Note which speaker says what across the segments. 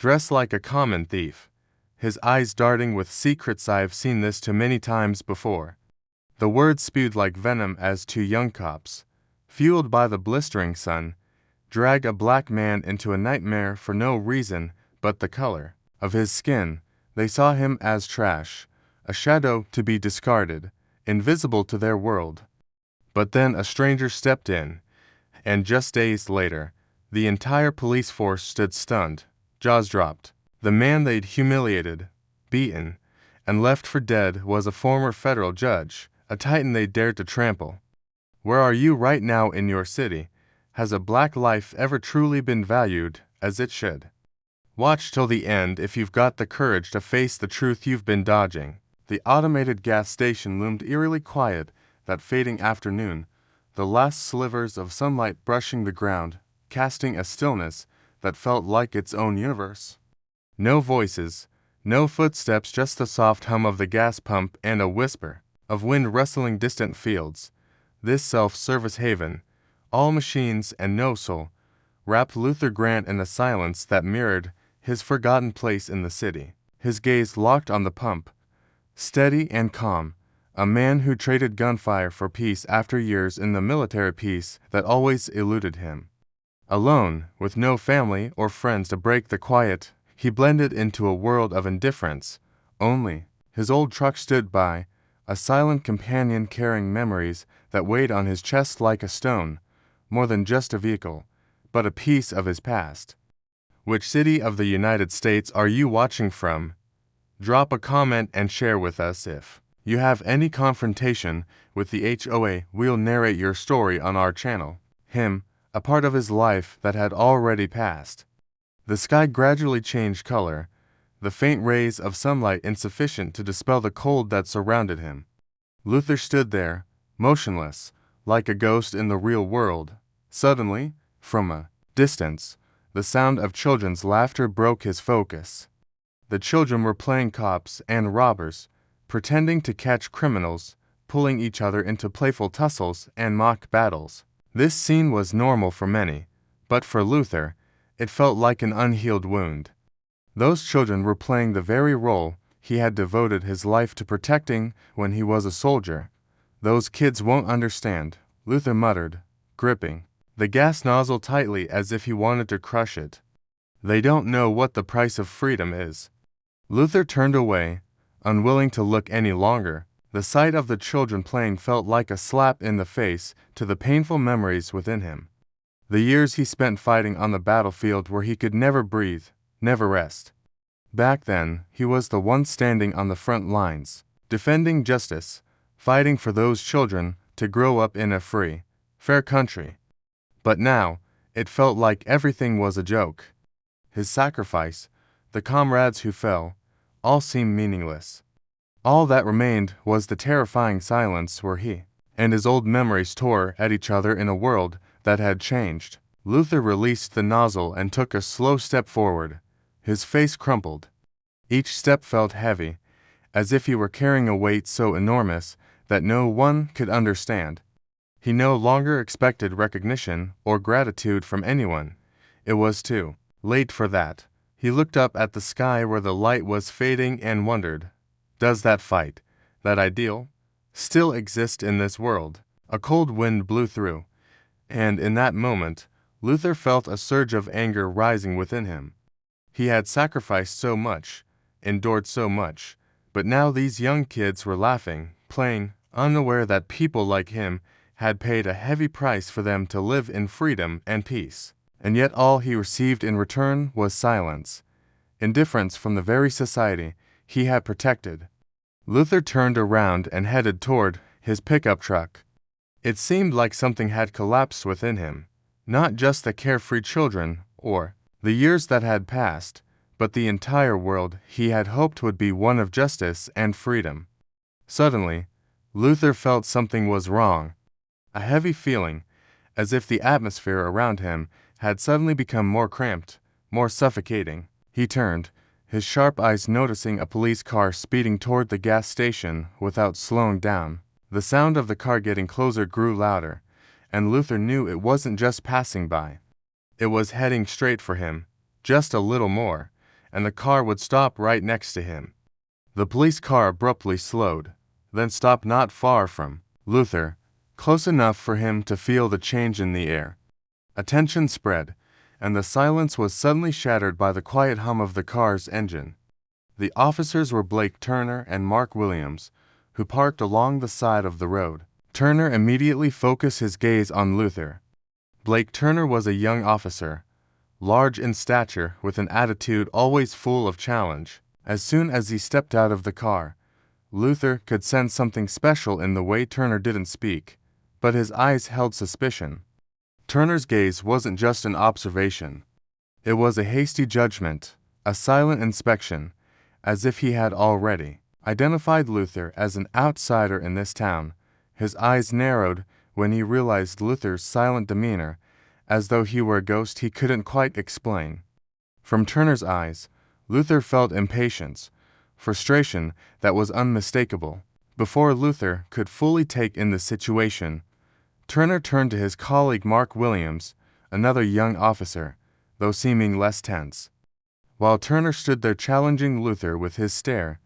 Speaker 1: dressed like a common thief, his eyes darting with secrets. "I've seen this too many times before." The words spewed like venom as two young cops, fueled by the blistering sun, drag a black man into a nightmare for no reason but the color of his skin. They saw him as trash, a shadow to be discarded, invisible to their world. But then a stranger stepped in, and just days later, the entire police force stood stunned, jaws dropped. The man they'd humiliated, beaten, and left for dead was a former federal judge, a titan they dared to trample. Where are you right now in your city? Has a black life ever truly been valued as it should? Watch till the end if you've got the courage to face the truth you've been dodging. The automated gas station loomed eerily quiet that fading afternoon, the last slivers of sunlight brushing the ground, casting a stillness that felt like its own universe. No voices, no footsteps, just the soft hum of the gas pump and a whisper of wind rustling distant fields. This self-service haven, all machines and no soul, wrapped Luther Grant in a silence that mirrored his forgotten place in the city. His gaze locked on the pump, steady and calm, a man who traded gunfire for peace after years in the military peace that always eluded him. Alone, with no family or friends to break the quiet, he blended into a world of indifference. Only his old truck stood by, a silent companion carrying memories that weighed on his chest like a stone, more than just a vehicle, but a piece of his past. Which city of the United States are you watching from? Drop a comment and share with us if you have any confrontation with the HOA. We'll narrate your story on our channel. Him, a part of his life that had already passed. The sky gradually changed color, the faint rays of sunlight insufficient to dispel the cold that surrounded him. Luther stood there, motionless, like a ghost in the real world. Suddenly, from a distance, the sound of children's laughter broke his focus. The children were playing cops and robbers, pretending to catch criminals, pulling each other into playful tussles and mock battles. This scene was normal for many, but for Luther, it felt like an unhealed wound. Those children were playing the very role he had devoted his life to protecting when he was a soldier. "Those kids won't understand," Luther muttered, gripping the gas nozzle tightly as if he wanted to crush it. "They don't know what the price of freedom is." Luther turned away, unwilling to look any longer. The sight of the children playing felt like a slap in the face to the painful memories within him. The years he spent fighting on the battlefield where he could never breathe, never rest. Back then, he was the one standing on the front lines, defending justice, fighting for those children to grow up in a free, fair country. But now, it felt like everything was a joke. His sacrifice, the comrades who fell, all seemed meaningless. All that remained was the terrifying silence where he and his old memories tore at each other in a world that had changed. Luther released the nozzle and took a slow step forward. His face crumpled. Each step felt heavy, as if he were carrying a weight so enormous that no one could understand. He no longer expected recognition or gratitude from anyone. It was too late for that. He looked up at the sky where the light was fading and wondered, does that fight, that ideal, still exist in this world? A cold wind blew through, and in that moment, Luther felt a surge of anger rising within him. He had sacrificed so much, endured so much, but now these young kids were laughing, playing, unaware that people like him had paid a heavy price for them to live in freedom and peace. And yet all he received in return was silence, indifference from the very society he had protected. Luther turned around and headed toward his pickup truck. It seemed like something had collapsed within him, not just the carefree children or the years that had passed, but the entire world he had hoped would be one of justice and freedom. Suddenly, Luther felt something was wrong. A heavy feeling, as if the atmosphere around him had suddenly become more cramped, more suffocating. He turned, his sharp eyes noticing a police car speeding toward the gas station without slowing down. The sound of the car getting closer grew louder, and Luther knew it wasn't just passing by. It was heading straight for him, just a little more, and the car would stop right next to him. The police car abruptly slowed, then stopped not far from Luther, close enough for him to feel the change in the air. Attention spread, and the silence was suddenly shattered by the quiet hum of the car's engine. The officers were Blake Turner and Mark Williams, who parked along the side of the road. Turner immediately focused his gaze on Luther. Blake Turner was a young officer, large in stature with an attitude always full of challenge. As soon as he stepped out of the car, Luther could sense something special in the way Turner didn't speak, but his eyes held suspicion. Turner's gaze wasn't just an observation. It was a hasty judgment, a silent inspection, as if he had already identified Luther as an outsider in this town. His eyes narrowed when he realized Luther's silent demeanor, as though he were a ghost he couldn't quite explain. From Turner's eyes, Luther felt impatience, frustration that was unmistakable. Before Luther could fully take in the situation, Turner turned to his colleague Mark Williams, another young officer, though seeming less tense. While Turner stood there challenging Luther with his stare,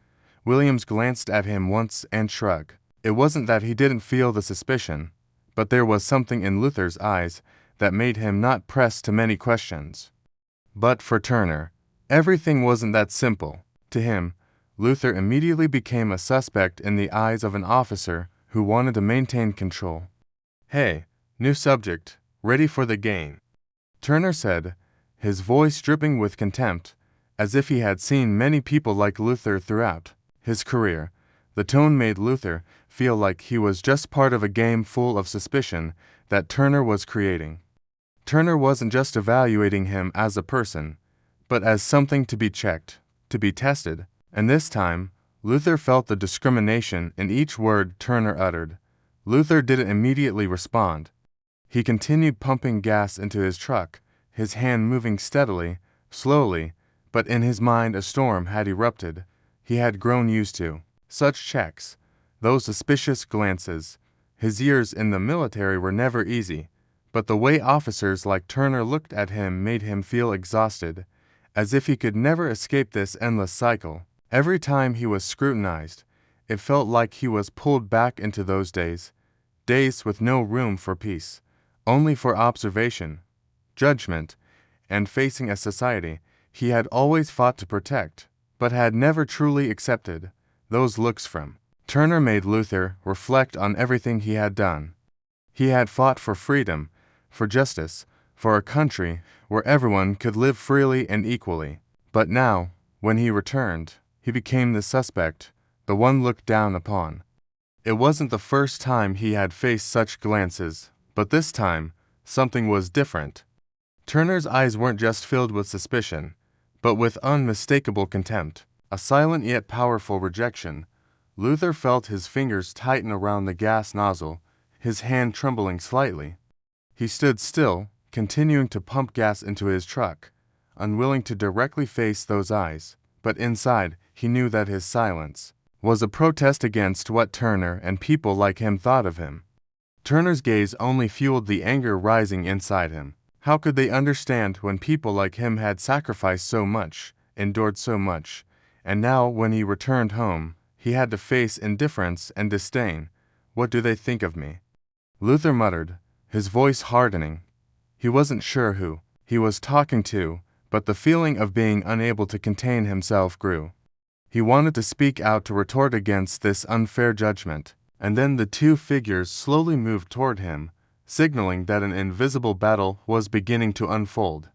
Speaker 1: Williams glanced at him once and shrugged. It wasn't that he didn't feel the suspicion, but there was something in Luther's eyes that made him not press too many questions. But for Turner, everything wasn't that simple. To him, Luther immediately became a suspect in the eyes of an officer who wanted to maintain control. "Hey, new subject, ready for the game?" Turner said, his voice dripping with contempt, as if he had seen many people like Luther throughout his career. The tone made Luther feel like he was just part of a game full of suspicion that Turner was creating. Turner wasn't just evaluating him as a person, but as something to be checked, to be tested, and this time, Luther felt the discrimination in each word Turner uttered. Luther didn't immediately respond. He continued pumping gas into his truck, his hand moving steadily, slowly, but in his mind a storm had erupted. He had grown used to such checks, those suspicious glances. His years in the military were never easy, but the way officers like Turner looked at him made him feel exhausted, as if he could never escape this endless cycle. Every time he was scrutinized, it felt like he was pulled back into those days with no room for peace, only for observation, judgment, and facing a society he had always fought to protect, but had never truly accepted. Those looks from Turner made Luther reflect on everything he had done. He had fought for freedom, for justice, for a country where everyone could live freely and equally. But now, when he returned, he became the suspect, the one looked down upon. It wasn't the first time he had faced such glances, but this time, something was different. Turner's eyes weren't just filled with suspicion, but with unmistakable contempt, a silent yet powerful rejection. Luther felt his fingers tighten around the gas nozzle, his hand trembling slightly. He stood still, continuing to pump gas into his truck, unwilling to directly face those eyes, but inside, he knew that his silence was a protest against what Turner and people like him thought of him. Turner's gaze only fueled the anger rising inside him. How could they understand when people like him had sacrificed so much, endured so much, and now when he returned home, he had to face indifference and disdain? "What do they think of me?" Luther muttered, his voice hardening. He wasn't sure who he was talking to, but the feeling of being unable to contain himself grew. He wanted to speak out to retort against this unfair judgment, and then the two figures slowly moved toward him, signaling that an invisible battle was beginning to unfold.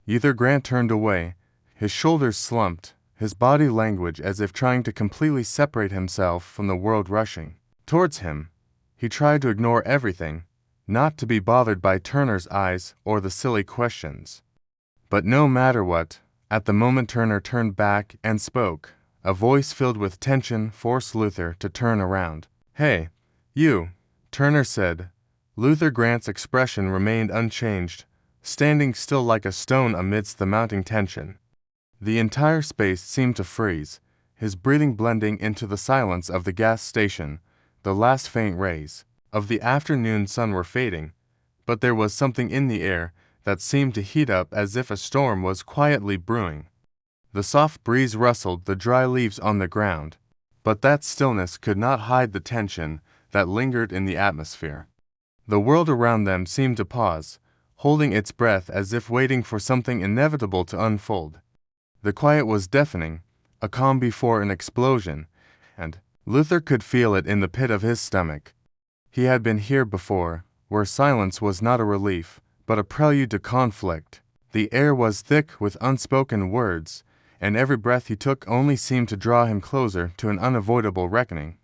Speaker 1: Luther Grant turned away, his shoulders slumped, his body languid as if trying to completely separate himself from the world rushing towards him. He tried to ignore everything, not to be bothered by Turner's eyes or the silly questions. But no matter what, at the moment Turner turned back and spoke, a voice filled with tension forced Luther to turn around. "Hey, you," Turner said. Luther Grant's expression remained unchanged, standing still like a stone amidst the mounting tension. The entire space seemed to freeze, his breathing blending into the silence of the gas station. The last faint rays of the afternoon sun were fading, but there was something in the air that seemed to heat up as if a storm was quietly brewing. The soft breeze rustled the dry leaves on the ground, but that stillness could not hide the tension that lingered in the atmosphere. The world around them seemed to pause, holding its breath as if waiting for something inevitable to unfold. The quiet was deafening, a calm before an explosion, and Luther could feel it in the pit of his stomach. He had been here before, where silence was not a relief, but a prelude to conflict. The air was thick with unspoken words, and every breath he took only seemed to draw him closer to an unavoidable reckoning.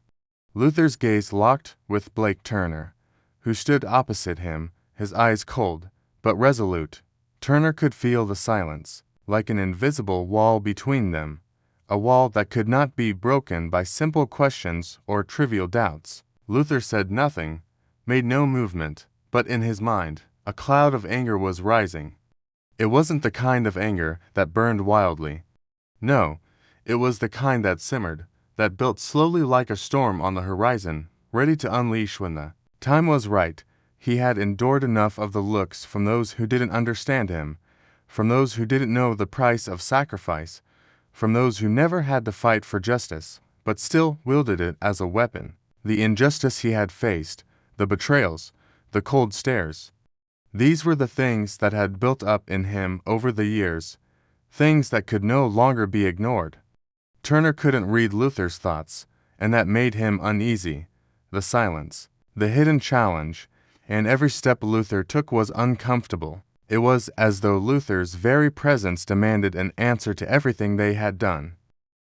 Speaker 1: Luther's gaze locked with Blake Turner, who stood opposite him, his eyes cold, but resolute. Turner could feel the silence, like an invisible wall between them, a wall that could not be broken by simple questions or trivial doubts. Luther said nothing, made no movement, but in his mind, a cloud of anger was rising. It wasn't the kind of anger that burned wildly. No, it was the kind that simmered, that built slowly like a storm on the horizon, ready to unleash when the time was right. He had endured enough of the looks from those who didn't understand him, from those who didn't know the price of sacrifice, from those who never had to fight for justice, but still wielded it as a weapon. The injustice he had faced, the betrayals, the cold stares. These were the things that had built up in him over the years, things that could no longer be ignored. Turner couldn't read Luther's thoughts, and that made him uneasy. The silence, the hidden challenge, and every step Luther took was uncomfortable. It was as though Luther's very presence demanded an answer to everything they had done.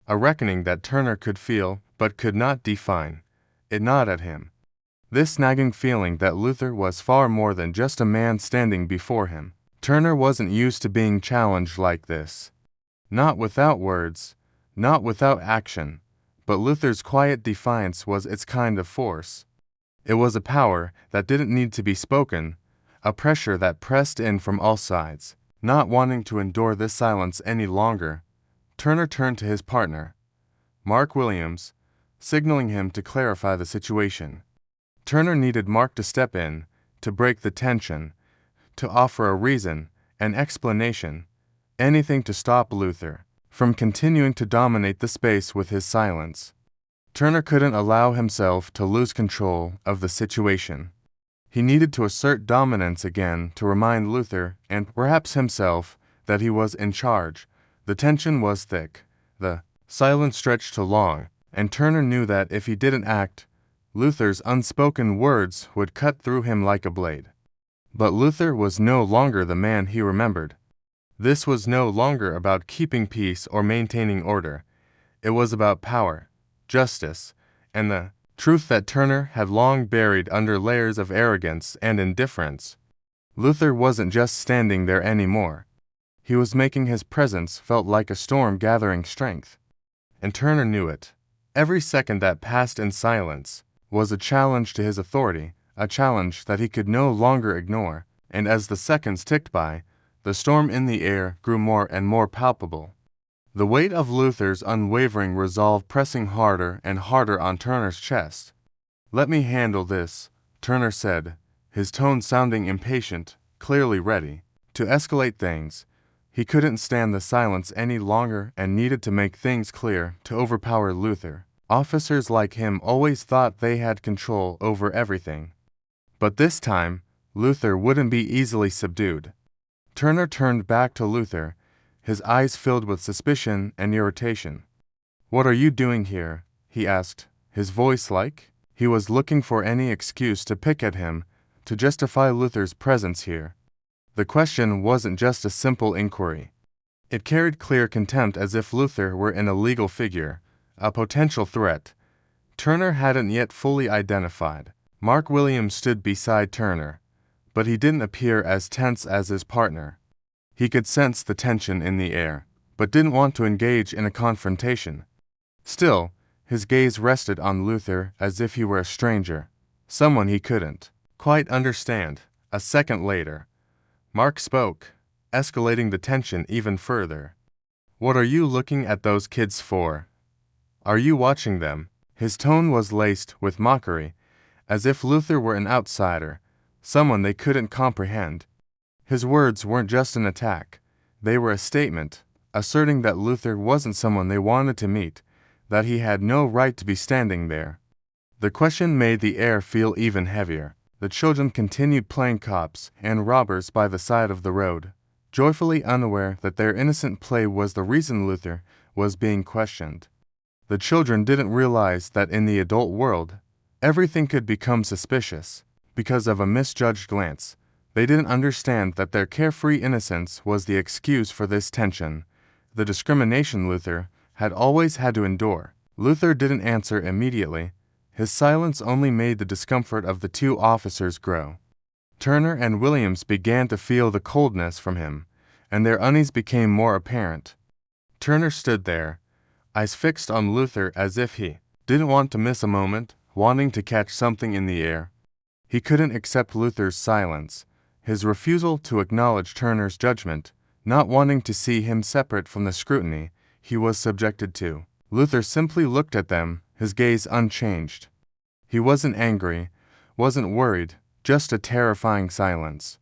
Speaker 1: A reckoning that Turner could feel but could not define. It gnawed at him. This nagging feeling that Luther was far more than just a man standing before him. Turner wasn't used to being challenged like this. Not without words, not without action, but Luther's quiet defiance was its kind of force. It was a power that didn't need to be spoken, a pressure that pressed in from all sides. Not wanting to endure this silence any longer, Turner turned to his partner, Mark Williams, signaling him to clarify the situation. Turner needed Mark to step in, to break the tension, to offer a reason, an explanation, anything to stop Luther from continuing to dominate the space with his silence. Turner couldn't allow himself to lose control of the situation. He needed to assert dominance again to remind Luther, and perhaps himself, that he was in charge. The tension was thick, the silence stretched too long, and Turner knew that if he didn't act, Luther's unspoken words would cut through him like a blade. But Luther was no longer the man he remembered. This was no longer about keeping peace or maintaining order. It was about power, justice, and the truth that Turner had long buried under layers of arrogance and indifference. Luther wasn't just standing there anymore. He was making his presence felt like a storm gathering strength. And Turner knew it. Every second that passed in silence was a challenge to his authority, a challenge that he could no longer ignore, and as the seconds ticked by, the storm in the air grew more and more palpable. The weight of Luther's unwavering resolve pressing harder and harder on Turner's chest. "Let me handle this," Turner said, his tone sounding impatient, clearly ready to escalate things. He couldn't stand the silence any longer and needed to make things clear to overpower Luther. Officers like him always thought they had control over everything. But this time, Luther wouldn't be easily subdued. Turner turned back to Luther, his eyes filled with suspicion and irritation. "What are you doing here?" he asked, his voice like he was looking for any excuse to pick at him, to justify Luther's presence here. The question wasn't just a simple inquiry. It carried clear contempt, as if Luther were an illegal figure, a potential threat. Turner hadn't yet fully identified. Mark Williams stood beside Turner, but he didn't appear as tense as his partner. He could sense the tension in the air, but didn't want to engage in a confrontation. Still, his gaze rested on Luther as if he were a stranger, someone he couldn't quite understand. A second later, Mark spoke, escalating the tension even further. "What are you looking at those kids for? Are you watching them?" His tone was laced with mockery, as if Luther were an outsider, someone they couldn't comprehend. His words weren't just an attack. They were a statement, asserting that Luther wasn't someone they wanted to meet, that he had no right to be standing there. The question made the air feel even heavier. The children continued playing cops and robbers by the side of the road, joyfully unaware that their innocent play was the reason Luther was being questioned. The children didn't realize that in the adult world, everything could become suspicious because of a misjudged glance. They didn't understand that their carefree innocence was the excuse for this tension, the discrimination Luther had always had to endure. Luther didn't answer immediately. His silence only made the discomfort of the two officers grow. Turner and Williams began to feel the coldness from him, and their unease became more apparent. Turner stood there, eyes fixed on Luther as if he didn't want to miss a moment, wanting to catch something in the air. He couldn't accept Luther's silence, his refusal to acknowledge Turner's judgment, not wanting to see him separate from the scrutiny he was subjected to. Luther simply looked at them, his gaze unchanged. He wasn't angry, wasn't worried, just a terrifying silence.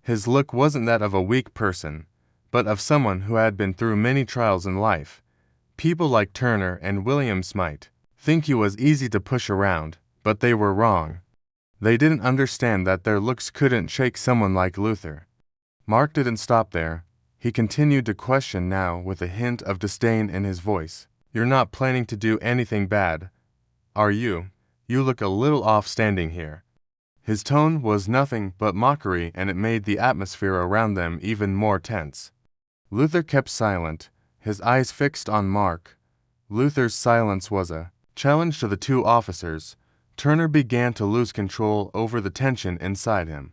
Speaker 1: His look wasn't that of a weak person, but of someone who had been through many trials in life. People like Turner and Williams might think he was easy to push around, but they were wrong. They didn't understand that their looks couldn't shake someone like Luther. Mark didn't stop there. He continued to question now with a hint of disdain in his voice. "You're not planning to do anything bad, are you? You look a little off standing here." His tone was nothing but mockery, and it made the atmosphere around them even more tense. Luther kept silent, his eyes fixed on Mark. Luther's silence was a challenge to the two officers. Turner began to lose control over the tension inside him.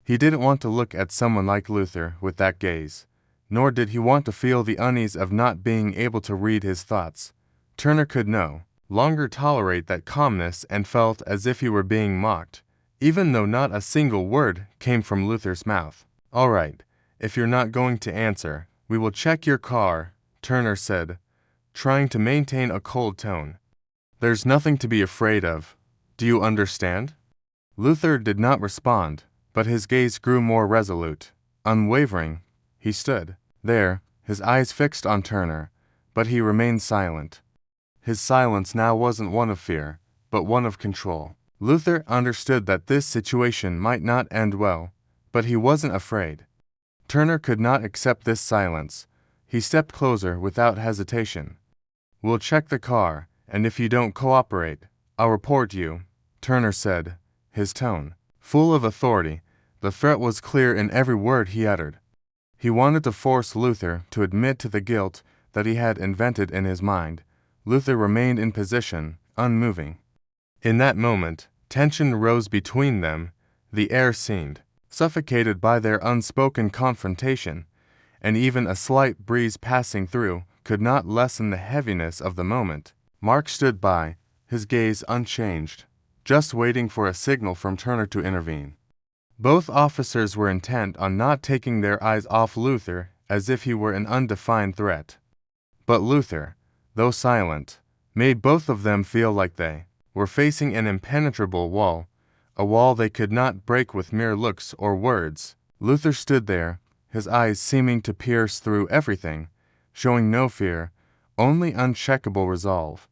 Speaker 1: He didn't want to look at someone like Luther with that gaze, nor did he want to feel the unease of not being able to read his thoughts. Turner could no longer tolerate that calmness and felt as if he were being mocked, even though not a single word came from Luther's mouth. "All right, if you're not going to answer, we will check your car," Turner said, trying to maintain a cold tone. "There's nothing to be afraid of. Do you understand?" Luther did not respond, but his gaze grew more resolute, unwavering. He stood there, his eyes fixed on Turner, but he remained silent. His silence now wasn't one of fear, but one of control. Luther understood that this situation might not end well, but he wasn't afraid. Turner could not accept this silence. He stepped closer without hesitation. "We'll check the car, and if you don't cooperate, I'll report you," Turner said, his tone full of authority. The threat was clear in every word he uttered. He wanted to force Luther to admit to the guilt that he had invented in his mind. Luther remained in position, unmoving. In that moment, tension rose between them. The air seemed suffocated by their unspoken confrontation, and even a slight breeze passing through could not lessen the heaviness of the moment. Mark stood by, his gaze unchanged, just waiting for a signal from Turner to intervene. Both officers were intent on not taking their eyes off Luther as if he were an undefined threat. But Luther, though silent, made both of them feel like they were facing an impenetrable wall, a wall they could not break with mere looks or words. Luther stood there, his eyes seeming to pierce through everything, showing no fear, only uncheckable resolve.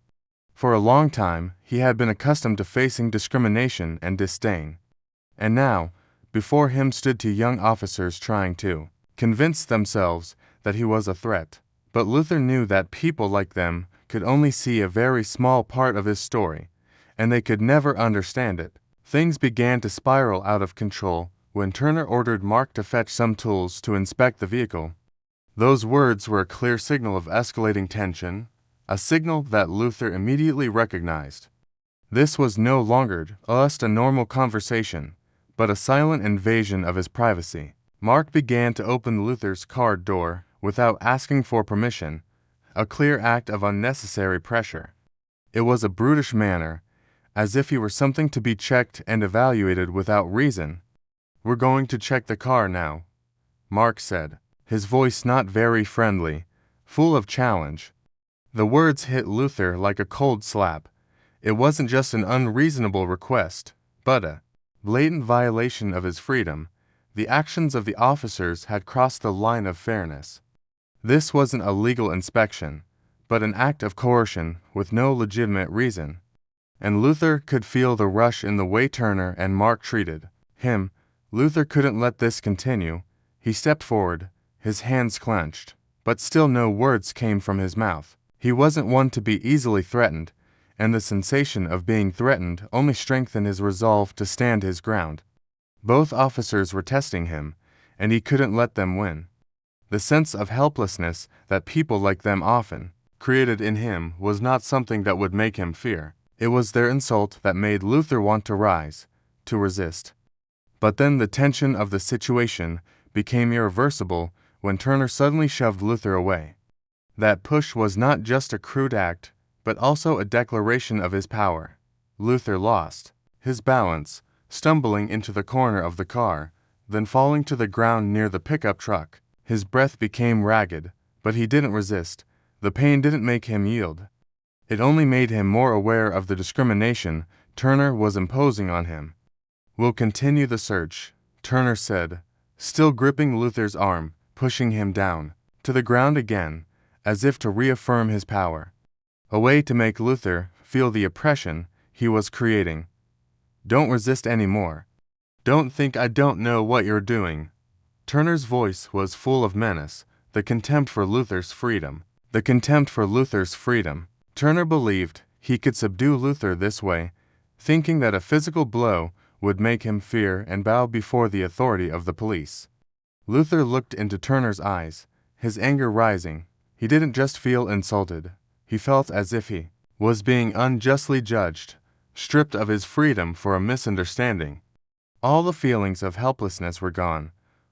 Speaker 1: For a long time, he had been accustomed to facing discrimination and disdain. And now, before him stood two young officers trying to convince themselves that he was a threat. But Luther knew that people like them could only see a very small part of his story, and they could never understand it. Things began to spiral out of control when Turner ordered Mark to fetch some tools to inspect the vehicle. Those words were a clear signal of escalating tension, a signal that Luther immediately recognized. This was no longer just a normal conversation, but a silent invasion of his privacy. Mark began to open Luther's car door without asking for permission, a clear act of unnecessary pressure. It was a brutish manner, as if he were something to be checked and evaluated without reason. "We're going to check the car now," Mark said, his voice not very friendly, full of challenge. The words hit Luther like a cold slap. It wasn't just an unreasonable request, but a blatant violation of his freedom. The actions of the officers had crossed the line of fairness. This wasn't a legal inspection, but an act of coercion with no legitimate reason. And Luther could feel the rush in the way Turner and Mark treated him. Luther couldn't let this continue. He stepped forward, his hands clenched, but still no words came from his mouth. He wasn't one to be easily threatened, and the sensation of being threatened only strengthened his resolve to stand his ground. Both officers were testing him, and he couldn't let them win. The sense of helplessness that people like them often created in him was not something that would make him fear. It was their insult that made Luther want to rise, to resist. But then the tension of the situation became irreversible when Turner suddenly shoved Luther away. That push was not just a crude act, but also a declaration of his power. Luther lost his balance, stumbling into the corner of the car, then falling to the ground near the pickup truck. His breath became ragged, but he didn't resist. The pain didn't make him yield. It only made him more aware of the discrimination Turner was imposing on him. "We'll continue the search," Turner said, still gripping Luther's arm, pushing him down to the ground again, as if to reaffirm his power. A way to make Luther feel the oppression he was creating. "Don't resist anymore. Don't think I don't know what you're doing." Turner's voice was full of menace, the contempt for Luther's freedom. Turner believed he could subdue Luther this way, thinking that a physical blow would make him fear and bow before the authority of the police. Luther looked into Turner's eyes, his anger rising. He didn't just feel insulted. He felt as if he was being unjustly judged, stripped of his freedom for a misunderstanding. All the feelings of helplessness were gone,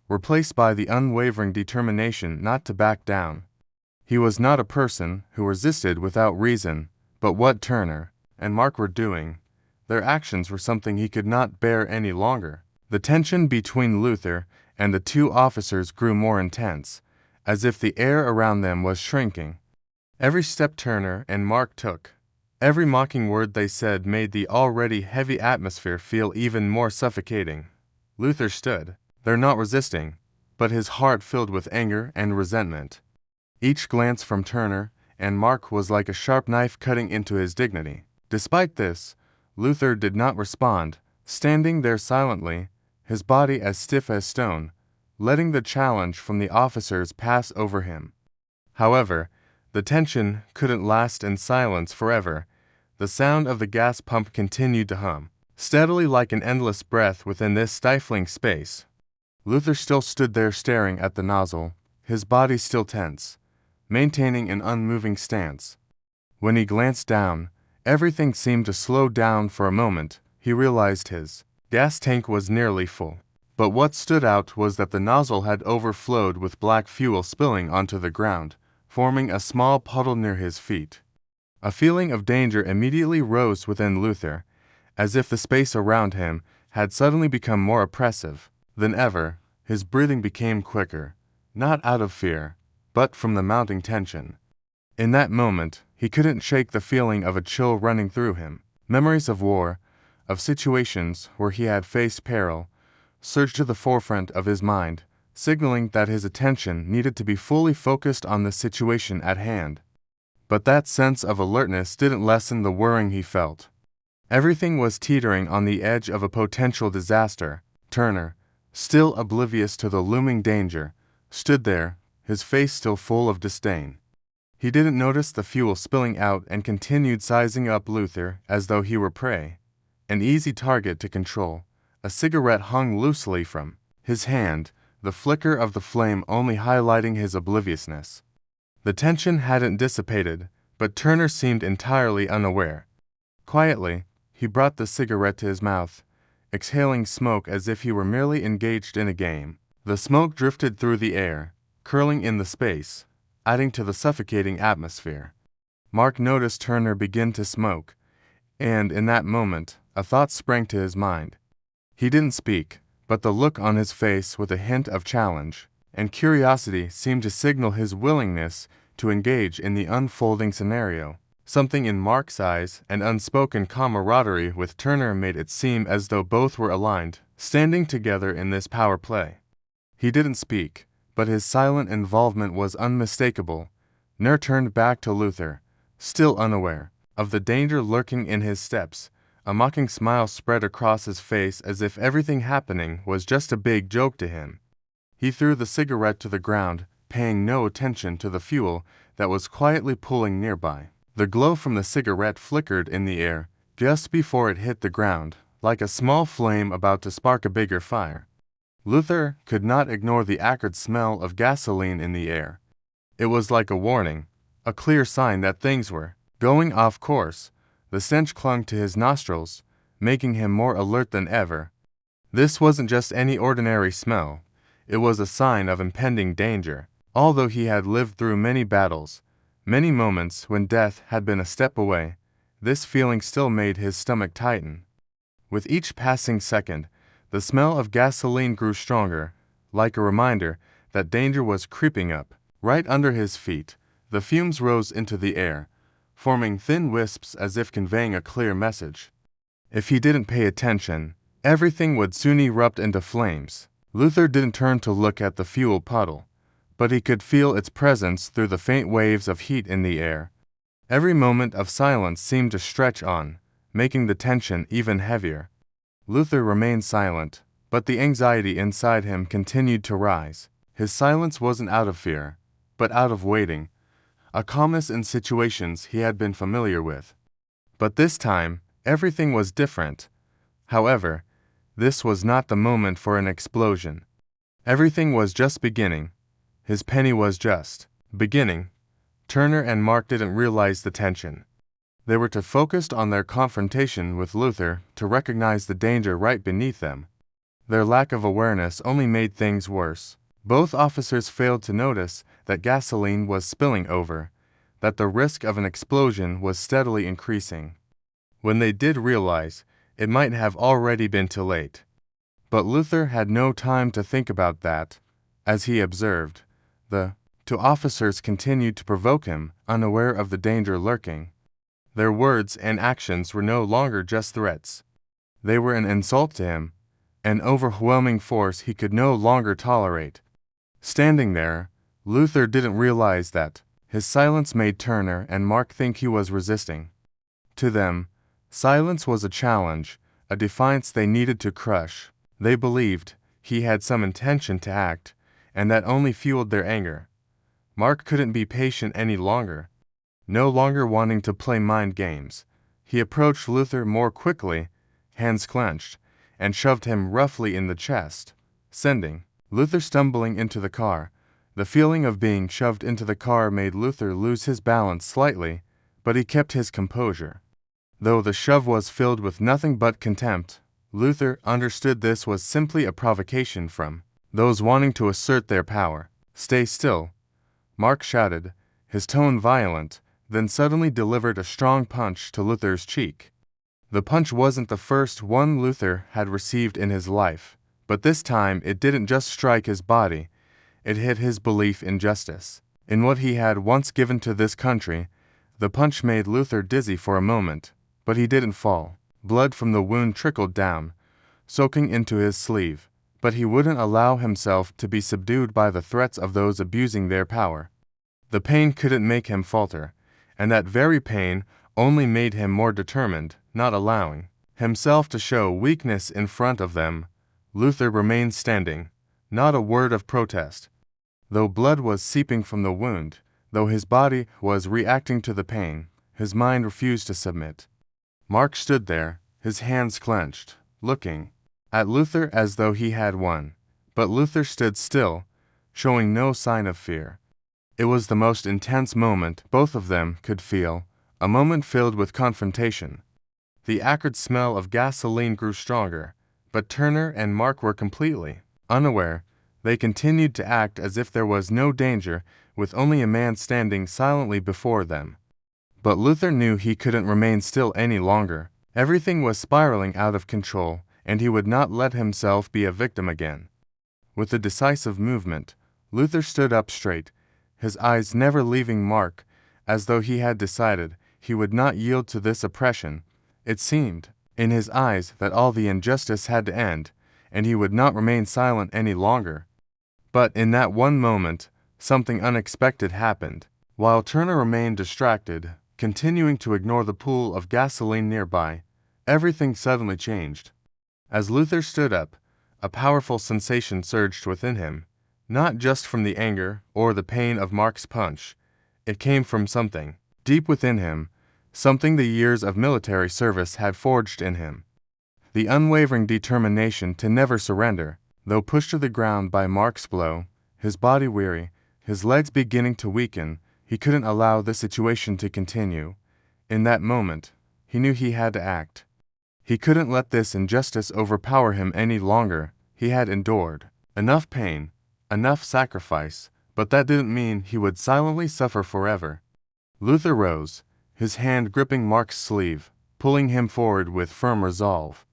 Speaker 1: replaced by the unwavering determination not to back down. He was not a person who resisted without reason, but what Turner and Mark were doing, their actions were something he could not bear any longer. The tension between Luther and the two officers grew more intense, as if the air around them was shrinking. Every step Turner and Mark took, every mocking word they said made the already heavy atmosphere feel even more suffocating. Luther stood there, not resisting, but his heart filled with anger and resentment. Each glance from Turner and Mark was like a sharp knife cutting into his dignity. Despite this, Luther did not respond, standing there silently, his body as stiff as stone, letting the challenge from the officers pass over him. However, the tension couldn't last in silence forever. The sound of the gas pump continued to hum, steadily like an endless breath within this stifling space. Luther still stood there staring at the nozzle, his body still tense, maintaining an unmoving stance. When he glanced down, everything seemed to slow down for a moment. He realized his gas tank was nearly full. But what stood out was that the nozzle had overflowed with black fuel spilling onto the ground, forming a small puddle near his feet. A feeling of danger immediately rose within Luther, as if the space around him had suddenly become more oppressive than ever. His breathing became quicker, not out of fear, but from the mounting tension. In that moment, he couldn't shake the feeling of a chill running through him. Memories of war, of situations where he had faced peril, surged to the forefront of his mind, signaling that his attention needed to be fully focused on the situation at hand. But that sense of alertness didn't lessen the worrying he felt. Everything was teetering on the edge of a potential disaster. Turner, still oblivious to the looming danger, stood there, his face still full of disdain. He didn't notice the fuel spilling out and continued sizing up Luther as though he were prey, an easy target to control. A cigarette hung loosely from his hand, the flicker of the flame only highlighting his obliviousness. The tension hadn't dissipated, but Turner seemed entirely unaware. Quietly, he brought the cigarette to his mouth, exhaling smoke as if he were merely engaged in a game. The smoke drifted through the air, curling in the space, adding to the suffocating atmosphere. Mark noticed Turner begin to smoke, and in that moment, a thought sprang to his mind. He didn't speak, but the look on his face with a hint of challenge and curiosity seemed to signal his willingness to engage in the unfolding scenario. Something in Mark's eyes and unspoken camaraderie with Turner made it seem as though both were aligned, standing together in this power play. He didn't speak, but his silent involvement was unmistakable. Nur turned back to Luther, still unaware of the danger lurking in his steps. A mocking smile spread across his face as if everything happening was just a big joke to him. He threw the cigarette to the ground, paying no attention to the fuel that was quietly pooling nearby. The glow from the cigarette flickered in the air, just before it hit the ground, like a small flame about to spark a bigger fire. Luther could not ignore the acrid smell of gasoline in the air. It was like a warning, a clear sign that things were going off course. The stench clung to his nostrils, making him more alert than ever. This wasn't just any ordinary smell. It was a sign of impending danger. Although he had lived through many battles, many moments when death had been a step away, this feeling still made his stomach tighten. With each passing second, the smell of gasoline grew stronger, like a reminder that danger was creeping up. Right under his feet, the fumes rose into the air, forming thin wisps as if conveying a clear message. If he didn't pay attention, everything would soon erupt into flames. Luther didn't turn to look at the fuel puddle, but he could feel its presence through the faint waves of heat in the air. Every moment of silence seemed to stretch on, making the tension even heavier. Luther remained silent, but the anxiety inside him continued to rise. His silence wasn't out of fear, but out of waiting, a calmness in situations he had been familiar with. But this time, everything was different. However, this was not the moment for an explosion. Everything was just beginning. His penny was just beginning. Turner and Mark didn't realize the tension. They were too focused on their confrontation with Luther to recognize the danger right beneath them. Their lack of awareness only made things worse. Both officers failed to notice that gasoline was spilling over, that the risk of an explosion was steadily increasing. When they did realize, it might have already been too late. But Luther had no time to think about that. As he observed, the two officers continued to provoke him, unaware of the danger lurking. Their words and actions were no longer just threats. They were an insult to him, an overwhelming force he could no longer tolerate. Standing there, Luther didn't realize that his silence made Turner and Mark think he was resisting. To them, silence was a challenge, a defiance they needed to crush. They believed he had some intention to act, and that only fueled their anger. Mark couldn't be patient any longer. No longer wanting to play mind games, he approached Luther more quickly, hands clenched, and shoved him roughly in the chest, sending Luther stumbling into the car. The feeling of being shoved into the car made Luther lose his balance slightly, but he kept his composure. Though the shove was filled with nothing but contempt, Luther understood this was simply a provocation from those wanting to assert their power. "Stay still," Mark shouted, his tone violent, then suddenly delivered a strong punch to Luther's cheek. The punch wasn't the first one Luther had received in his life, but this time it didn't just strike his body, it hit his belief in justice, in what he had once given to this country. The punch made Luther dizzy for a moment, but he didn't fall. Blood from the wound trickled down, soaking into his sleeve, but he wouldn't allow himself to be subdued by the threats of those abusing their power. The pain couldn't make him falter, and that very pain only made him more determined, not allowing himself to show weakness in front of them. Luther remained standing, not a word of protest. Though blood was seeping from the wound, though his body was reacting to the pain, his mind refused to submit. Mark stood there, his hands clenched, looking at Luther as though he had won. But Luther stood still, showing no sign of fear. It was the most intense moment both of them could feel, a moment filled with confrontation. The acrid smell of gasoline grew stronger, but Turner and Mark were completely unaware. They continued to act as if there was no danger, with only a man standing silently before them. But Luther knew he couldn't remain still any longer. Everything was spiraling out of control, and he would not let himself be a victim again. With a decisive movement, Luther stood up straight, his eyes never leaving Mark, as though he had decided he would not yield to this oppression. It seemed in his eyes that all the injustice had to end, and he would not remain silent any longer. But in that one moment, something unexpected happened. While Turner remained distracted, continuing to ignore the pool of gasoline nearby, everything suddenly changed. As Luther stood up, a powerful sensation surged within him, not just from the anger or the pain of Mark's punch. It came from something deep within him, something the years of military service had forged in him. The unwavering determination to never surrender. Though pushed to the ground by Mark's blow, his body weary, his legs beginning to weaken, he couldn't allow the situation to continue. In that moment, he knew he had to act. He couldn't let this injustice overpower him any longer. He had endured enough pain, enough sacrifice, but that didn't mean he would silently suffer forever. Luther rose, his hand gripping Mark's sleeve, pulling him forward with firm resolve.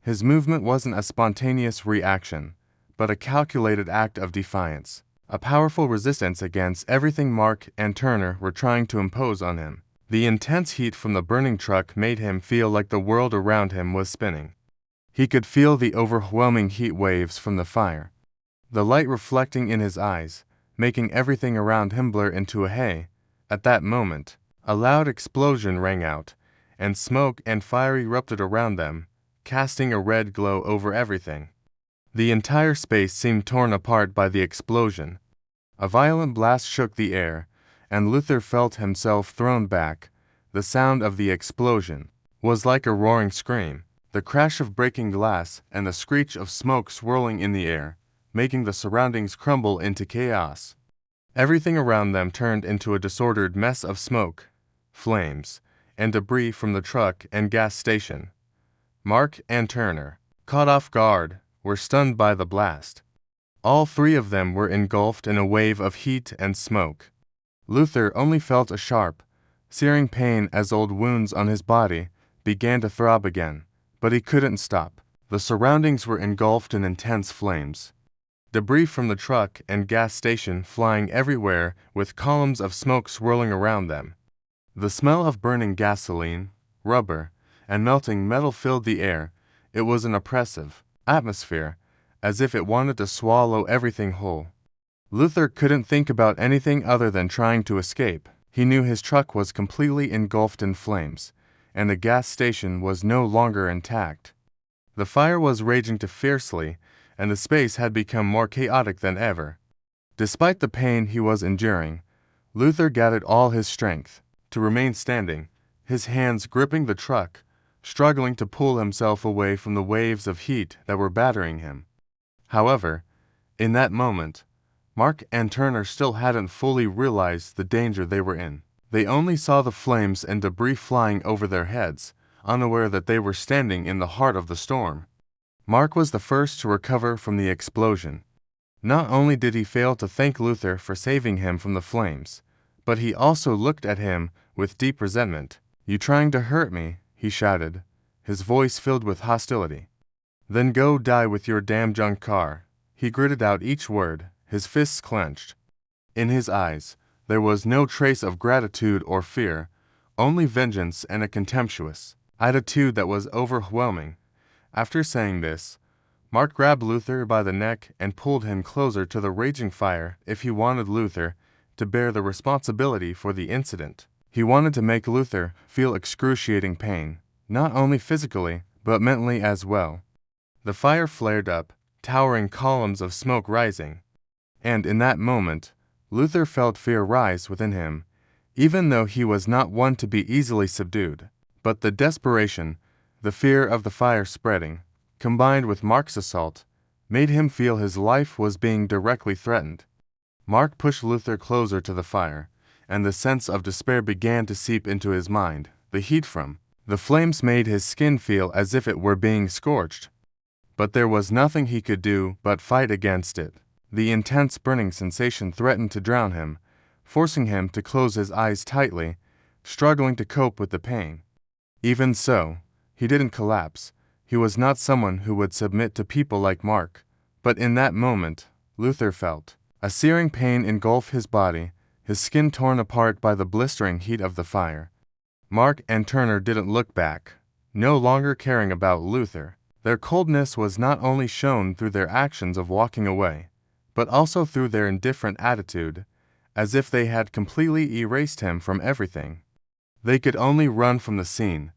Speaker 1: His movement wasn't a spontaneous reaction, but a calculated act of defiance, a powerful resistance against everything Mark and Turner were trying to impose on him. The intense heat from the burning truck made him feel like the world around him was spinning. He could feel the overwhelming heat waves from the fire, the light reflecting in his eyes, making everything around him blur into a haze. At that moment, a loud explosion rang out, and smoke and fire erupted around them, casting a red glow over everything. The entire space seemed torn apart by the explosion. A violent blast shook the air, and Luther felt himself thrown back. The sound of the explosion was like a roaring scream, the crash of breaking glass and the screech of smoke swirling in the air, making the surroundings crumble into chaos. Everything around them turned into a disordered mess of smoke, flames, and debris from the truck and gas station. Mark and Turner, caught off guard, were stunned by the blast. All three of them were engulfed in a wave of heat and smoke. Luther only felt a sharp, searing pain as old wounds on his body began to throb again, but he couldn't stop. The surroundings were engulfed in intense flames. Debris from the truck and gas station flying everywhere with columns of smoke swirling around them. The smell of burning gasoline, rubber, and melting metal filled the air. It was an oppressive atmosphere, as if it wanted to swallow everything whole. Luther couldn't think about anything other than trying to escape. He knew his truck was completely engulfed in flames, and the gas station was no longer intact. The fire was raging too fiercely, and the space had become more chaotic than ever. Despite the pain he was enduring, Luther gathered all his strength to remain standing, his hands gripping the truck, struggling to pull himself away from the waves of heat that were battering him. However, in that moment, Mark and Turner still hadn't fully realized the danger they were in. They only saw the flames and debris flying over their heads, unaware that they were standing in the heart of the storm. Mark was the first to recover from the explosion. Not only did he fail to thank Luther for saving him from the flames, but he also looked at him with deep resentment. "You trying to hurt me?" he shouted, his voice filled with hostility. "Then go die with your damn junk car." He gritted out each word, his fists clenched. In his eyes, there was no trace of gratitude or fear, only vengeance and a contemptuous attitude that was overwhelming. After saying this, Mark grabbed Luther by the neck and pulled him closer to the raging fire. If he wanted Luther to bear the responsibility for the incident, he wanted to make Luther feel excruciating pain, not only physically, but mentally as well. The fire flared up, towering columns of smoke rising, and in that moment, Luther felt fear rise within him, even though he was not one to be easily subdued. But the desperation, the fear of the fire spreading, combined with Mark's assault, made him feel his life was being directly threatened. Mark pushed Luther closer to the fire, and the sense of despair began to seep into his mind. The heat from the flames made his skin feel as if it were being scorched. But there was nothing he could do but fight against it. The intense burning sensation threatened to drown him, forcing him to close his eyes tightly, struggling to cope with the pain. Even so, he didn't collapse. He was not someone who would submit to people like Mark. But in that moment, Luther felt a searing pain engulf his body, his skin torn apart by the blistering heat of the fire. Mark and Turner didn't look back, no longer caring about Luther. Their coldness was not only shown through their actions of walking away, but also through their indifferent attitude, as if they had completely erased him from everything. They could only run from the scene,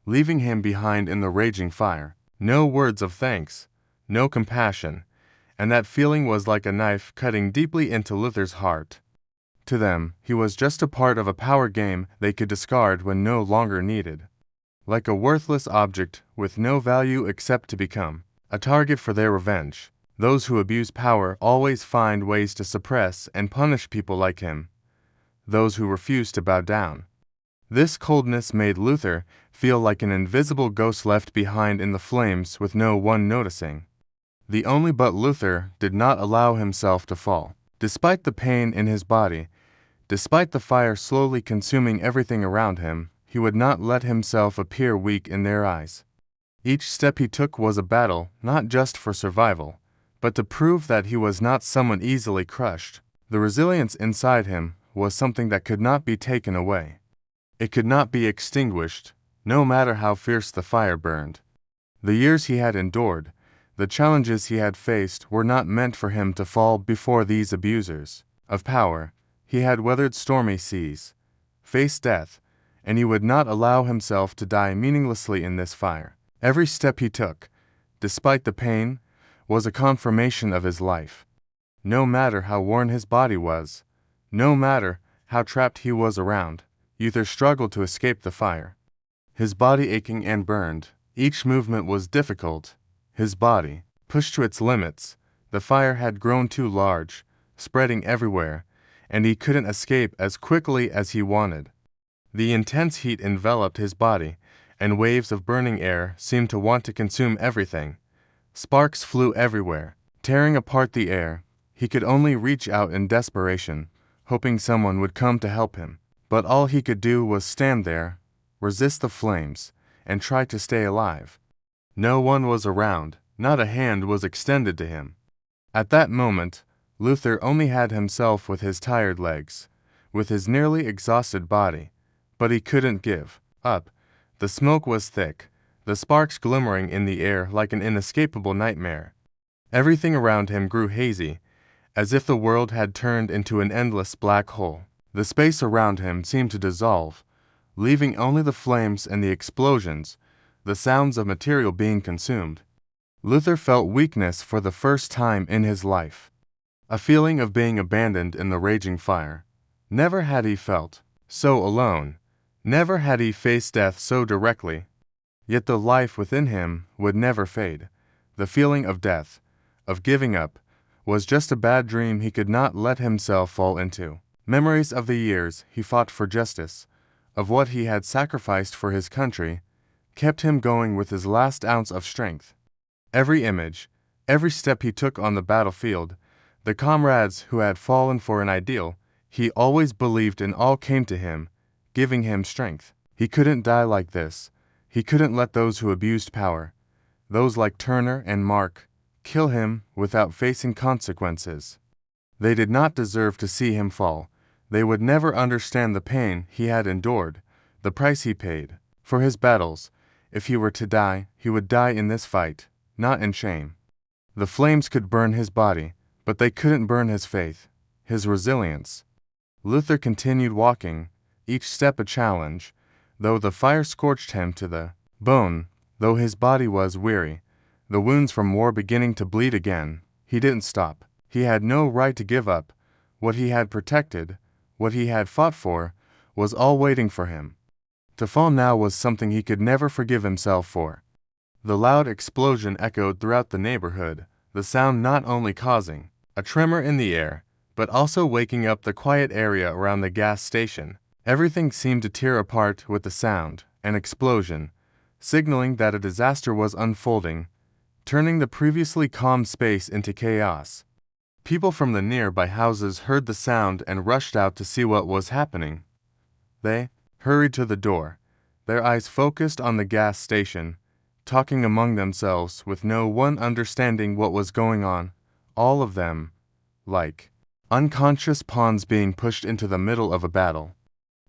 Speaker 1: leaving him behind in the raging fire. No words of thanks, no compassion, and that feeling was like a knife cutting deeply into Luther's heart. To them, he was just a part of a power game they could discard when no longer needed. Like a worthless object with no value except to become a target for their revenge. Those who abuse power always find ways to suppress and punish people like him, those who refuse to bow down. This coldness made Luther feel like an invisible ghost left behind in the flames with no one noticing. The only but Luther did not allow himself to fall. Despite the pain in his body, despite the fire slowly consuming everything around him, he would not let himself appear weak in their eyes. Each step he took was a battle, not just for survival, but to prove that he was not someone easily crushed. The resilience inside him was something that could not be taken away. It could not be extinguished, no matter how fierce the fire burned. The years he had endured, the challenges he had faced were not meant for him to fall before these abusers of power. He had weathered stormy seas, faced death, and he would not allow himself to die meaninglessly in this fire. Every step he took, despite the pain, was a confirmation of his life. No matter how worn his body was, no matter how trapped he was around, Luther struggled to escape the fire. His body aching and burned, each movement was difficult. His body, pushed to its limits, the fire had grown too large, spreading everywhere, and he couldn't escape as quickly as he wanted. The intense heat enveloped his body, and waves of burning air seemed to want to consume everything. Sparks flew everywhere, tearing apart the air. He could only reach out in desperation, hoping someone would come to help him. But all he could do was stand there, resist the flames, and try to stay alive. No one was around, not a hand was extended to him. At that moment, Luther only had himself with his tired legs, with his nearly exhausted body, but he couldn't give up. The smoke was thick, the sparks glimmering in the air like an inescapable nightmare. Everything around him grew hazy, as if the world had turned into an endless black hole. The space around him seemed to dissolve, leaving only the flames and the explosions, the sounds of material being consumed. Luther felt weakness for the first time in his life. A feeling of being abandoned in the raging fire. Never had he felt so alone. Never had he faced death so directly. Yet the life within him would never fade. The feeling of death, of giving up, was just a bad dream he could not let himself fall into. Memories of the years he fought for justice, of what he had sacrificed for his country, kept him going with his last ounce of strength. Every image, every step he took on the battlefield, the comrades who had fallen for an ideal he always believed in all came to him, giving him strength. He couldn't die like this. He couldn't let those who abused power, those like Turner and Mark, kill him without facing consequences. They did not deserve to see him fall. They would never understand the pain he had endured, the price he paid for his battles. If he were to die, he would die in this fight, not in shame. The flames could burn his body, but they couldn't burn his faith, his resilience. Luther continued walking, each step a challenge, though the fire scorched him to the bone, though his body was weary, the wounds from war beginning to bleed again. He didn't stop. He had no right to give up. What he had protected, what he had fought for, was all waiting for him. To fall now was something he could never forgive himself for. The loud explosion echoed throughout the neighborhood, the sound not only causing a tremor in the air, but also waking up the quiet area around the gas station. Everything seemed to tear apart with the sound, an explosion, signaling that a disaster was unfolding, turning the previously calm space into chaos. People from the nearby houses heard the sound and rushed out to see what was happening. They hurried to the door, their eyes focused on the gas station, talking among themselves with no one understanding what was going on, all of them, like unconscious pawns being pushed into the middle of a battle.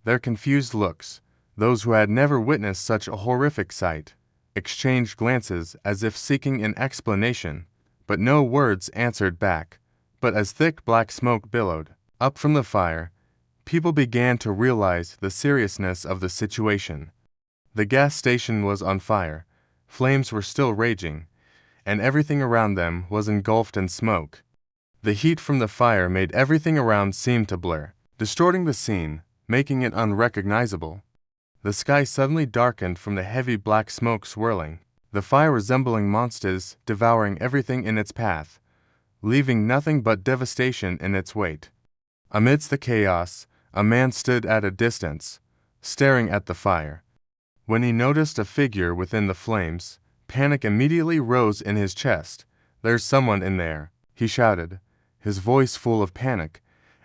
Speaker 1: Their confused looks, those who had never witnessed such a horrific sight, exchanged glances as if seeking an explanation, but no words answered back. But as thick black smoke billowed up from the fire, people began to realize the seriousness of the situation. The gas station was on fire, flames were still raging, and everything around them was engulfed in smoke. The heat from the fire made everything around seem to blur, distorting the scene, making it unrecognizable. The sky suddenly darkened from the heavy black smoke swirling, the fire resembling monsters devouring everything in its path, leaving nothing but devastation in its wake. Amidst the chaos, a man stood at a distance, staring at the fire. When he noticed a figure within the flames, panic immediately rose in his chest. "There's someone in there," he shouted, his voice full of panic,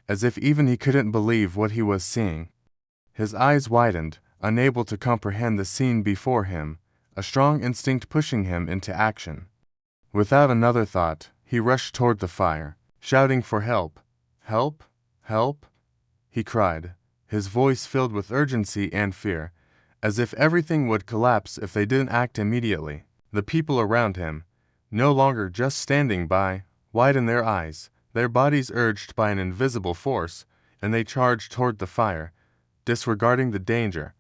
Speaker 1: as if even he couldn't believe what he was seeing. His eyes widened, unable to comprehend the scene before him, a strong instinct pushing him into action. Without another thought, he rushed toward the fire, shouting for help. "Help! Help!" he cried, his voice filled with urgency and fear, as if everything would collapse if they didn't act immediately. The people around him, no longer just standing by, widened their eyes, their bodies urged by an invisible force, and they charged toward the fire, disregarding the danger,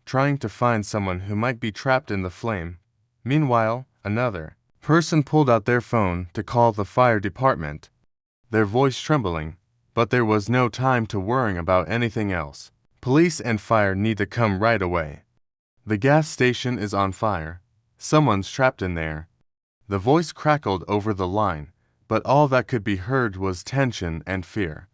Speaker 1: trying to find someone who might be trapped in the flame. Meanwhile, another person pulled out their phone to call the fire department, their voice trembling, but there was no time to worry about anything else. "Police and fire need to come right away. The gas station is on fire. Someone's trapped in there." The voice crackled over the line, but all that could be heard was tension and fear.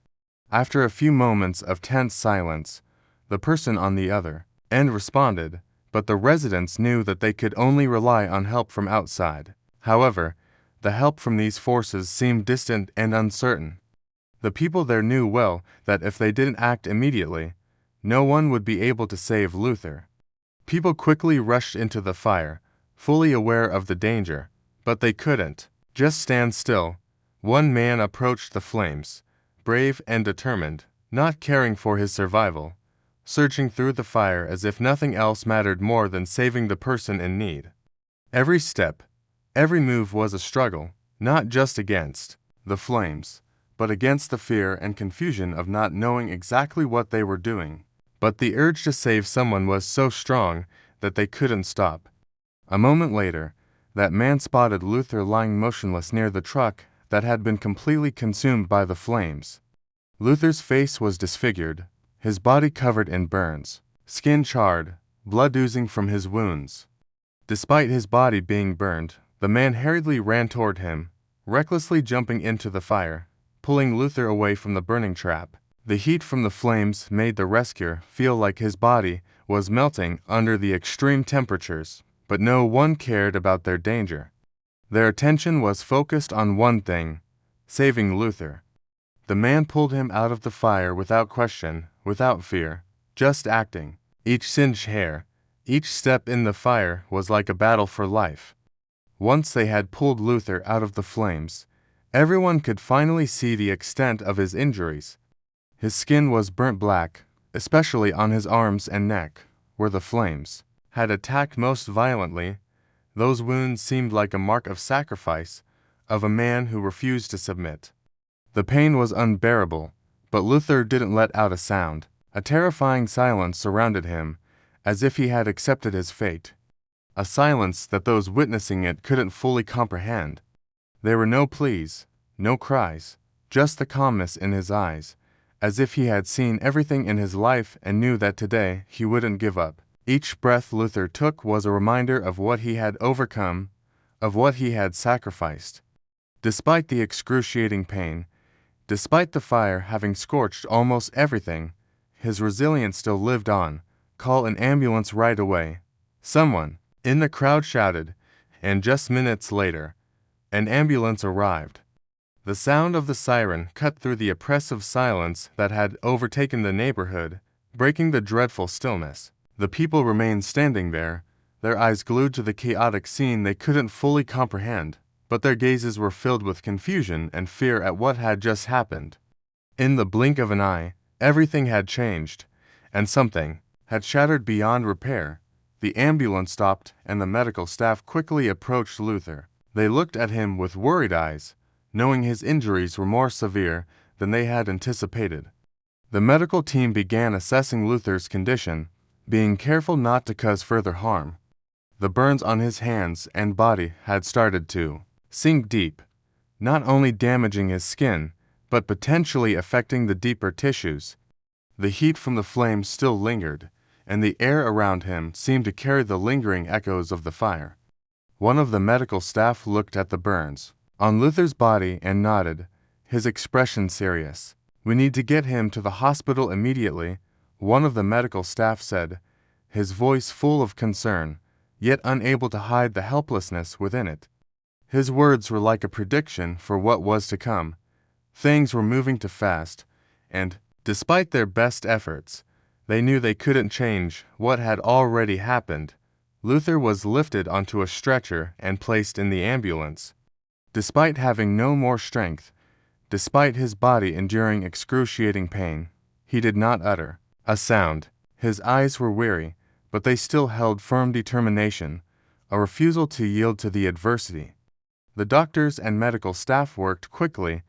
Speaker 1: After a few moments of tense silence, the person on the other end responded, but the residents knew that they could only rely on help from outside. However, the help from these forces seemed distant and uncertain. The people there knew well that if they didn't act immediately, no one would be able to save Luther. People quickly rushed into the fire, fully aware of the danger, but they couldn't just stand still. One man approached the flames, brave and determined, not caring for his survival, searching through the fire as if nothing else mattered more than saving the person in need. Every step, every move was a struggle, not just against the flames, but against the fear and confusion of not knowing exactly what they were doing. But the urge to save someone was so strong that they couldn't stop. A moment later, that man spotted Luther lying motionless near the truck that had been completely consumed by the flames. Luther's face was disfigured, his body covered in burns, skin charred, blood oozing from his wounds. Despite his body being burned, the man hurriedly ran toward him, recklessly jumping into the fire, pulling Luther away from the burning trap. The heat from the flames made the rescuer feel like his body was melting under the extreme temperatures, but no one cared about their danger. Their attention was focused on one thing: saving Luther. The man pulled him out of the fire without question, without fear, just acting. Each singed hair, each step in the fire was like a battle for life. Once they had pulled Luther out of the flames, everyone could finally see the extent of his injuries. His skin was burnt black, especially on his arms and neck, where the flames had attacked most violently. Those wounds seemed like a mark of sacrifice, of a man who refused to submit. The pain was unbearable, but Luther didn't let out a sound. A terrifying silence surrounded him, as if he had accepted his fate. A silence that those witnessing it couldn't fully comprehend. There were no pleas, no cries, just the calmness in his eyes, as if he had seen everything in his life and knew that today he wouldn't give up. Each breath Luther took was a reminder of what he had overcome, of what he had sacrificed. Despite the excruciating pain, despite the fire having scorched almost everything, his resilience still lived on. "Call an ambulance right away," someone in the crowd shouted, and just minutes later, an ambulance arrived. The sound of the siren cut through the oppressive silence that had overtaken the neighborhood, breaking the dreadful stillness. The people remained standing there, their eyes glued to the chaotic scene they couldn't fully comprehend, but their gazes were filled with confusion and fear at what had just happened. In the blink of an eye, everything had changed, and something had shattered beyond repair. The ambulance stopped, and the medical staff quickly approached Luther. They looked at him with worried eyes, knowing his injuries were more severe than they had anticipated. The medical team began assessing Luther's condition, being careful not to cause further harm. The burns on his hands and body had started to sink deep, not only damaging his skin, but potentially affecting the deeper tissues. The heat from the flames still lingered, and the air around him seemed to carry the lingering echoes of the fire. One of the medical staff looked at the burns on Luther's body and nodded, his expression serious. "We need to get him to the hospital immediately," one of the medical staff said, his voice full of concern, yet unable to hide the helplessness within it. His words were like a prediction for what was to come. Things were moving too fast, and, despite their best efforts, they knew they couldn't change what had already happened. Luther was lifted onto a stretcher and placed in the ambulance. Despite having no more strength, despite his body enduring excruciating pain, he did not utter a sound. His eyes were weary, but they still held firm determination, a refusal to yield to the adversity. The doctors and medical staff worked quickly,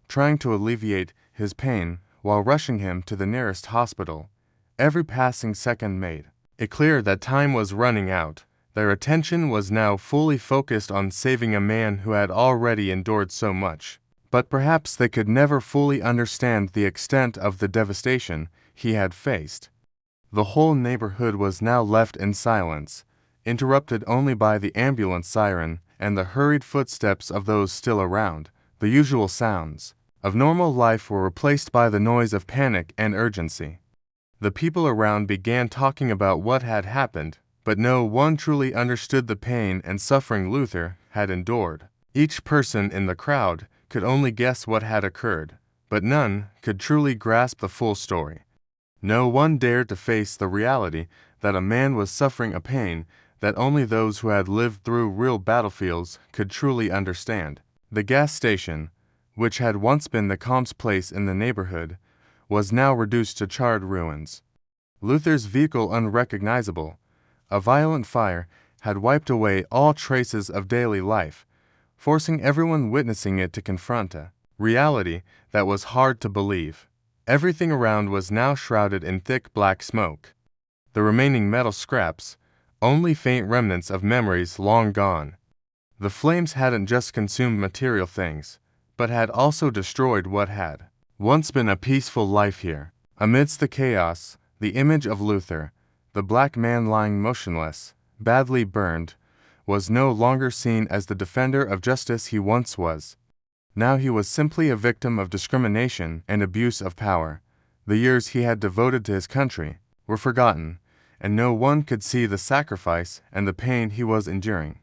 Speaker 1: trying to alleviate his pain while rushing him to the nearest hospital. Every passing second made it clear that time was running out. Their attention was now fully focused on saving a man who had already endured so much. But perhaps they could never fully understand the extent of the devastation he had faced. The whole neighborhood was now left in silence, interrupted only by the ambulance siren and the hurried footsteps of those still around. The usual sounds of normal life were replaced by the noise of panic and urgency. The people around began talking about what had happened, but no one truly understood the pain and suffering Luther had endured. Each person in the crowd could only guess what had occurred, but none could truly grasp the full story. No one dared to face the reality that a man was suffering a pain that only those who had lived through real battlefields could truly understand. The gas station, which had once been the calmest place in the neighborhood, was now reduced to charred ruins. Luther's vehicle unrecognizable. A violent fire had wiped away all traces of daily life, forcing everyone witnessing it to confront a reality that was hard to believe. Everything around was now shrouded in thick black smoke. The remaining metal scraps, only faint remnants of memories long gone. The flames hadn't just consumed material things, but had also destroyed what had once been a peaceful life here. Amidst the chaos, the image of Luther, the black man lying motionless, badly burned, was no longer seen as the defender of justice he once was. Now he was simply a victim of discrimination and abuse of power. The years he had devoted to his country were forgotten, and no one could see the sacrifice and the pain he was enduring.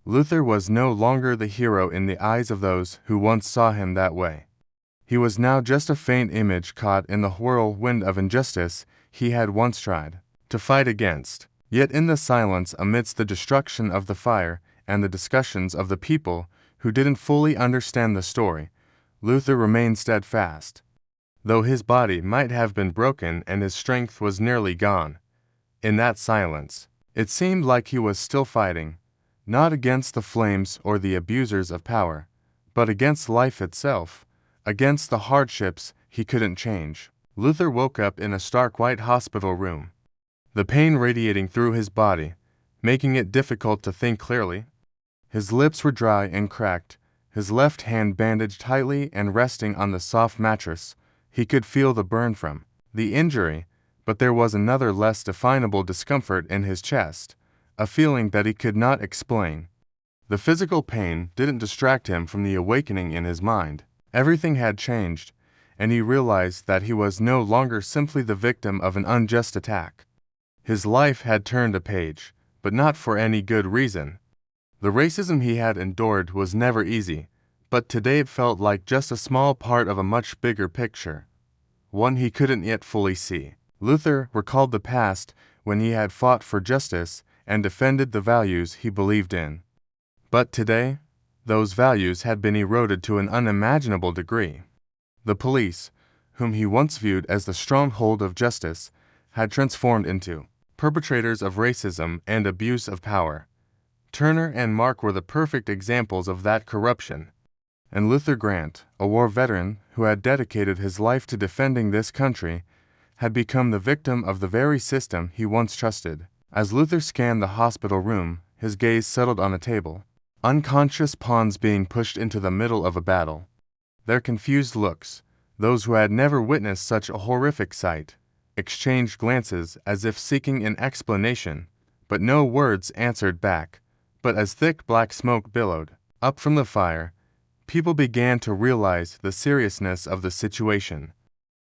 Speaker 1: Luther was no longer the hero in the eyes of those who once saw him that way. He was now just a faint image caught in the whirlwind of injustice he had once tried to fight against. Yet in the silence amidst the destruction of the fire and the discussions of the people who didn't fully understand the story, Luther remained steadfast. Though his body might have been broken and his strength was nearly gone, in that silence, it seemed like he was still fighting, not against the flames or the abusers of power, but against life itself, against the hardships he couldn't change. Luther woke up in a stark white hospital room, the pain radiating through his body, making it difficult to think clearly. His lips were dry and cracked, his left hand bandaged tightly and resting on the soft mattress. He could feel the burn from the injury, but there was another less definable discomfort in his chest, a feeling that he could not explain. The physical pain didn't distract him from the awakening in his mind. Everything had changed, and he realized that he was no longer simply the victim of an unjust attack. His life had turned a page, but not for any good reason. The racism he had endured was never easy, but today it felt like just a small part of a much bigger picture, one he couldn't yet fully see. Luther recalled the past when he had fought for justice and defended the values he believed in. But today, those values had been eroded to an unimaginable degree. The police, whom he once viewed as the stronghold of justice, had transformed into perpetrators of racism and abuse of power. Turner and Mark were the perfect examples of that corruption. And Luther Grant, a war veteran who had dedicated his life to defending this country, had become the victim of the very system he once trusted. As Luther scanned the hospital room, his gaze settled on a table. Unconscious pawns being pushed into the middle of a battle. Their confused looks, those who had never witnessed such a horrific sight, exchanged glances as if seeking an explanation, but no words answered back. But as thick black smoke billowed up from the fire, people began to realize the seriousness of the situation.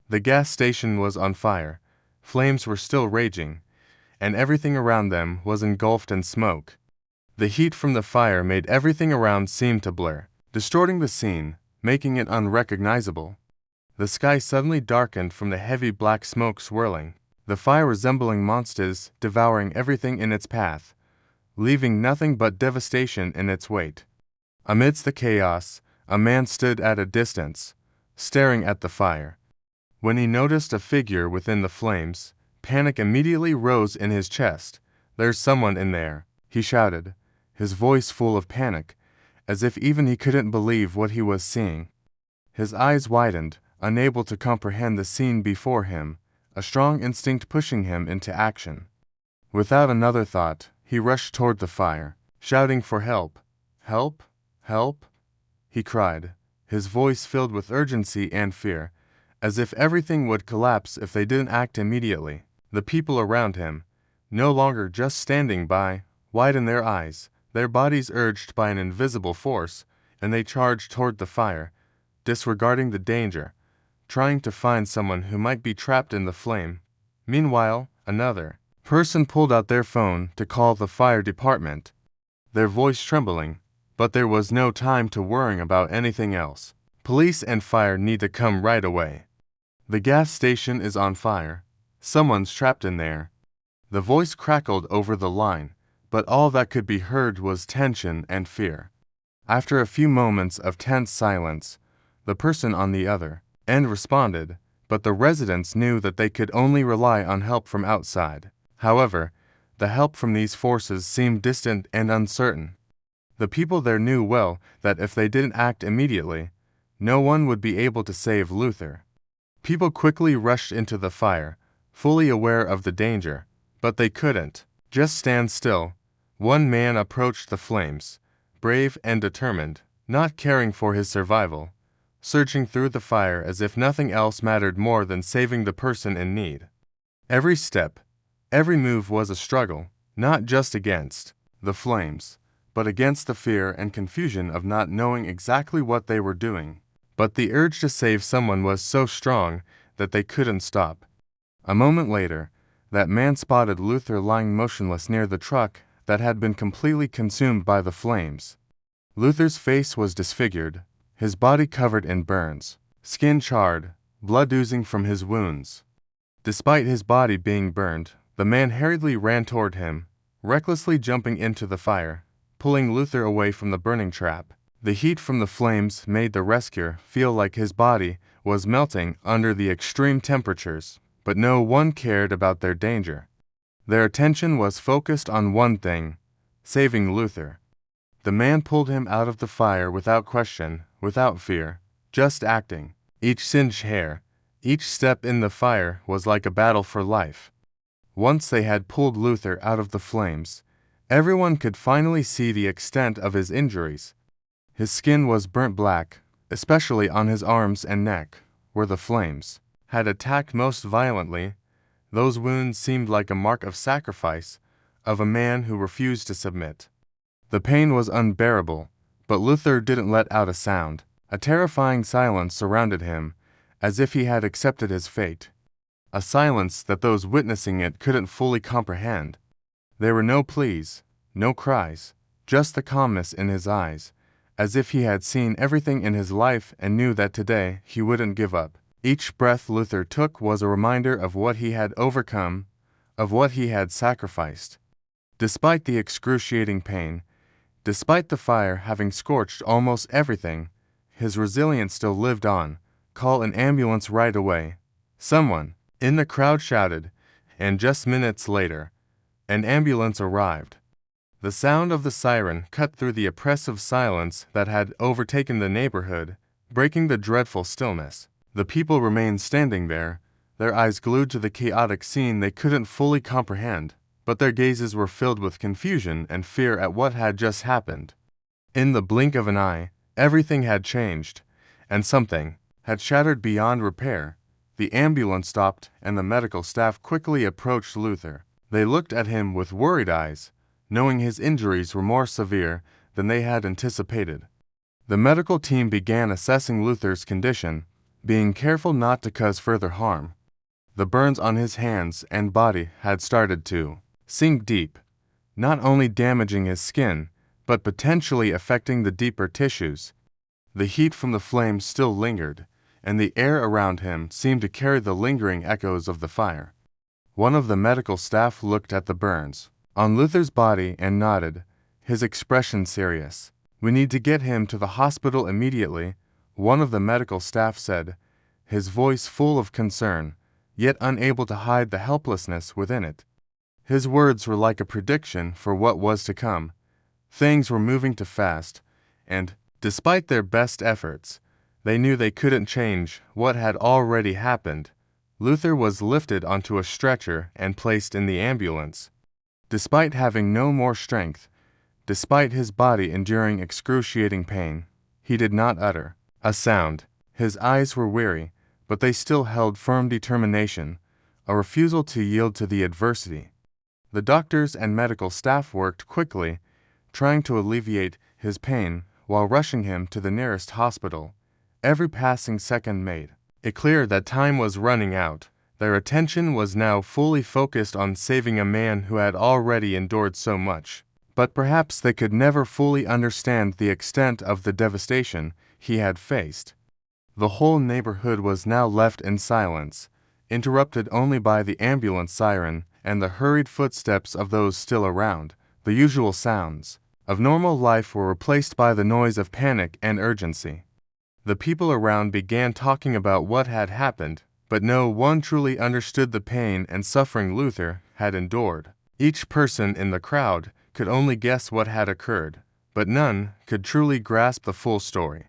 Speaker 1: The gas station was on fire, flames were still raging, and everything around them was engulfed in smoke. The heat from the fire made everything around seem to blur, distorting the scene, making it unrecognizable. The sky suddenly darkened from the heavy black smoke swirling, the fire resembling monsters devouring everything in its path, leaving nothing but devastation in its wake. Amidst the chaos, a man stood at a distance, staring at the fire. When he noticed a figure within the flames, panic immediately rose in his chest. "There's someone in there," he shouted, his voice full of panic, as if even he couldn't believe what he was seeing. His eyes widened, unable to comprehend the scene before him, a strong instinct pushing him into action. Without another thought, he rushed toward the fire, shouting for help. "Help! Help!" he cried, his voice filled with urgency and fear, as if everything would collapse if they didn't act immediately. The people around him, no longer just standing by, widened their eyes, their bodies urged by an invisible force, and they charged toward the fire, disregarding the danger, trying to find someone who might be trapped in the flame. Meanwhile, another person pulled out their phone to call the fire department, their voice trembling, but there was no time to worrying about anything else. "Police and fire need to come right away. The gas station is on fire. Someone's trapped in there." The voice crackled over the line, but all that could be heard was tension and fear. After a few moments of tense silence, the person on the other end responded, but the residents knew that they could only rely on help from outside. However, the help from these forces seemed distant and uncertain. The people there knew well that if they didn't act immediately, no one would be able to save Luther. People quickly rushed into the fire, fully aware of the danger, but they couldn't just stand still. One man approached the flames, brave and determined, not caring for his survival, searching through the fire as if nothing else mattered more than saving the person in need. Every step, every move was a struggle, not just against the flames, but against the fear and confusion of not knowing exactly what they were doing. But the urge to save someone was so strong that they couldn't stop. A moment later, that man spotted Luther lying motionless near the truck that had been completely consumed by the flames. Luther's face was disfigured, his body covered in burns, skin charred, blood oozing from his wounds. Despite his body being burned, the man hurriedly ran toward him, recklessly jumping into the fire, pulling Luther away from the burning trap. The heat from the flames made the rescuer feel like his body was melting under the extreme temperatures, but no one cared about their danger. Their attention was focused on one thing: saving Luther. The man pulled him out of the fire without question, without fear, just acting. Each singed hair, each step in the fire was like a battle for life. Once they had pulled Luther out of the flames, everyone could finally see the extent of his injuries. His skin was burnt black, especially on his arms and neck, where the flames had attacked most violently. Those wounds seemed like a mark of sacrifice, of a man who refused to submit. The pain was unbearable, but Luther didn't let out a sound. A terrifying silence surrounded him, as if he had accepted his fate. A silence that those witnessing it couldn't fully comprehend. There were no pleas, no cries, just the calmness in his eyes, as if he had seen everything in his life and knew that today he wouldn't give up. Each breath Luther took was a reminder of what he had overcome, of what he had sacrificed. Despite the excruciating pain, despite the fire having scorched almost everything, his resilience still lived on. "Call an ambulance right away," someone in the crowd shouted, and just minutes later, an ambulance arrived. The sound of the siren cut through the oppressive silence that had overtaken the neighborhood, breaking the dreadful stillness. The people remained standing there, their eyes glued to the chaotic scene they couldn't fully comprehend, but their gazes were filled with confusion and fear at what had just happened. In the blink of an eye, everything had changed, and something had shattered beyond repair. The ambulance stopped, and the medical staff quickly approached Luther. They looked at him with worried eyes, knowing his injuries were more severe than they had anticipated. The medical team began assessing Luther's condition, being careful not to cause further harm. The burns on his hands and body had started to sink deep, not only damaging his skin, but potentially affecting the deeper tissues. The heat from the flames still lingered, and the air around him seemed to carry the lingering echoes of the fire. One of the medical staff looked at the burns on Luther's body and nodded, his expression serious. "We need to get him to the hospital immediately," one of the medical staff said, his voice full of concern, yet unable to hide the helplessness within it. His words were like a prediction for what was to come. Things were moving too fast, and, despite their best efforts, they knew they couldn't change what had already happened. Luther was lifted onto a stretcher and placed in the ambulance. Despite having no more strength, despite his body enduring excruciating pain, he did not utter a sound. His eyes were weary, but they still held firm determination, a refusal to yield to the adversity. The doctors and medical staff worked quickly, trying to alleviate his pain while rushing him to the nearest hospital. Every passing second made it clear that time was running out. Their attention was now fully focused on saving a man who had already endured so much. But perhaps they could never fully understand the extent of the devastation he had faced. The whole neighborhood was now left in silence, interrupted only by the ambulance siren and the hurried footsteps of those still around. The usual sounds of normal life were replaced by the noise of panic and urgency. The people around began talking about what had happened, but no one truly understood the pain and suffering Luther had endured. Each person in the crowd could only guess what had occurred, but none could truly grasp the full story.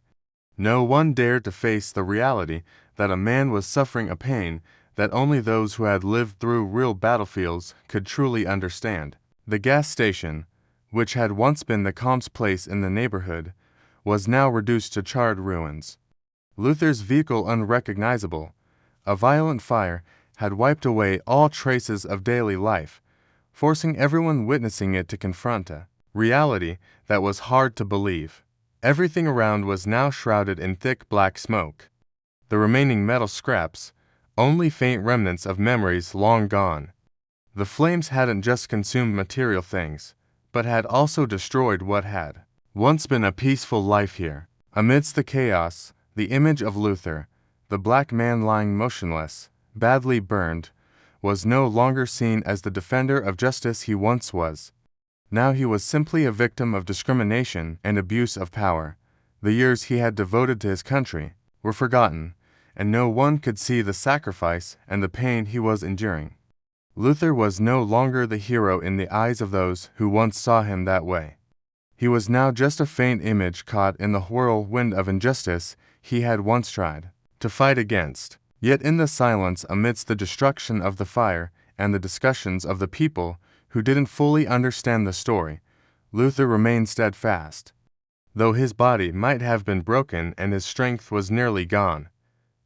Speaker 1: No one dared to face the reality that a man was suffering a pain that only those who had lived through real battlefields could truly understand. The gas station, which had once been the calmest place in the neighborhood, was now reduced to charred ruins. Luther's vehicle unrecognizable. A violent fire had wiped away all traces of daily life, forcing everyone witnessing it to confront a reality that was hard to believe. Everything around was now shrouded in thick black smoke. The remaining metal scraps, only faint remnants of memories long gone. The flames hadn't just consumed material things, but had also destroyed what had once been a peaceful life here. Amidst the chaos, the image of Luther, the black man lying motionless, badly burned, was no longer seen as the defender of justice he once was. Now he was simply a victim of discrimination and abuse of power. The years he had devoted to his country were forgotten, and no one could see the sacrifice and the pain he was enduring. Luther was no longer the hero in the eyes of those who once saw him that way. He was now just a faint image caught in the whirlwind of injustice he had once tried to fight against. Yet in the silence amidst the destruction of the fire and the discussions of the people who didn't fully understand the story, Luther remained steadfast. Though his body might have been broken and his strength was nearly gone,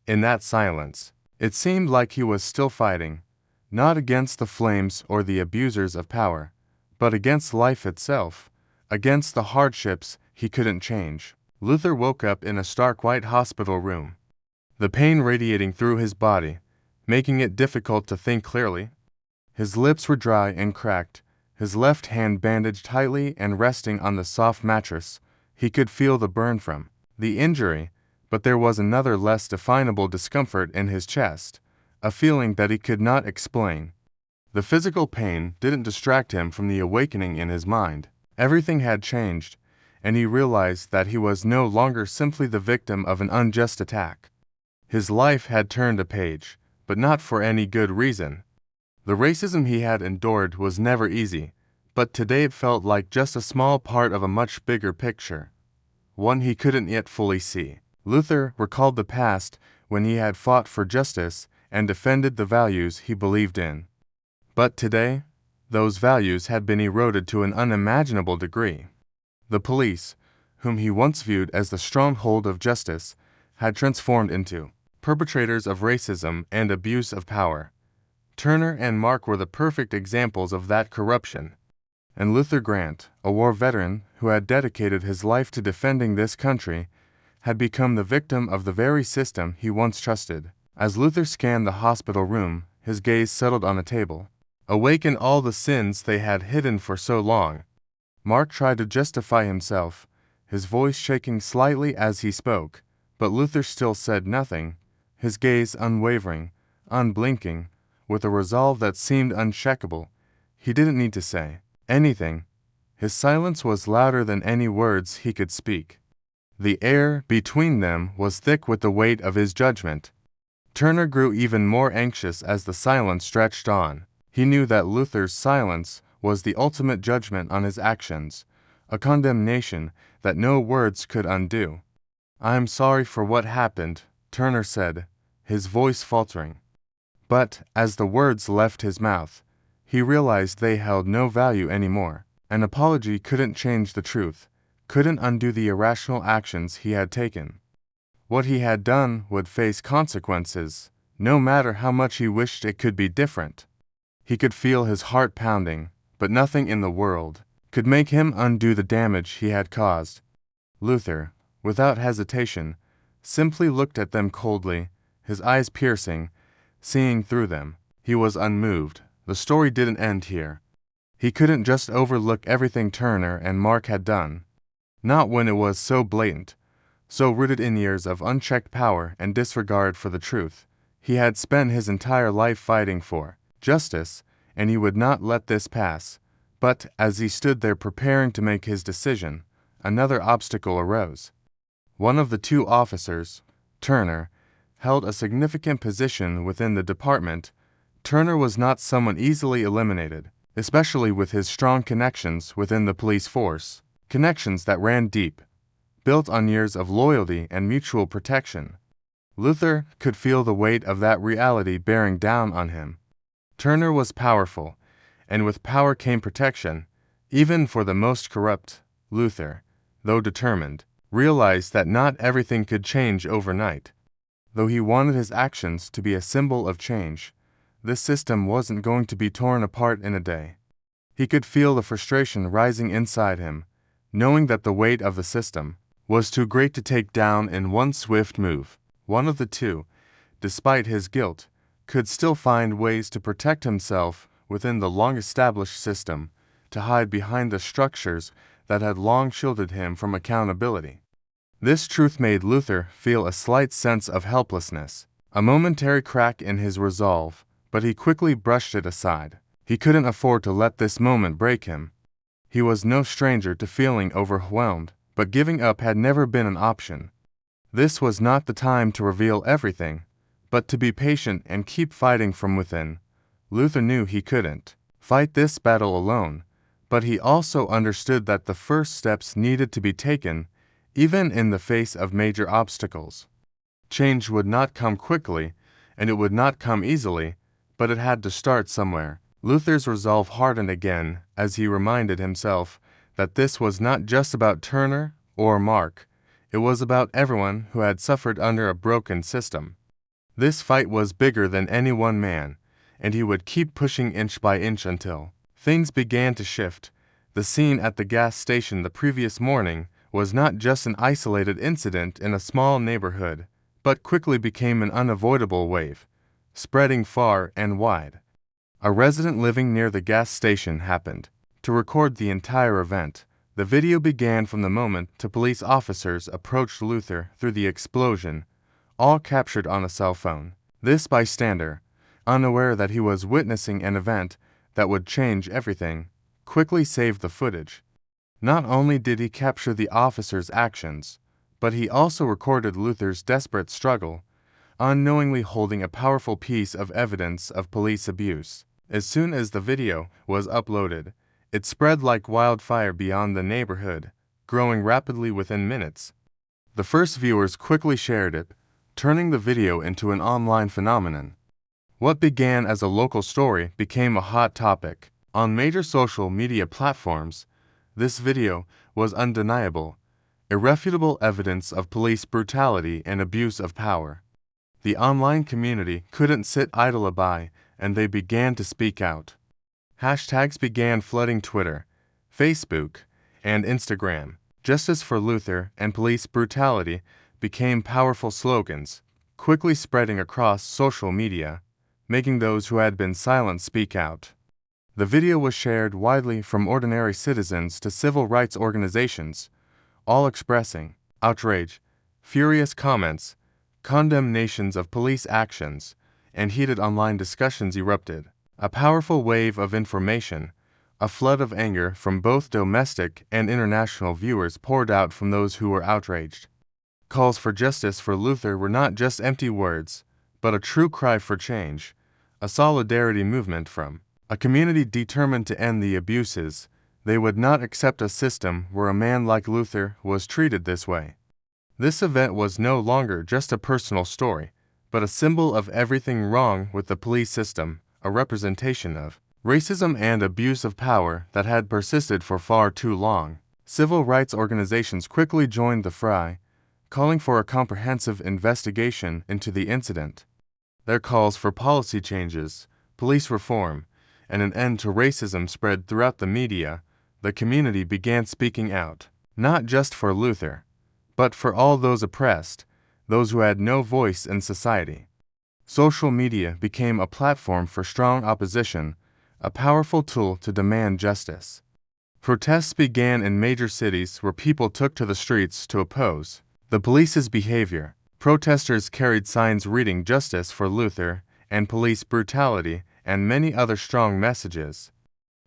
Speaker 1: in that silence, it seemed like he was still fighting, not against the flames or the abusers of power, but against life itself, against the hardships he couldn't change. Luther woke up in a stark white hospital room, the pain radiating through his body, making it difficult to think clearly. His lips were dry and cracked, his left hand bandaged tightly and resting on the soft mattress. He could feel the burn from the injury, but there was another less definable discomfort in his chest, a feeling that he could not explain. The physical pain didn't distract him from the awakening in his mind. Everything had changed, and he realized that he was no longer simply the victim of an unjust attack. His life had turned a page, but not for any good reason. The racism he had endured was never easy, But today it felt like just a small part of a much bigger picture, one he couldn't yet fully see. Luther recalled the past when he had fought for justice and defended the values he believed in. But today, those values had been eroded to an unimaginable degree. The police, whom he once viewed as the stronghold of justice, had transformed into perpetrators of racism and abuse of power. Turner and Mark were the perfect examples of that corruption. And Luther Grant, a war veteran who had dedicated his life to defending this country, had become the victim of the very system he once trusted. As Luther scanned the hospital room, his gaze settled on a table. Awake in all the sins they had hidden for so long, Mark tried to justify himself, his voice shaking slightly as he spoke, but Luther still said nothing, his gaze unwavering, unblinking, with a resolve that seemed unshakable. He didn't need to say anything. His silence was louder than any words he could speak. The air between them was thick with the weight of his judgment. Turner grew even more anxious as the silence stretched on. He knew that Luther's silence was the ultimate judgment on his actions, a condemnation that no words could undo. "I am sorry for what happened," Turner said, his voice faltering. But as the words left his mouth, he realized they held no value anymore. An apology couldn't change the truth, couldn't undo the irrational actions he had taken. What he had done would face consequences, no matter how much he wished it could be different. He could feel his heart pounding, but nothing in the world could make him undo the damage he had caused. Luther, without hesitation, simply looked at them coldly, his eyes piercing, seeing through them. He was unmoved. The story didn't end here. He couldn't just overlook everything Turner and Mark had done. Not when it was so blatant, so rooted in years of unchecked power and disregard for the truth. He had spent his entire life fighting for justice, and he would not let this pass. But as he stood there preparing to make his decision, another obstacle arose. One of the two officers, Turner, held a significant position within the department. Turner was not someone easily eliminated, especially with his strong connections within the police force, connections that ran deep, built on years of loyalty and mutual protection. Luther could feel the weight of that reality bearing down on him. Turner was powerful, and with power came protection, even for the most corrupt. Luther, though determined, realized that not everything could change overnight. Though he wanted his actions to be a symbol of change, this system wasn't going to be torn apart in a day. He could feel the frustration rising inside him, knowing that the weight of the system was too great to take down in one swift move. One of the two, despite his guilt, could still find ways to protect himself within the long-established system, to hide behind the structures that had long shielded him from accountability. This truth made Luther feel a slight sense of helplessness, a momentary crack in his resolve, but he quickly brushed it aside. He couldn't afford to let this moment break him. He was no stranger to feeling overwhelmed, but giving up had never been an option. This was not the time to reveal everything, but to be patient and keep fighting from within. Luther knew he couldn't fight this battle alone, but he also understood that the first steps needed to be taken, even in the face of major obstacles. Change would not come quickly, and it would not come easily, but it had to start somewhere. Luther's resolve hardened again as he reminded himself that this was not just about Turner or Mark. It was about everyone who had suffered under a broken system. This fight was bigger than any one man, and he would keep pushing inch by inch until things began to shift. The scene at the gas station the previous morning was not just an isolated incident in a small neighborhood, but quickly became an unavoidable wave, spreading far and wide. A resident living near the gas station happened to record the entire event. The video began from the moment two police officers approached Luther through the explosion, all captured on a cell phone. This bystander, unaware that he was witnessing an event that would change everything, quickly saved the footage. Not only did he capture the officers' actions, but he also recorded Luther's desperate struggle, unknowingly holding a powerful piece of evidence of police abuse. As soon as the video was uploaded, It spread like wildfire beyond the neighborhood, growing rapidly within minutes. The first viewers quickly shared it, turning the video into an online phenomenon. What began as a local story became a hot topic. On major social media platforms, this video was undeniable, irrefutable evidence of police brutality and abuse of power. The online community couldn't sit idle by, and they began to speak out. Hashtags began flooding Twitter, Facebook, and Instagram. Justice for Luther and police brutality became powerful slogans, quickly spreading across social media, making those who had been silent speak out. The video was shared widely from ordinary citizens to civil rights organizations, all expressing outrage, furious comments, condemnations of police actions, and heated online discussions erupted. A powerful wave of information, a flood of anger from both domestic and international viewers poured out from those who were outraged. Calls for justice for Luther were not just empty words, but a true cry for change, a solidarity movement from a community determined to end the abuses. They would not accept a system where a man like Luther was treated this way. This event was no longer just a personal story, but a symbol of everything wrong with the police system, a representation of racism and abuse of power that had persisted for far too long. Civil rights organizations quickly joined the fray, calling for a comprehensive investigation into the incident. Their calls for policy changes, police reform, and an end to racism spread throughout the media. The community began speaking out, not just for Luther, but for all those oppressed, those who had no voice in society. Social media became a platform for strong opposition, a powerful tool to demand justice. Protests began in major cities where people took to the streets to oppose the police's behavior. Protesters carried signs reading "Justice for Luther" and "Police Brutality" and many other strong messages.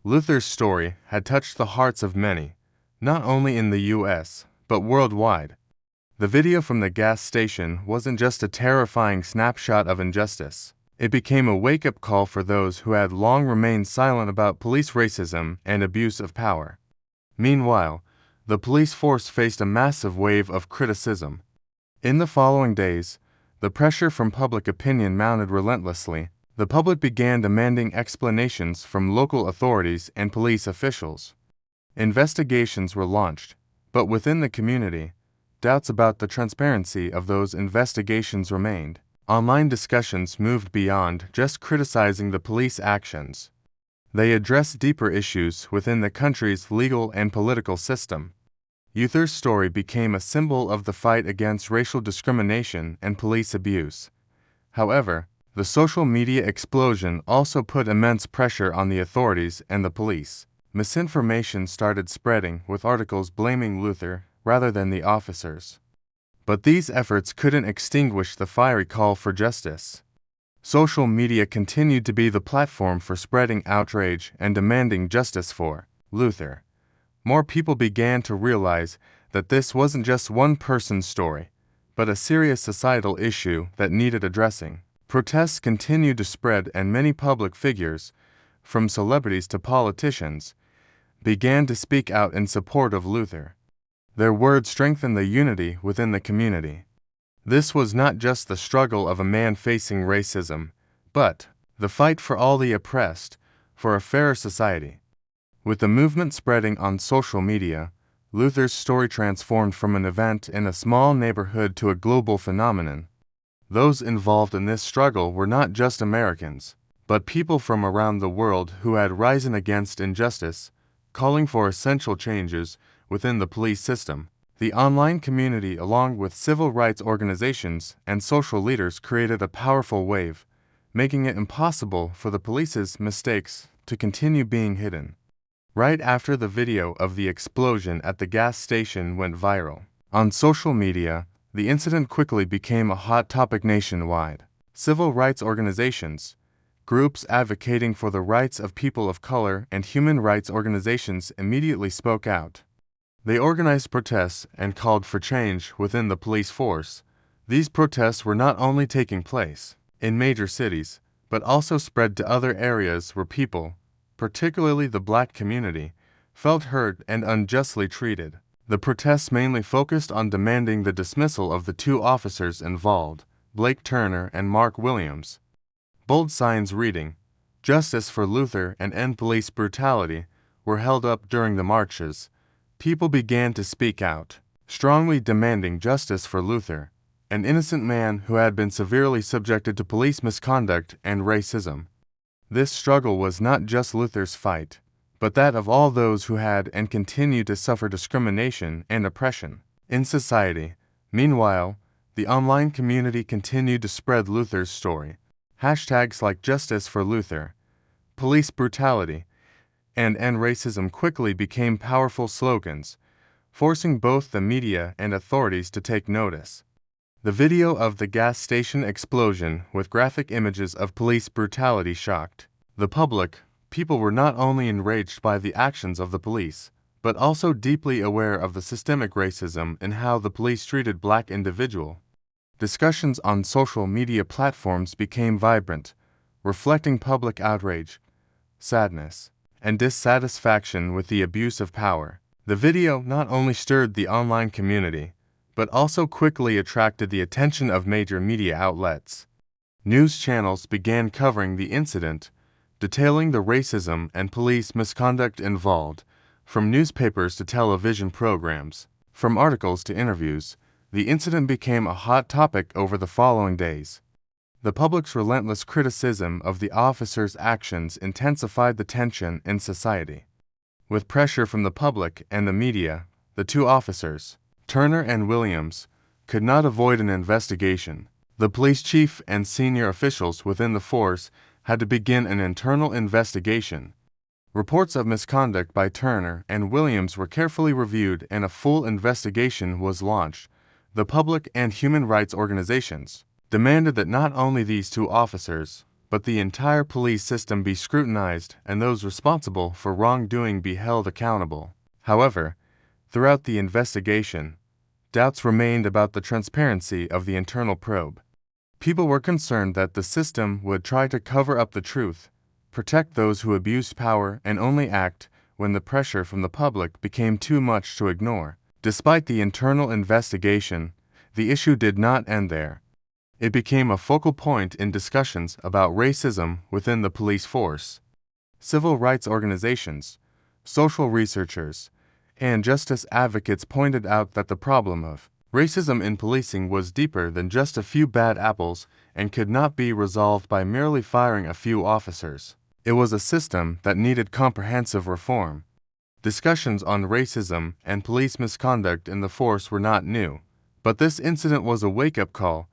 Speaker 1: Luther's story had touched the hearts of many, not only in the U.S., but worldwide. The video from the gas station wasn't just a terrifying snapshot of injustice. It became a wake-up call for those who had long remained silent about police racism and abuse of power. Meanwhile, the police force faced a massive wave of criticism. In the following days, the pressure from public opinion mounted relentlessly. The public began demanding explanations from local authorities and police officials. Investigations were launched, but within the community, doubts about the transparency of those investigations remained. Online discussions moved beyond just criticizing the police actions. They addressed deeper issues within the country's legal and political system. Luther's story became a symbol of the fight against racial discrimination and police abuse. However, the social media explosion also put immense pressure on the authorities and the police. Misinformation started spreading, with articles blaming Luther rather than the officers. But these efforts couldn't extinguish the fiery call for justice. Social media continued to be the platform for spreading outrage and demanding justice for Luther. More people began to realize that this wasn't just one person's story, but a serious societal issue that needed addressing. Protests continued to spread, and many public figures, from celebrities to politicians, began to speak out in support of Luther. Their words strengthened the unity within the community. This was not just the struggle of a man facing racism, but the fight for all the oppressed, for a fairer society. With the movement spreading on social media, Luther's story transformed from an event in a small neighborhood to a global phenomenon. Those involved in this struggle were not just Americans, but people from around the world who had risen against injustice, calling for essential changes within the police system. The online community, along with civil rights organizations and social leaders, created a powerful wave, making it impossible for the police's mistakes to continue being hidden. Right after the video of the explosion at the gas station went viral on social media, the incident quickly became a hot topic nationwide. Civil rights organizations, groups advocating for the rights of people of color, and human rights organizations immediately spoke out. They organized protests and called for change within the police force. These protests were not only taking place in major cities, but also spread to other areas where people, particularly the black community, felt hurt and unjustly treated. The protests mainly focused on demanding the dismissal of the two officers involved, Blake Turner and Mark Williams. Bold signs reading, "Justice for Luther" and "End Police Brutality" were held up during the marches. People began to speak out, strongly demanding justice for Luther, an innocent man who had been severely subjected to police misconduct and racism. This struggle was not just Luther's fight, but that of all those who had and continue to suffer discrimination and oppression in society. Meanwhile, the online community continued to spread Luther's story. Hashtags like "Justice for Luther," "Police Brutality," and "End Racism" quickly became powerful slogans, forcing both the media and authorities to take notice. The video of the gas station explosion with graphic images of police brutality shocked the public. People were not only enraged by the actions of the police, but also deeply aware of the systemic racism in how the police treated black individuals. Discussions on social media platforms became vibrant, reflecting public outrage, sadness, and dissatisfaction with the abuse of power. The video not only stirred the online community, but also quickly attracted the attention of major media outlets. News channels began covering the incident, detailing the racism and police misconduct involved, from newspapers to television programs, from articles to interviews. The incident became a hot topic over the following days. The public's relentless criticism of the officers' actions intensified the tension in society. With pressure from the public and the media, the two officers, Turner and Williams, could not avoid an investigation. The police chief and senior officials within the force had to begin an internal investigation. Reports of misconduct by Turner and Williams were carefully reviewed and a full investigation was launched. The public and human rights organizations demanded that not only these two officers, but the entire police system be scrutinized and those responsible for wrongdoing be held accountable. However, throughout the investigation, doubts remained about the transparency of the internal probe. People were concerned that the system would try to cover up the truth, protect those who abused power, and only act when the pressure from the public became too much to ignore. Despite the internal investigation, the issue did not end there. It became a focal point in discussions about racism within the police force. Civil rights organizations, social researchers, and justice advocates pointed out that the problem of racism in policing was deeper than just a few bad apples and could not be resolved by merely firing a few officers. It was a system that needed comprehensive reform. Discussions on racism and police misconduct in the force were not new, but this incident was a wake-up call,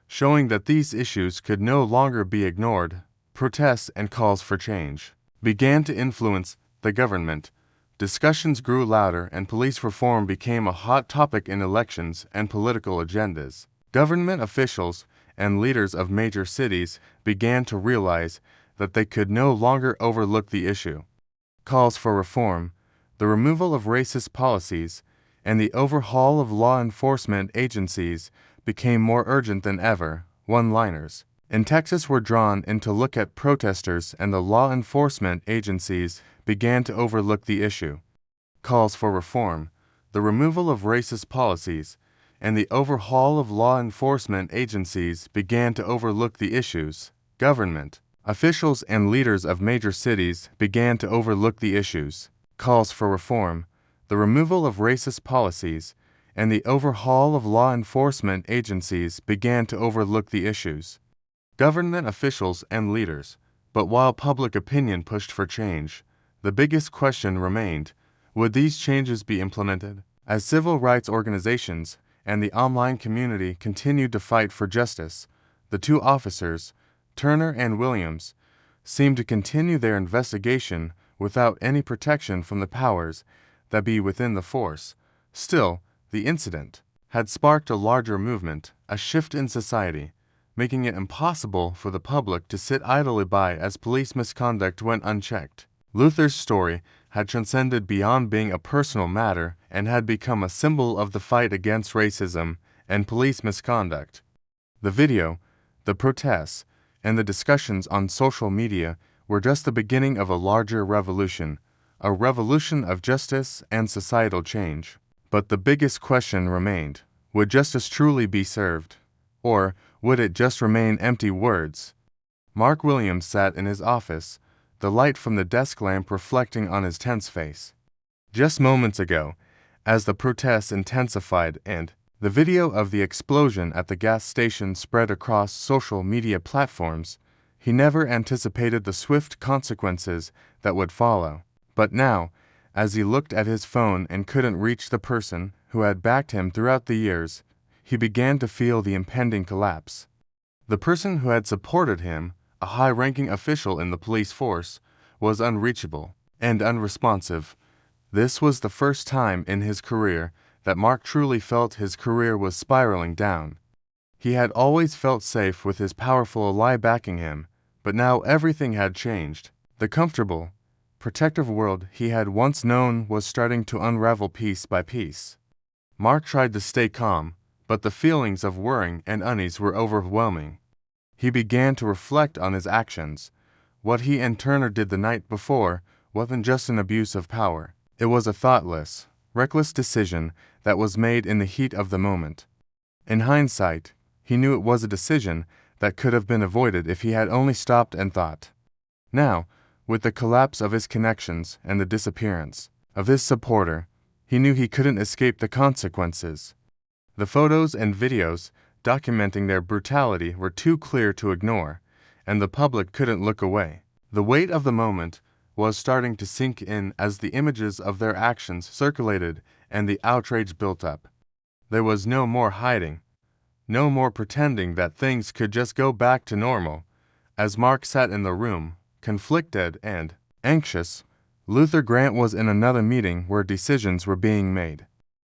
Speaker 1: showing that these issues could no longer be ignored. Protests and calls for change began to influence the government. Discussions grew louder and police reform became a hot topic in elections and political agendas. Government officials and leaders of major cities began to realize that they could no longer overlook the issue. Calls for reform, the removal of racist policies, and the overhaul of law enforcement agencies became more urgent than ever. One-liners in Texas were drawn in to look at protesters, and the law enforcement agencies began to overlook the issue. Calls for reform, the removal of racist policies, and the overhaul of law enforcement agencies began to overlook the issues. Government officials and leaders of major cities began to overlook the issues. Calls for reform, the removal of racist policies, and the overhaul of law enforcement agencies began to overlook the issues. Government officials and leaders. But while public opinion pushed for change, the biggest question remained: would these changes be implemented? As civil rights organizations and the online community continued to fight for justice, the two officers, Turner and Williams, seemed to continue their investigation without any protection from the powers that be within the force. Still, the incident had sparked a larger movement, a shift in society, making it impossible for the public to sit idly by as police misconduct went unchecked. Luther's story had transcended beyond being a personal matter and had become a symbol of the fight against racism and police misconduct. The video, the protests, and the discussions on social media were just the beginning of a larger revolution, a revolution of justice and societal change. But the biggest question remained: would justice truly be served? Or would it just remain empty words? Mark Williams sat in his office, the light from the desk lamp reflecting on his tense face. Just moments ago, as the protests intensified and the video of the explosion at the gas station spread across social media platforms, he never anticipated the swift consequences that would follow. But now, as he looked at his phone and couldn't reach the person who had backed him throughout the years, he began to feel the impending collapse. The person who had supported him, a high-ranking official in the police force, was unreachable and unresponsive. This was the first time in his career that Mark truly felt his career was spiraling down. He had always felt safe with his powerful ally backing him, but now everything had changed. The comfortable, protective world he had once known was starting to unravel piece by piece. Mark tried to stay calm, but the feelings of worrying and unease were overwhelming. He began to reflect on his actions. What he and Turner did the night before wasn't just an abuse of power. It was a thoughtless, reckless decision that was made in the heat of the moment. In hindsight, he knew it was a decision that could have been avoided if he had only stopped and thought. Now, with the collapse of his connections and the disappearance of his supporter, he knew he couldn't escape the consequences. The photos and videos documenting their brutality were too clear to ignore, and the public couldn't look away. The weight of the moment was starting to sink in as the images of their actions circulated and the outrage built up. There was no more hiding, no more pretending that things could just go back to normal. As Mark sat in the room, conflicted and anxious, Luther Grant was in another meeting where decisions were being made.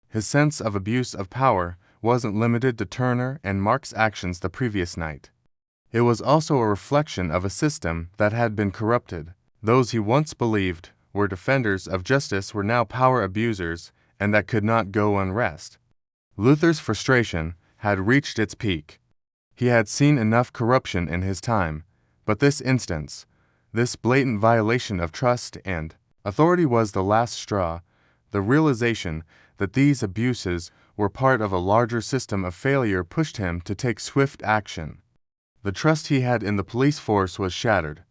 Speaker 1: His sense of abuse of power wasn't limited to Turner and Mark's actions the previous night. It was also a reflection of a system that had been corrupted. Those he once believed were defenders of justice were now power abusers, and that could not go unrest. Luther's frustration had reached its peak. He had seen enough corruption in his time, but this instance, this blatant violation of trust and authority was the last straw. The realization that these abuses were part of a larger system of failure pushed him to take swift action. The trust he had in the police force was shattered,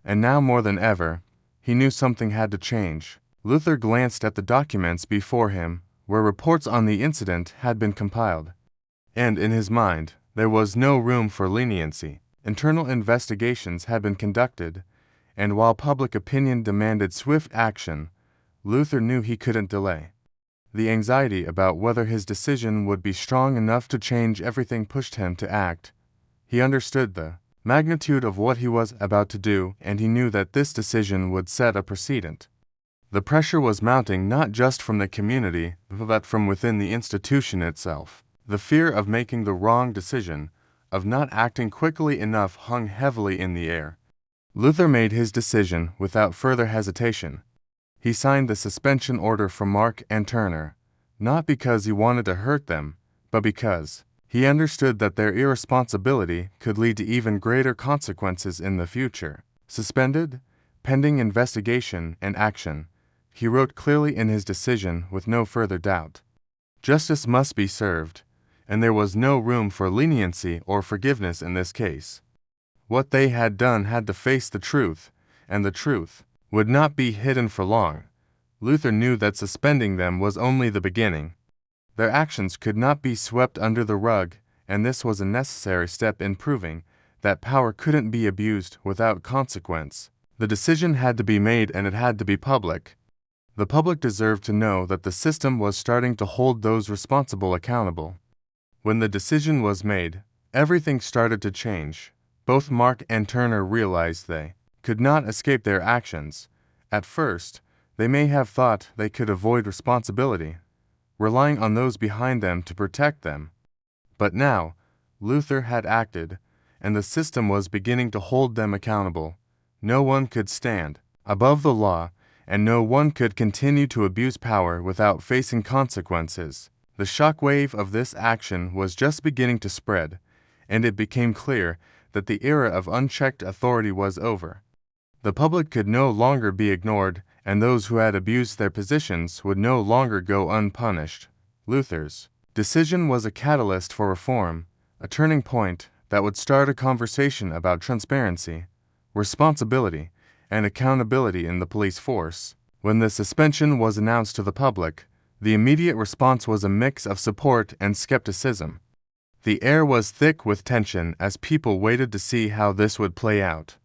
Speaker 1: and now more than ever, he knew something had to change. Luther glanced at the documents before him, where reports on the incident had been compiled. And in his mind, there was no room for leniency. Internal investigations had been conducted, and while public opinion demanded swift action, Luther knew he couldn't delay. The anxiety about whether his decision would be strong enough to change everything pushed him to act. He understood the magnitude of what he was about to do, and he knew that this decision would set a precedent. The pressure was mounting not just from the community, but from within the institution itself. The fear of making the wrong decision, of not acting quickly enough, hung heavily in the air. Luther made his decision without further hesitation. He signed the suspension order for Mark and Turner, not because he wanted to hurt them, but because he understood that their irresponsibility could lead to even greater consequences in the future. Suspended, pending investigation and action, he wrote clearly in his decision with no further doubt. Justice must be served, and there was no room for leniency or forgiveness in this case. What they had done had to face the truth, and the truth would not be hidden for long. Luther knew that suspending them was only the beginning. Their actions could not be swept under the rug, and this was a necessary step in proving that power couldn't be abused without consequence. The decision had to be made, and it had to be public. The public deserved to know that the system was starting to hold those responsible accountable. When the decision was made, everything started to change. Both Mark and Turner realized they could not escape their actions. At first, they may have thought they could avoid responsibility, relying on those behind them to protect them. But now, Luther had acted, and the system was beginning to hold them accountable. No one could stand above the law, and no one could continue to abuse power without facing consequences. The shockwave of this action was just beginning to spread, and it became clear that the era of unchecked authority was over. The public could no longer be ignored, and those who had abused their positions would no longer go unpunished. Luther's decision was a catalyst for reform, a turning point that would start a conversation about transparency, responsibility, and accountability in the police force. When the suspension was announced to the public, the immediate response was a mix of support and skepticism. The air was thick with tension as people waited to see how this would play out.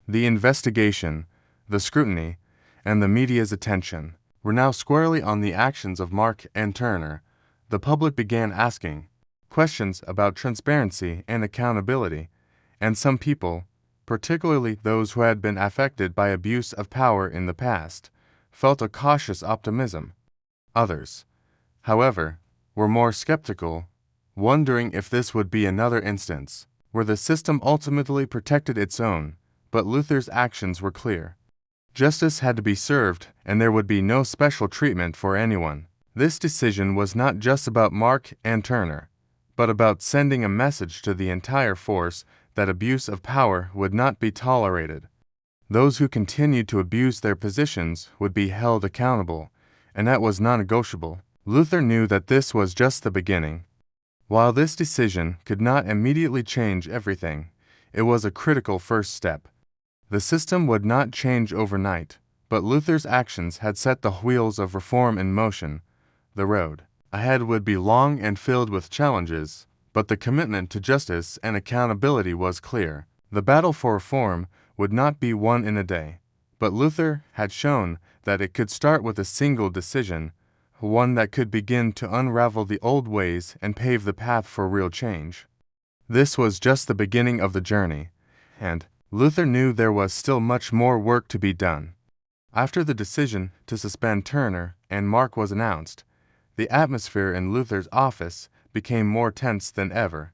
Speaker 1: The investigation, the scrutiny, and the media's attention were now squarely on the actions of Mark and Turner. The public began asking questions about transparency and accountability, and some people, particularly those who had been affected by abuse of power in the past, felt a cautious optimism. Others, however, were more skeptical, wondering if this would be another instance where the system ultimately protected its own. But Luther's actions were clear. Justice had to be served, and there would be no special treatment for anyone. This decision was not just about Mark and Turner, but about sending a message to the entire force that abuse of power would not be tolerated. Those who continued to abuse their positions would be held accountable, and that was non-negotiable. Luther knew that this was just the beginning. While this decision could not immediately change everything, it was a critical first step. The system would not change overnight, but Luther's actions had set the wheels of reform in motion. The road ahead would be long and filled with challenges, but the commitment to justice and accountability was clear. The battle for reform would not be won in a day, but Luther had shown that it could start with a single decision, one that could begin to unravel the old ways and pave the path for real change. This was just the beginning of the journey, and Luther knew there was still much more work to be done. After the decision to suspend Turner and Mark was announced, the atmosphere in Luther's office became more tense than ever.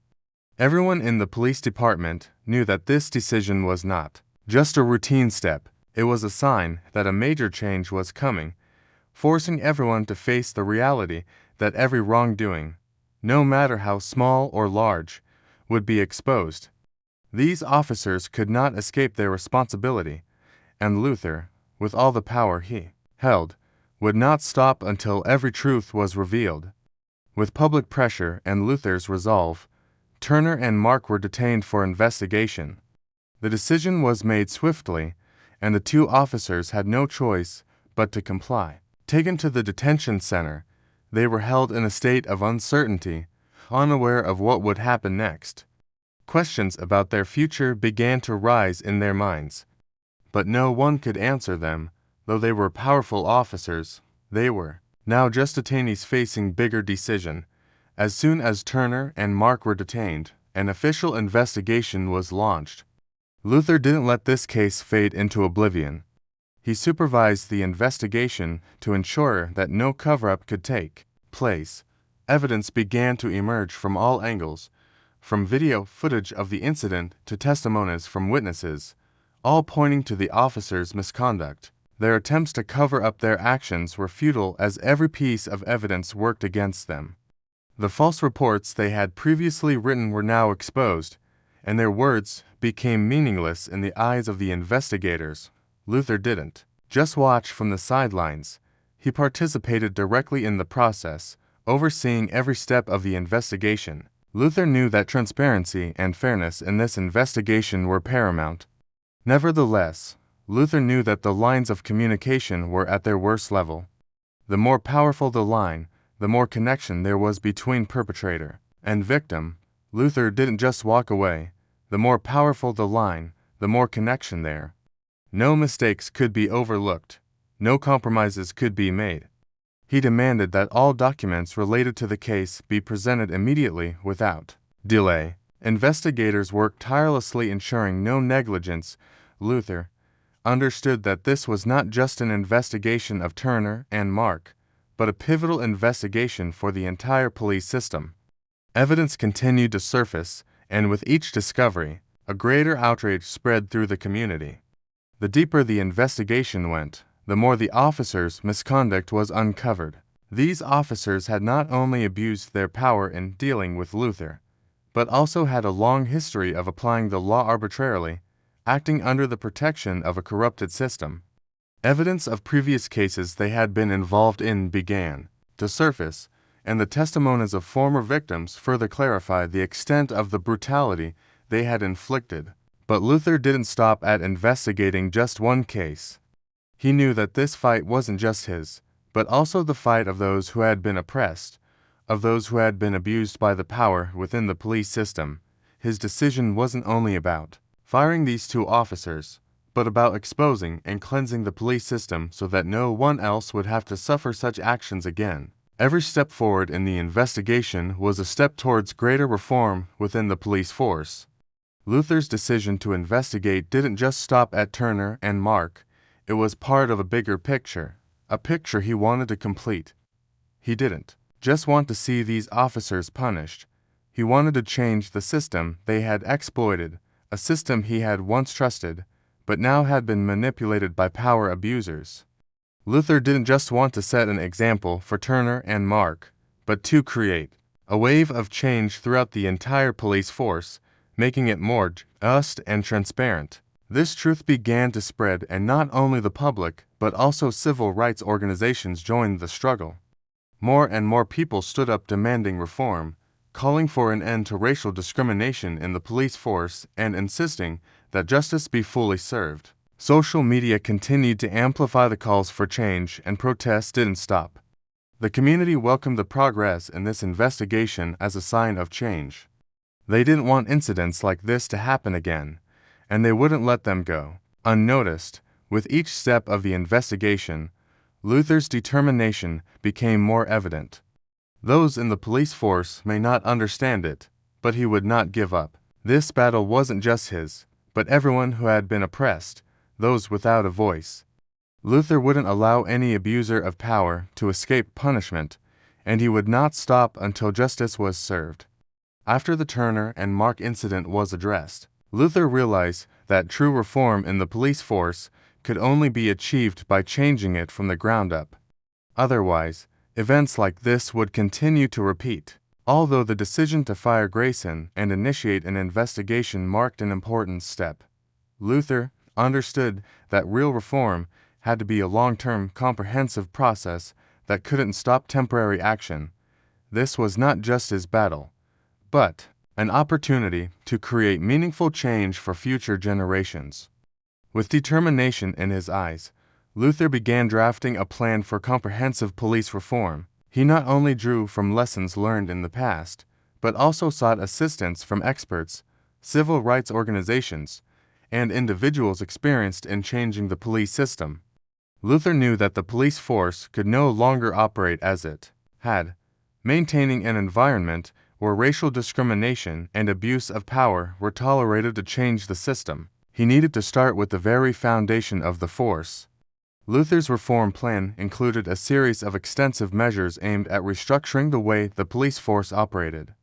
Speaker 1: Everyone in the police department knew that this decision was not just a routine step. It was a sign that a major change was coming, forcing everyone to face the reality that every wrongdoing, no matter how small or large, would be exposed. These officers could not escape their responsibility, and Luther, with all the power he held, would not stop until every truth was revealed. With public pressure and Luther's resolve, Turner and Mark were detained for investigation. The decision was made swiftly, and the two officers had no choice but to comply. Taken to the detention center, they were held in a state of uncertainty, unaware of what would happen next. Questions about their future began to rise in their minds. But no one could answer them, though they were powerful officers. They were now just detainees facing bigger decision. As soon as Turner and Mark were detained, an official investigation was launched. Luther didn't let this case fade into oblivion. He supervised the investigation to ensure that no cover-up could take place. Evidence began to emerge from all angles, from video footage of the incident to testimonies from witnesses, all pointing to the officers' misconduct. Their attempts to cover up their actions were futile as every piece of evidence worked against them. The false reports they had previously written were now exposed, and their words became meaningless in the eyes of the investigators. Luther didn't just watch from the sidelines. He participated directly in the process, overseeing every step of the investigation. Luther knew that transparency and fairness in this investigation were paramount. Nevertheless, Luther knew that the lines of communication were at their worst level. The more powerful the line, the more connection there was between perpetrator and victim. Luther didn't just walk away. The more powerful the line, the more connection there. No mistakes could be overlooked. No compromises could be made. He demanded that all documents related to the case be presented immediately without delay. Investigators worked tirelessly ensuring no negligence. Luther understood that this was not just an investigation of Turner and Mark, but a pivotal investigation for the entire police system. Evidence continued to surface, and with each discovery, a greater outrage spread through the community. The deeper the investigation went, the more the officers' misconduct was uncovered. These officers had not only abused their power in dealing with Luther, but also had a long history of applying the law arbitrarily, acting under the protection of a corrupted system. Evidence of previous cases they had been involved in began to surface, and the testimonies of former victims further clarified the extent of the brutality they had inflicted. But Luther didn't stop at investigating just one case. He knew that this fight wasn't just his, but also the fight of those who had been oppressed, of those who had been abused by the power within the police system. His decision wasn't only about firing these two officers, but about exposing and cleansing the police system so that no one else would have to suffer such actions again. Every step forward in the investigation was a step towards greater reform within the police force. Luther's decision to investigate didn't just stop at Turner and Mark. It was part of a bigger picture, a picture he wanted to complete. He didn't just want to see these officers punished. He wanted to change the system they had exploited, a system he had once trusted, but now had been manipulated by power abusers. Luther didn't just want to set an example for Turner and Mark, but to create a wave of change throughout the entire police force, making it more just and transparent. This truth began to spread, and not only the public, but also civil rights organizations joined the struggle. More and more people stood up demanding reform, calling for an end to racial discrimination in the police force and insisting that justice be fully served. Social media continued to amplify the calls for change, and protests didn't stop. The community welcomed the progress in this investigation as a sign of change. They didn't want incidents like this to happen again, and they wouldn't let them go unnoticed. With each step of the investigation, Luther's determination became more evident. Those in the police force may not understand it, but he would not give up. This battle wasn't just his, but everyone who had been oppressed, those without a voice. Luther wouldn't allow any abuser of power to escape punishment, and he would not stop until justice was served. After the Turner and Mark incident was addressed, Luther realized that true reform in the police force could only be achieved by changing it from the ground up. Otherwise, events like this would continue to repeat. Although the decision to fire Grayson and initiate an investigation marked an important step, Luther understood that real reform had to be a long-term, comprehensive process that couldn't stop temporary action. This was not just his battle, but an opportunity to create meaningful change for future generations. With determination in his eyes, Luther began drafting a plan for comprehensive police reform. He not only drew from lessons learned in the past, but also sought assistance from experts, civil rights organizations, and individuals experienced in changing the police system. Luther knew that the police force could no longer operate as it had, maintaining an environment where racial discrimination and abuse of power were tolerated to change the system. He needed to start with the very foundation of the force. Luther's reform plan included a series of extensive measures aimed at restructuring the way the police force operated.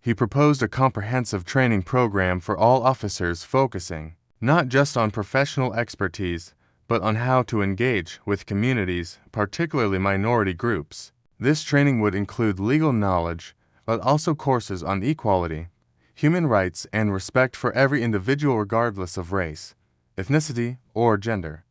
Speaker 1: He proposed a comprehensive training program for all officers, focusing not just on professional expertise, but on how to engage with communities, particularly minority groups. This training would include legal knowledge, but also courses on equality, human rights, and respect for every individual regardless of race, ethnicity, or gender.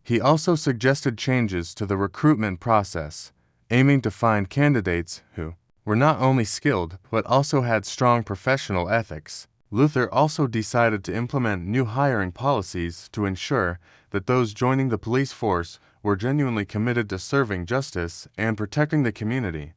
Speaker 1: He also suggested changes to the recruitment process, aiming to find candidates who were not only skilled but also had strong professional ethics. Luther also decided to implement new hiring policies to ensure that those joining the police force were genuinely committed to serving justice and protecting the community,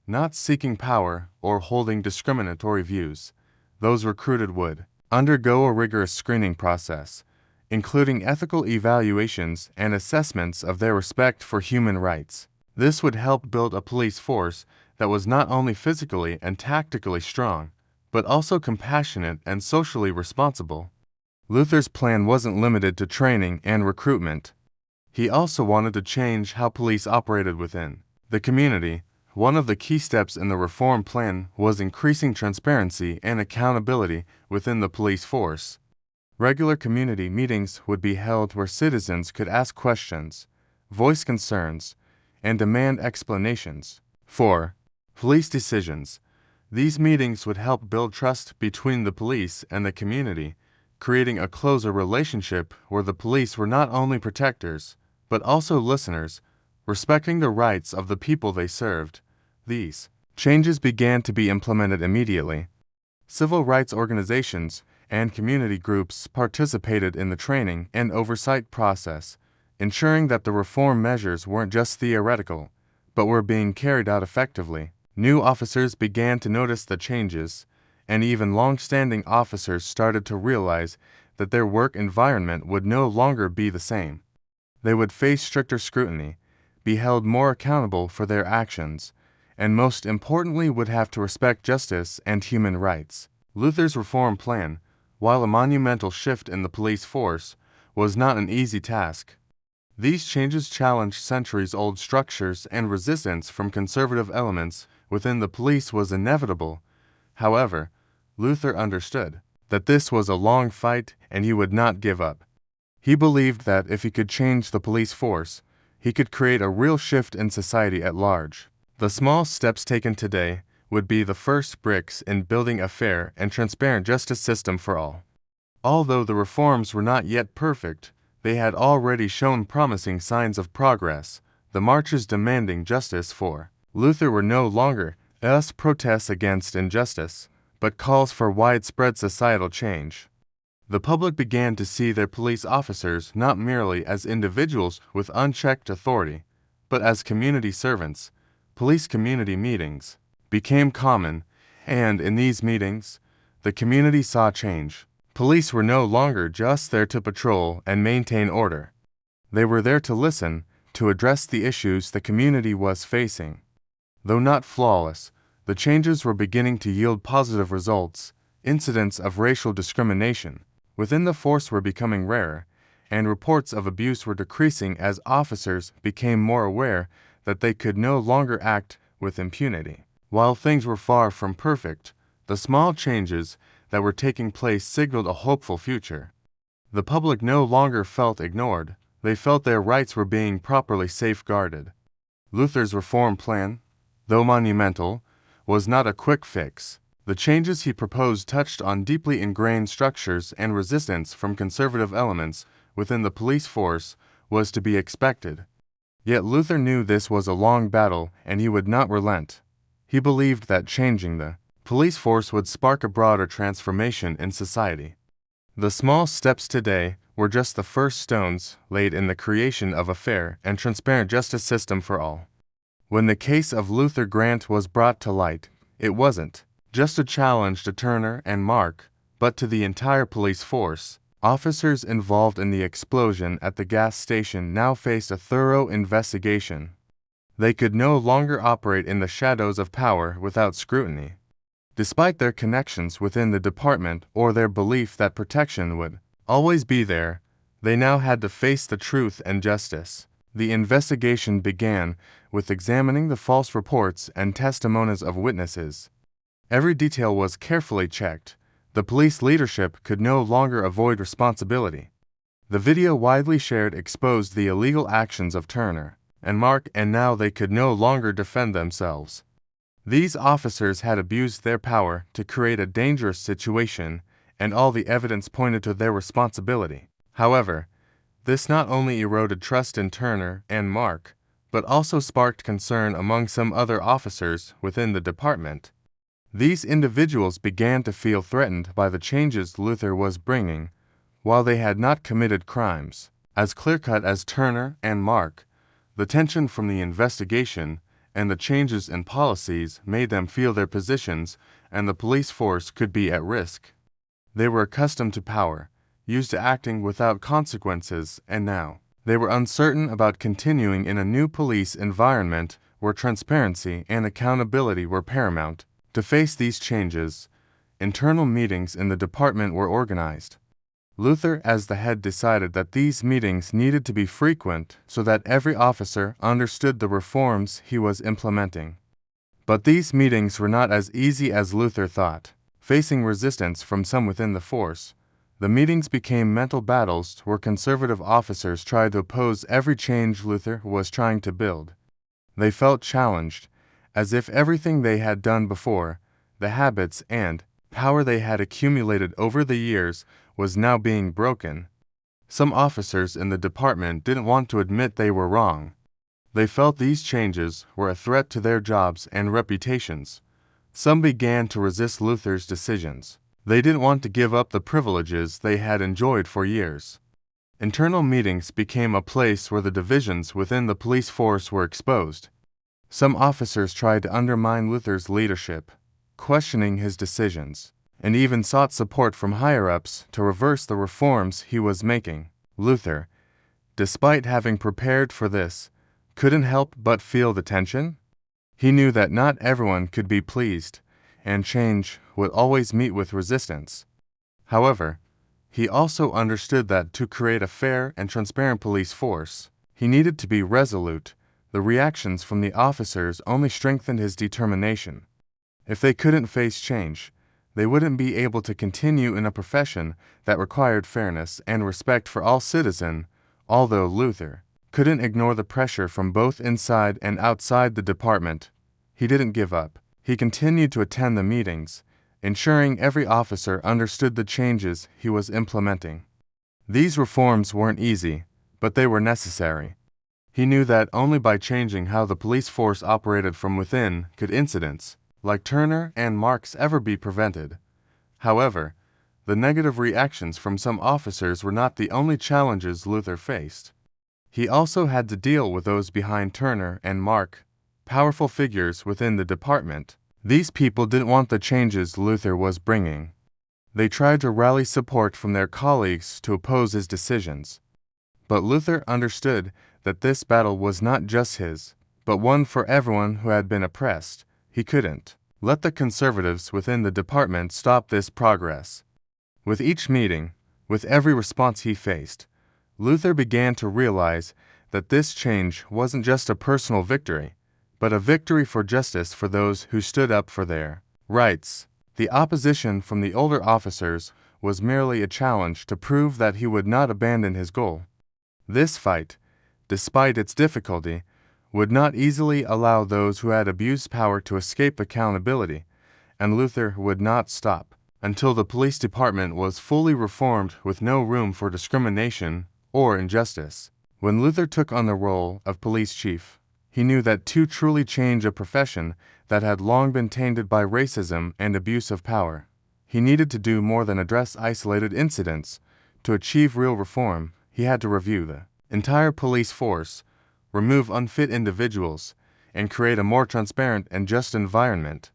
Speaker 1: not seeking power or holding discriminatory views. Those recruited would undergo a rigorous screening process, including ethical evaluations and assessments of their respect for human rights. This would help build a police force that was not only physically and tactically strong, but also compassionate and socially responsible. Luther's plan wasn't limited to training and recruitment. He also wanted to change how police operated within the community. One of the key steps in the reform plan was increasing transparency and accountability within the police force. Regular community meetings would be held where citizens could ask questions, voice concerns, and demand explanations for police decisions. These meetings would help build trust between the police and the community, creating a closer relationship where the police were not only protectors, but also listeners, respecting the rights of the people they served. These changes began to be implemented immediately. Civil rights organizations and community groups participated in the training and oversight process, ensuring that the reform measures weren't just theoretical, but were being carried out effectively. New officers began to notice the changes, and even long-standing officers started to realize that their work environment would no longer be the same. They would face stricter scrutiny, be held more accountable for their actions, and most importantly would have to respect justice and human rights. Luther's reform plan, while a monumental shift in the police force, was not an easy task. These changes challenged centuries-old structures, and resistance from conservative elements within the police was inevitable. However, Luther understood that this was a long fight and he would not give up. He believed that if he could change the police force, he could create a real shift in society at large. The small steps taken today would be the first bricks in building a fair and transparent justice system for all. Although the reforms were not yet perfect, they had already shown promising signs of progress. The marches demanding justice for Luther were no longer just protests against injustice, but calls for widespread societal change. The public began to see their police officers not merely as individuals with unchecked authority, but as community servants. Police community meetings became common, and in these meetings, the community saw change. Police were no longer just there to patrol and maintain order. They were there to listen, to address the issues the community was facing. Though not flawless, the changes were beginning to yield positive results. Incidents of racial discrimination within the force were becoming rarer, and reports of abuse were decreasing as officers became more aware that they could no longer act with impunity. While things were far from perfect, the small changes that were taking place signaled a hopeful future. The public no longer felt ignored, they felt their rights were being properly safeguarded. Luther's reform plan, though monumental, was not a quick fix. The changes he proposed touched on deeply ingrained structures, and resistance from conservative elements within the police force was to be expected. Yet Luther knew this was a long battle, and he would not relent. He believed that changing the police force would spark a broader transformation in society. The small steps today were just the first stones laid in the creation of a fair and transparent justice system for all. When the case of Luther Grant was brought to light, it wasn't just a challenge to Turner and Mark, but to the entire police force. Officers involved in the explosion at the gas station now faced a thorough investigation. They could no longer operate in the shadows of power without scrutiny. Despite their connections within the department or their belief that protection would always be there, they now had to face the truth and justice. The investigation began with examining the false reports and testimonies of witnesses. Every detail was carefully checked. The police leadership could no longer avoid responsibility. The video widely shared exposed the illegal actions of Turner and Mark, and now they could no longer defend themselves. These officers had abused their power to create a dangerous situation, and all the evidence pointed to their responsibility. However, this not only eroded trust in Turner and Mark, but also sparked concern among some other officers within the department. These individuals began to feel threatened by the changes Luther was bringing, while they had not committed crimes as clear-cut as Turner and Mark. The tension from the investigation and the changes in policies made them feel their positions and the police force could be at risk. They were accustomed to power, used to acting without consequences, and now they were uncertain about continuing in a new police environment where transparency and accountability were paramount. To face these changes, internal meetings in the department were organized. Luther, as the head, decided that these meetings needed to be frequent so that every officer understood the reforms he was implementing. But these meetings were not as easy as Luther thought. Facing resistance from some within the force, the meetings became mental battles where conservative officers tried to oppose every change Luther was trying to build. They felt challenged, as if everything they had done before, the habits and Power they had accumulated over the years was now being broken. Some officers in the department didn't want to admit they were wrong. They felt these changes were a threat to their jobs and reputations. Some began to resist Luther's decisions. They didn't want to give up the privileges they had enjoyed for years. Internal meetings became a place where the divisions within the police force were exposed. Some officers tried to undermine Luther's leadership, questioning his decisions, and even sought support from higher-ups to reverse the reforms he was making. Luther, despite having prepared for this, couldn't help but feel the tension. He knew that not everyone could be pleased, and change would always meet with resistance. However, he also understood that to create a fair and transparent police force, he needed to be resolute. The reactions from the officers only strengthened his determination. If they couldn't face change, they wouldn't be able to continue in a profession that required fairness and respect for all citizens. Although Luther couldn't ignore the pressure from both inside and outside the department, he didn't give up. He continued to attend the meetings, ensuring every officer understood the changes he was implementing. These reforms weren't easy, but they were necessary. He knew that only by changing how the police force operated from within could incidents, like Turner and Marks, ever be prevented. However, the negative reactions from some officers were not the only challenges Luther faced. He also had to deal with those behind Turner and Mark, powerful figures within the department. These people didn't want the changes Luther was bringing. They tried to rally support from their colleagues to oppose his decisions. But Luther understood that this battle was not just his, but one for everyone who had been oppressed. He couldn't let the conservatives within the department stop this progress. With each meeting, with every response he faced, Luther began to realize that this change wasn't just a personal victory, but a victory for justice for those who stood up for their rights. The opposition from the older officers was merely a challenge to prove that he would not abandon his goal. This fight, despite its difficulty, would not easily allow those who had abused power to escape accountability, and Luther would not stop until the police department was fully reformed with no room for discrimination or injustice. When Luther took on the role of police chief, he knew that to truly change a profession that had long been tainted by racism and abuse of power, he needed to do more than address isolated incidents. To achieve real reform, he had to review the entire police force, remove unfit individuals, and create a more transparent and just environment.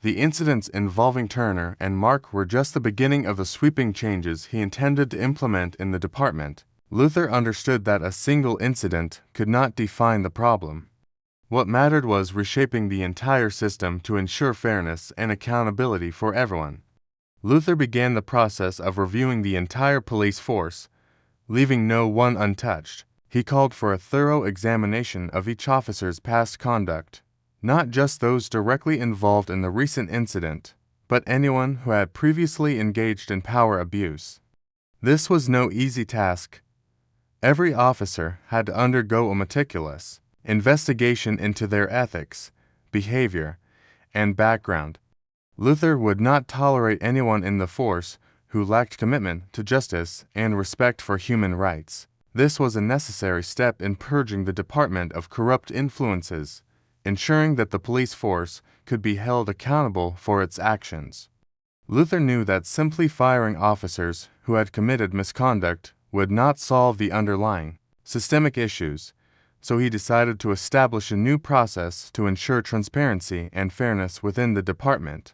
Speaker 1: The incidents involving Turner and Mark were just the beginning of the sweeping changes he intended to implement in the department. Luther understood that a single incident could not define the problem. What mattered was reshaping the entire system to ensure fairness and accountability for everyone. Luther began the process of reviewing the entire police force, leaving no one untouched. He called for a thorough examination of each officer's past conduct, not just those directly involved in the recent incident, but anyone who had previously engaged in power abuse. This was no easy task. Every officer had to undergo a meticulous investigation into their ethics, behavior, and background. Luther would not tolerate anyone in the force who lacked commitment to justice and respect for human rights. This was a necessary step in purging the department of corrupt influences, ensuring that the police force could be held accountable for its actions. Luther knew that simply firing officers who had committed misconduct would not solve the underlying systemic issues, so he decided to establish a new process to ensure transparency and fairness within the department.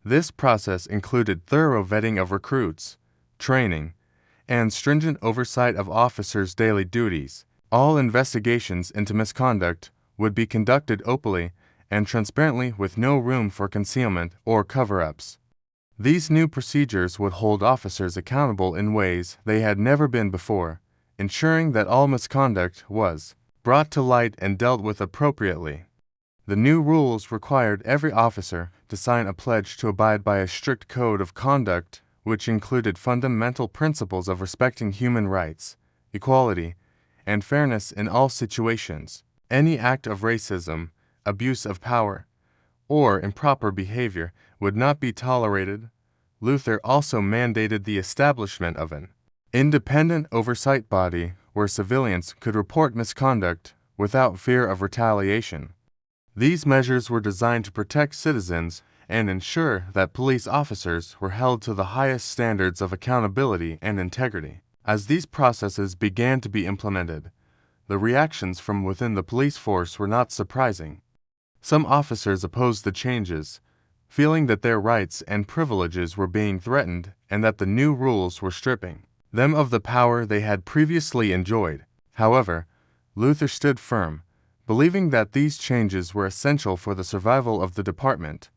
Speaker 1: This process included thorough vetting of recruits, training, and stringent oversight of officers' daily duties. All investigations into misconduct would be conducted openly and transparently with no room for concealment or cover-ups. These new procedures would hold officers accountable in ways they had never been before, ensuring that all misconduct was brought to light and dealt with appropriately. The new rules required every officer to sign a pledge to abide by a strict code of conduct which included fundamental principles of respecting human rights, equality, and fairness in all situations. Any act of racism, abuse of power, or improper behavior would not be tolerated. Luther also mandated the establishment of an independent oversight body where civilians could report misconduct without fear of retaliation. These measures were designed to protect citizens and ensure that police officers were held to the highest standards of accountability and integrity. As these processes began to be implemented, the reactions from within the police force were not surprising. Some officers opposed the changes, feeling that their rights and privileges were being threatened and that the new rules were stripping them of the power they had previously enjoyed. However, Luther stood firm, believing that these changes were essential for the survival of the department.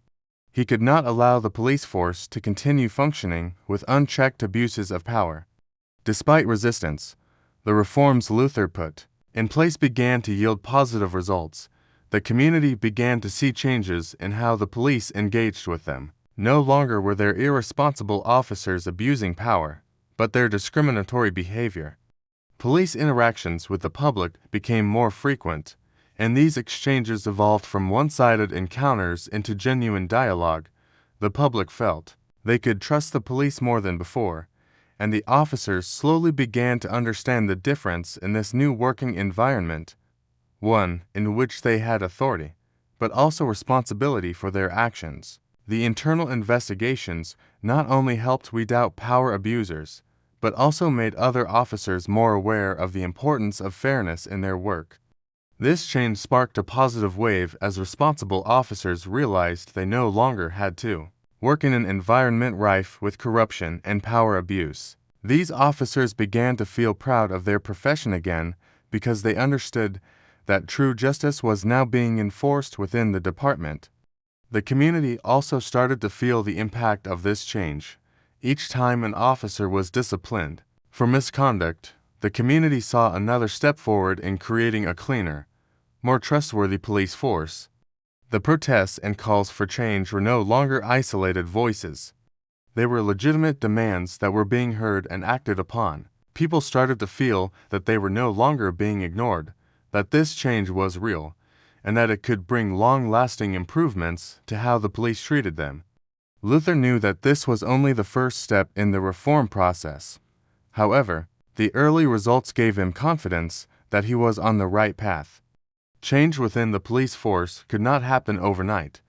Speaker 1: He could not allow the police force to continue functioning with unchecked abuses of power. Despite resistance, the reforms Luther put in place began to yield positive results. The community began to see changes in how the police engaged with them. No longer were there irresponsible officers abusing power, but their discriminatory behavior. Police interactions with the public became more frequent, and these exchanges evolved from one-sided encounters into genuine dialogue. The public felt they could trust the police more than before, and the officers slowly began to understand the difference in this new working environment, one in which they had authority, but also responsibility for their actions. The internal investigations not only helped weed out power abusers, but also made other officers more aware of the importance of fairness in their work. This change sparked a positive wave as responsible officers realized they no longer had to work in an environment rife with corruption and power abuse. These officers began to feel proud of their profession again because they understood that true justice was now being enforced within the department. The community also started to feel the impact of this change. Each time an officer was disciplined for misconduct, the community saw another step forward in creating a cleaner, more trustworthy police force. The protests and calls for change were no longer isolated voices. They were legitimate demands that were being heard and acted upon. People started to feel that they were no longer being ignored, that this change was real, and that it could bring long-lasting improvements to how the police treated them. Luther knew that this was only the first step in the reform process. However, the early results gave him confidence that he was on the right path. Change within the police force could not happen overnight,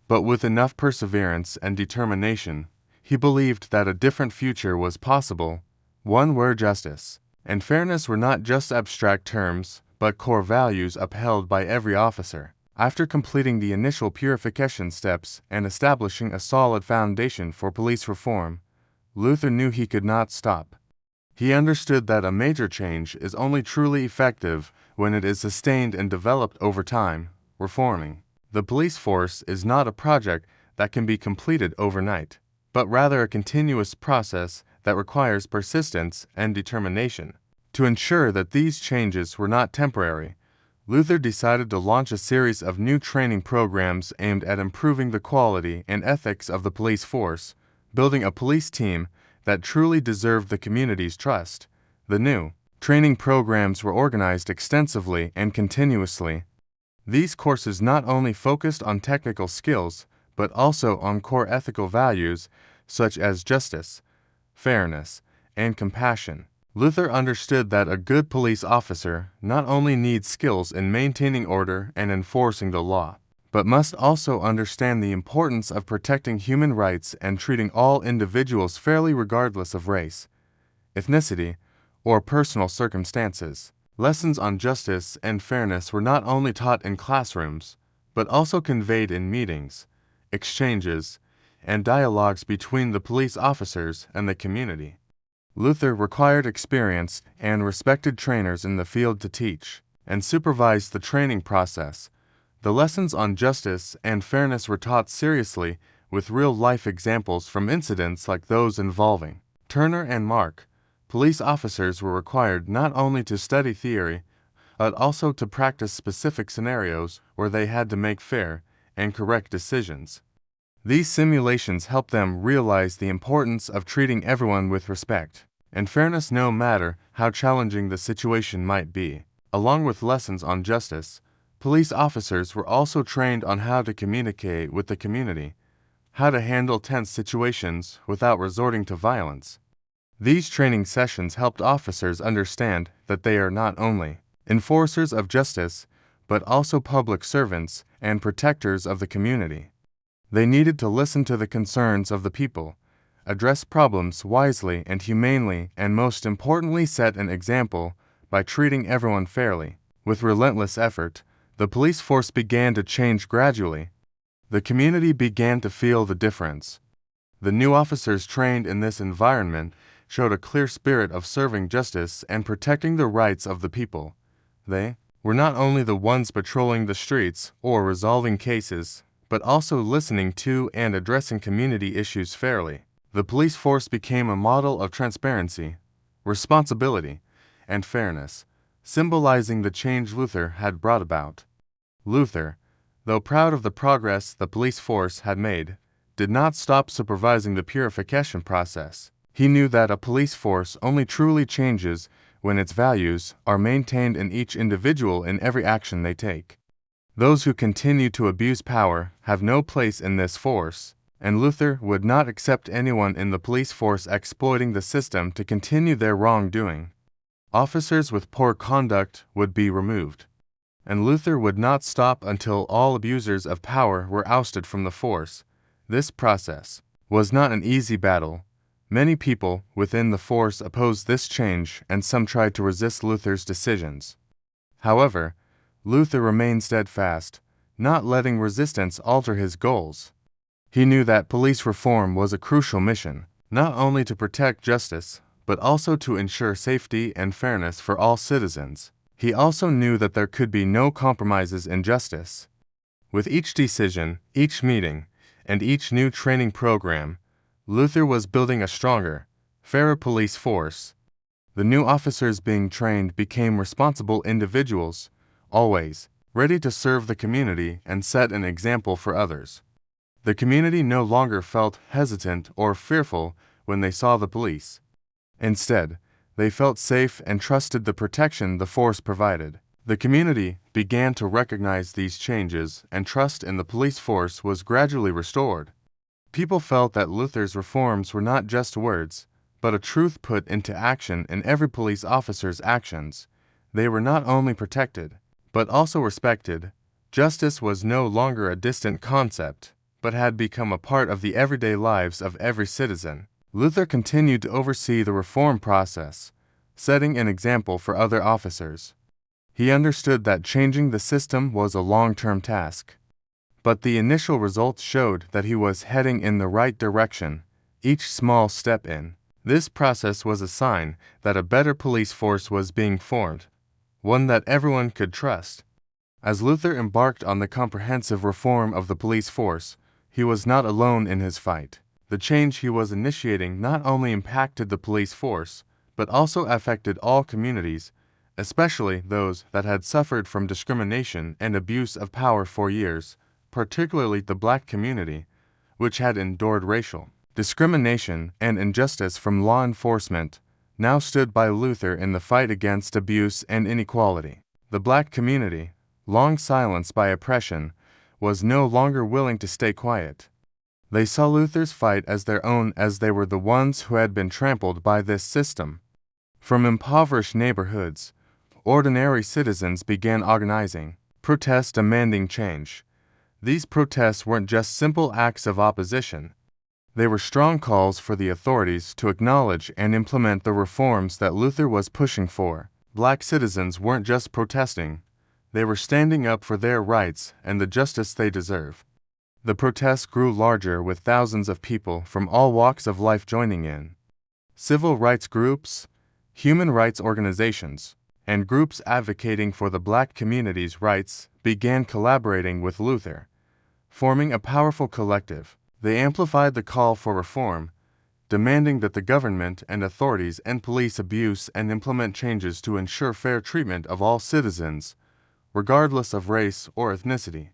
Speaker 1: but with enough perseverance and determination, he believed that a different future was possible, one where justice and fairness were not just abstract terms, but core values upheld by every officer. After completing the initial purification steps and establishing a solid foundation for police reform, Luther knew he could not stop. He understood that a major change is only truly effective when it is sustained and developed over time. Reforming the police force is not a project that can be completed overnight, but rather a continuous process that requires persistence and determination. To ensure that these changes were not temporary, Luther decided to launch a series of new training programs aimed at improving the quality and ethics of the police force, building a police team that truly deserved the community's trust. The new training programs were organized extensively and continuously. These courses not only focused on technical skills, but also on core ethical values such as justice, fairness, and compassion. Luther understood that a good police officer not only needs skills in maintaining order and enforcing the law, but must also understand the importance of protecting human rights and treating all individuals fairly regardless of race, ethnicity, or personal circumstances. Lessons on justice and fairness were not only taught in classrooms, but also conveyed in meetings, exchanges, and dialogues between the police officers and the community. Luther required experienced and respected trainers in the field to teach and supervise the training process. The lessons on justice and fairness were taught seriously with real-life examples from incidents like those involving Turner and Mark. Police officers were required not only to study theory, but also to practice specific scenarios where they had to make fair and correct decisions. These simulations helped them realize the importance of treating everyone with respect and fairness no matter how challenging the situation might be. Along with lessons on justice, Police officers were also trained on how to communicate with the community, how to handle tense situations without resorting to violence. These training sessions helped officers understand that they are not only enforcers of justice, but also public servants and protectors of the community. They needed to listen to the concerns of the people, address problems wisely and humanely, and most importantly set an example by treating everyone fairly. With relentless effort, the police force began to change gradually. The community began to feel the difference. The new officers trained in this environment showed a clear spirit of serving justice and protecting the rights of the people. They were not only the ones patrolling the streets or resolving cases, but also listening to and addressing community issues fairly. The police force became a model of transparency, responsibility, and fairness, symbolizing the change Luther had brought about. Luther, though proud of the progress the police force had made, did not stop supervising the purification process. He knew that a police force only truly changes when its values are maintained in each individual in every action they take. Those who continue to abuse power have no place in this force, and Luther would not accept anyone in the police force exploiting the system to continue their wrongdoing. Officers with poor conduct would be removed, and Luther would not stop until all abusers of power were ousted from the force. This process was not an easy battle. Many people within the force opposed this change, and some tried to resist Luther's decisions. However, Luther remained steadfast, not letting resistance alter his goals. He knew that police reform was a crucial mission, not only to protect justice, but also to ensure safety and fairness for all citizens. He also knew that there could be no compromises in justice. With each decision, each meeting, and each new training program, Luther was building a stronger, fairer police force. The new officers being trained became responsible individuals, always ready to serve the community and set an example for others. The community no longer felt hesitant or fearful when they saw the police. Instead, they felt safe and trusted the protection the force provided. The community began to recognize these changes, and trust in the police force was gradually restored. People felt that Luther's reforms were not just words, but a truth put into action in every police officer's actions. They were not only protected, but also respected. Justice was no longer a distant concept, but had become a part of the everyday lives of every citizen. Luther continued to oversee the reform process, setting an example for other officers. He understood that changing the system was a long-term task, but the initial results showed that he was heading in the right direction, each small step in. This process was a sign that a better police force was being formed, one that everyone could trust. As Luther embarked on the comprehensive reform of the police force, he was not alone in his fight. The change he was initiating not only impacted the police force, but also affected all communities, especially those that had suffered from discrimination and abuse of power for years, particularly the black community, which had endured racial discrimination and injustice from law enforcement, now stood by Luther in the fight against abuse and inequality. The black community, long silenced by oppression, was no longer willing to stay quiet. They saw Luther's fight as their own, as they were the ones who had been trampled by this system. From impoverished neighborhoods, ordinary citizens began organizing, protests demanding change. These protests weren't just simple acts of opposition. They were strong calls for the authorities to acknowledge and implement the reforms that Luther was pushing for. Black citizens weren't just protesting. They were standing up for their rights and the justice they deserve. The protests grew larger, with thousands of people from all walks of life joining in. Civil rights groups, human rights organizations, and groups advocating for the black community's rights began collaborating with Luther, forming a powerful collective. They amplified the call for reform, demanding that the government and authorities end police abuse and implement changes to ensure fair treatment of all citizens, regardless of race or ethnicity.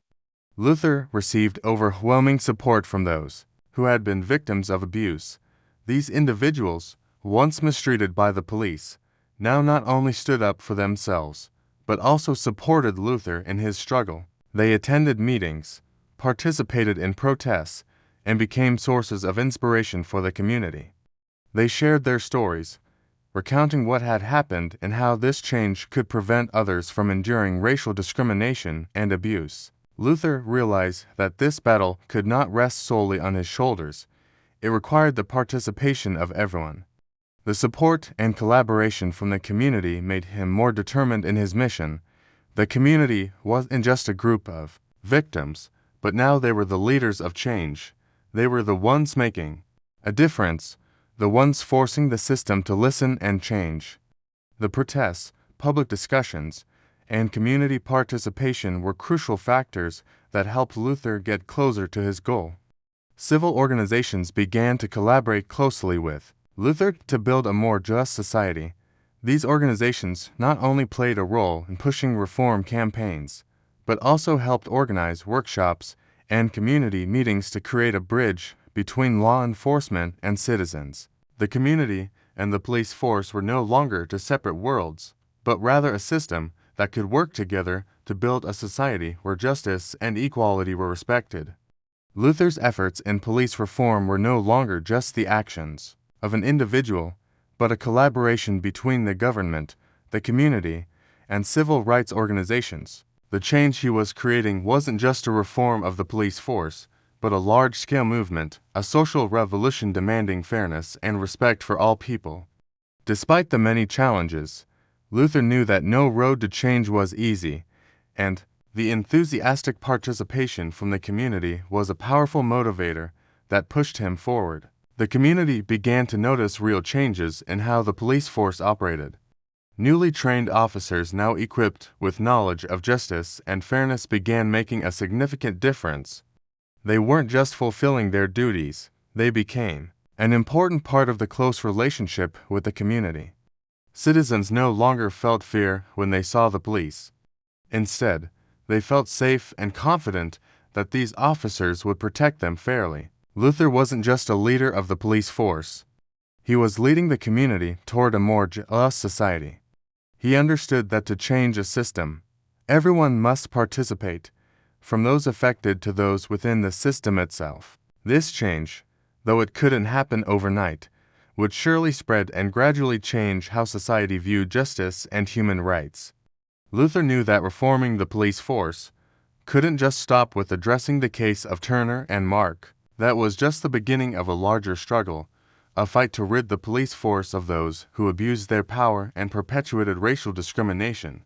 Speaker 1: Luther received overwhelming support from those who had been victims of abuse. These individuals, once mistreated by the police, now not only stood up for themselves, but also supported Luther in his struggle. They attended meetings, participated in protests, and became sources of inspiration for the community. They shared their stories, recounting what had happened and how this change could prevent others from enduring racial discrimination and abuse. Luther realized that this battle could not rest solely on his shoulders. It required the participation of everyone. The support and collaboration from the community made him more determined in his mission. The community wasn't just a group of victims, but now they were the leaders of change. They were the ones making a difference, the ones forcing the system to listen and change. The protests, public discussions, and community participation were crucial factors that helped Luther get closer to his goal. Civil organizations began to collaborate closely with Luther to build a more just society. These organizations not only played a role in pushing reform campaigns, but also helped organize workshops and community meetings to create a bridge between law enforcement and citizens. The community and the police force were no longer two separate worlds, but rather a system that could work together to build a society where justice and equality were respected. Luther's efforts in police reform were no longer just the actions of an individual, but a collaboration between the government, the community, and civil rights organizations. The change he was creating wasn't just a reform of the police force, but a large-scale movement, a social revolution demanding fairness and respect for all people. Despite the many challenges, Luther knew that no road to change was easy, and the enthusiastic participation from the community was a powerful motivator that pushed him forward. The community began to notice real changes in how the police force operated. Newly trained officers now equipped with knowledge of justice and fairness began making a significant difference. They weren't just fulfilling their duties, they became an important part of the close relationship with the community. Citizens no longer felt fear when they saw the police. Instead, they felt safe and confident that these officers would protect them fairly. Luther wasn't just a leader of the police force. He was leading the community toward a more just society. He understood that to change a system, everyone must participate, from those affected to those within the system itself. This change, though it couldn't happen overnight, would surely spread and gradually change how society viewed justice and human rights. Luther knew that reforming the police force couldn't just stop with addressing the case of Turner and Mark. That was just the beginning of a larger struggle, a fight to rid the police force of those who abused their power and perpetuated racial discrimination.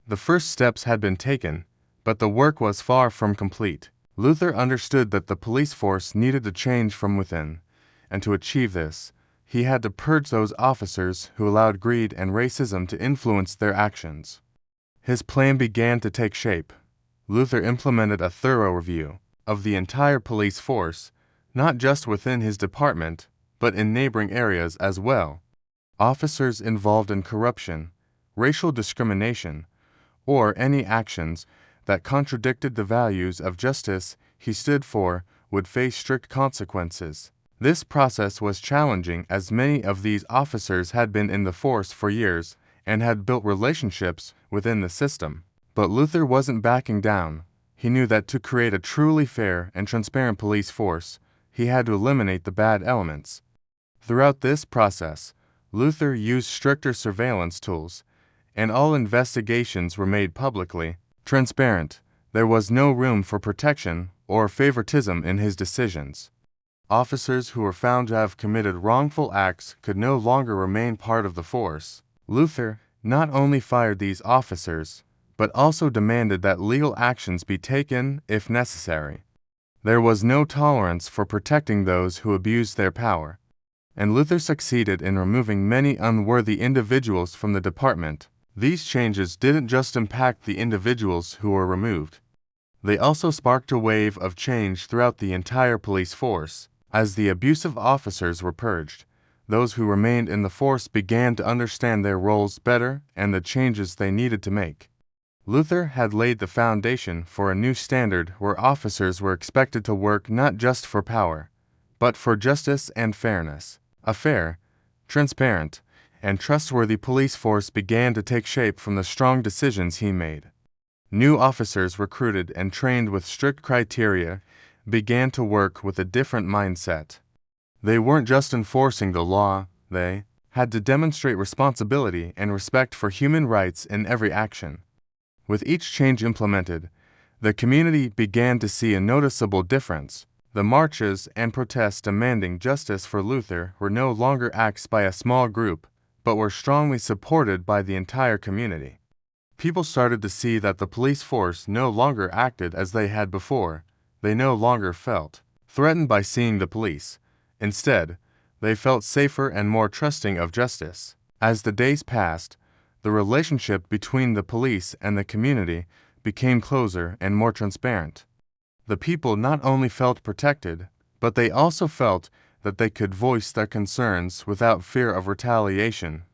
Speaker 1: The first steps had been taken, but the work was far from complete. Luther understood that the police force needed to change from within, and to achieve this, he had to purge those officers who allowed greed and racism to influence their actions. His plan began to take shape. Luther implemented a thorough review of the entire police force, not just within his department, but in neighboring areas as well. Officers involved in corruption, racial discrimination, or any actions that contradicted the values of justice he stood for would face strict consequences. This process was challenging as many of these officers had been in the force for years and had built relationships within the system. But Luther wasn't backing down. He knew that to create a truly fair and transparent police force, he had to eliminate the bad elements. Throughout this process, Luther used stricter surveillance tools, and all investigations were made publicly transparent. There was no room for protection or favoritism in his decisions. Officers who were found to have committed wrongful acts could no longer remain part of the force. Luther not only fired these officers, but also demanded that legal actions be taken if necessary. There was no tolerance for protecting those who abused their power, and Luther succeeded in removing many unworthy individuals from the department. These changes didn't just impact the individuals who were removed. They also sparked a wave of change throughout the entire police force. As the abusive officers were purged, those who remained in the force began to understand their roles better and the changes they needed to make. Luther had laid the foundation for a new standard where officers were expected to work not just for power, but for justice and fairness. A fair, transparent, and trustworthy police force began to take shape from the strong decisions he made. New officers recruited and trained with strict criteria began to work with a different mindset. They weren't just enforcing the law, they had to demonstrate responsibility and respect for human rights in every action. With each change implemented, the community began to see a noticeable difference. The marches and protests demanding justice for Luther were no longer acts by a small group, but were strongly supported by the entire community. People started to see that the police force no longer acted as they had before. They no longer felt threatened by seeing the police. Instead, they felt safer and more trusting of justice. As the days passed, the relationship between the police and the community became closer and more transparent. The people not only felt protected, but they also felt that they could voice their concerns without fear of retaliation.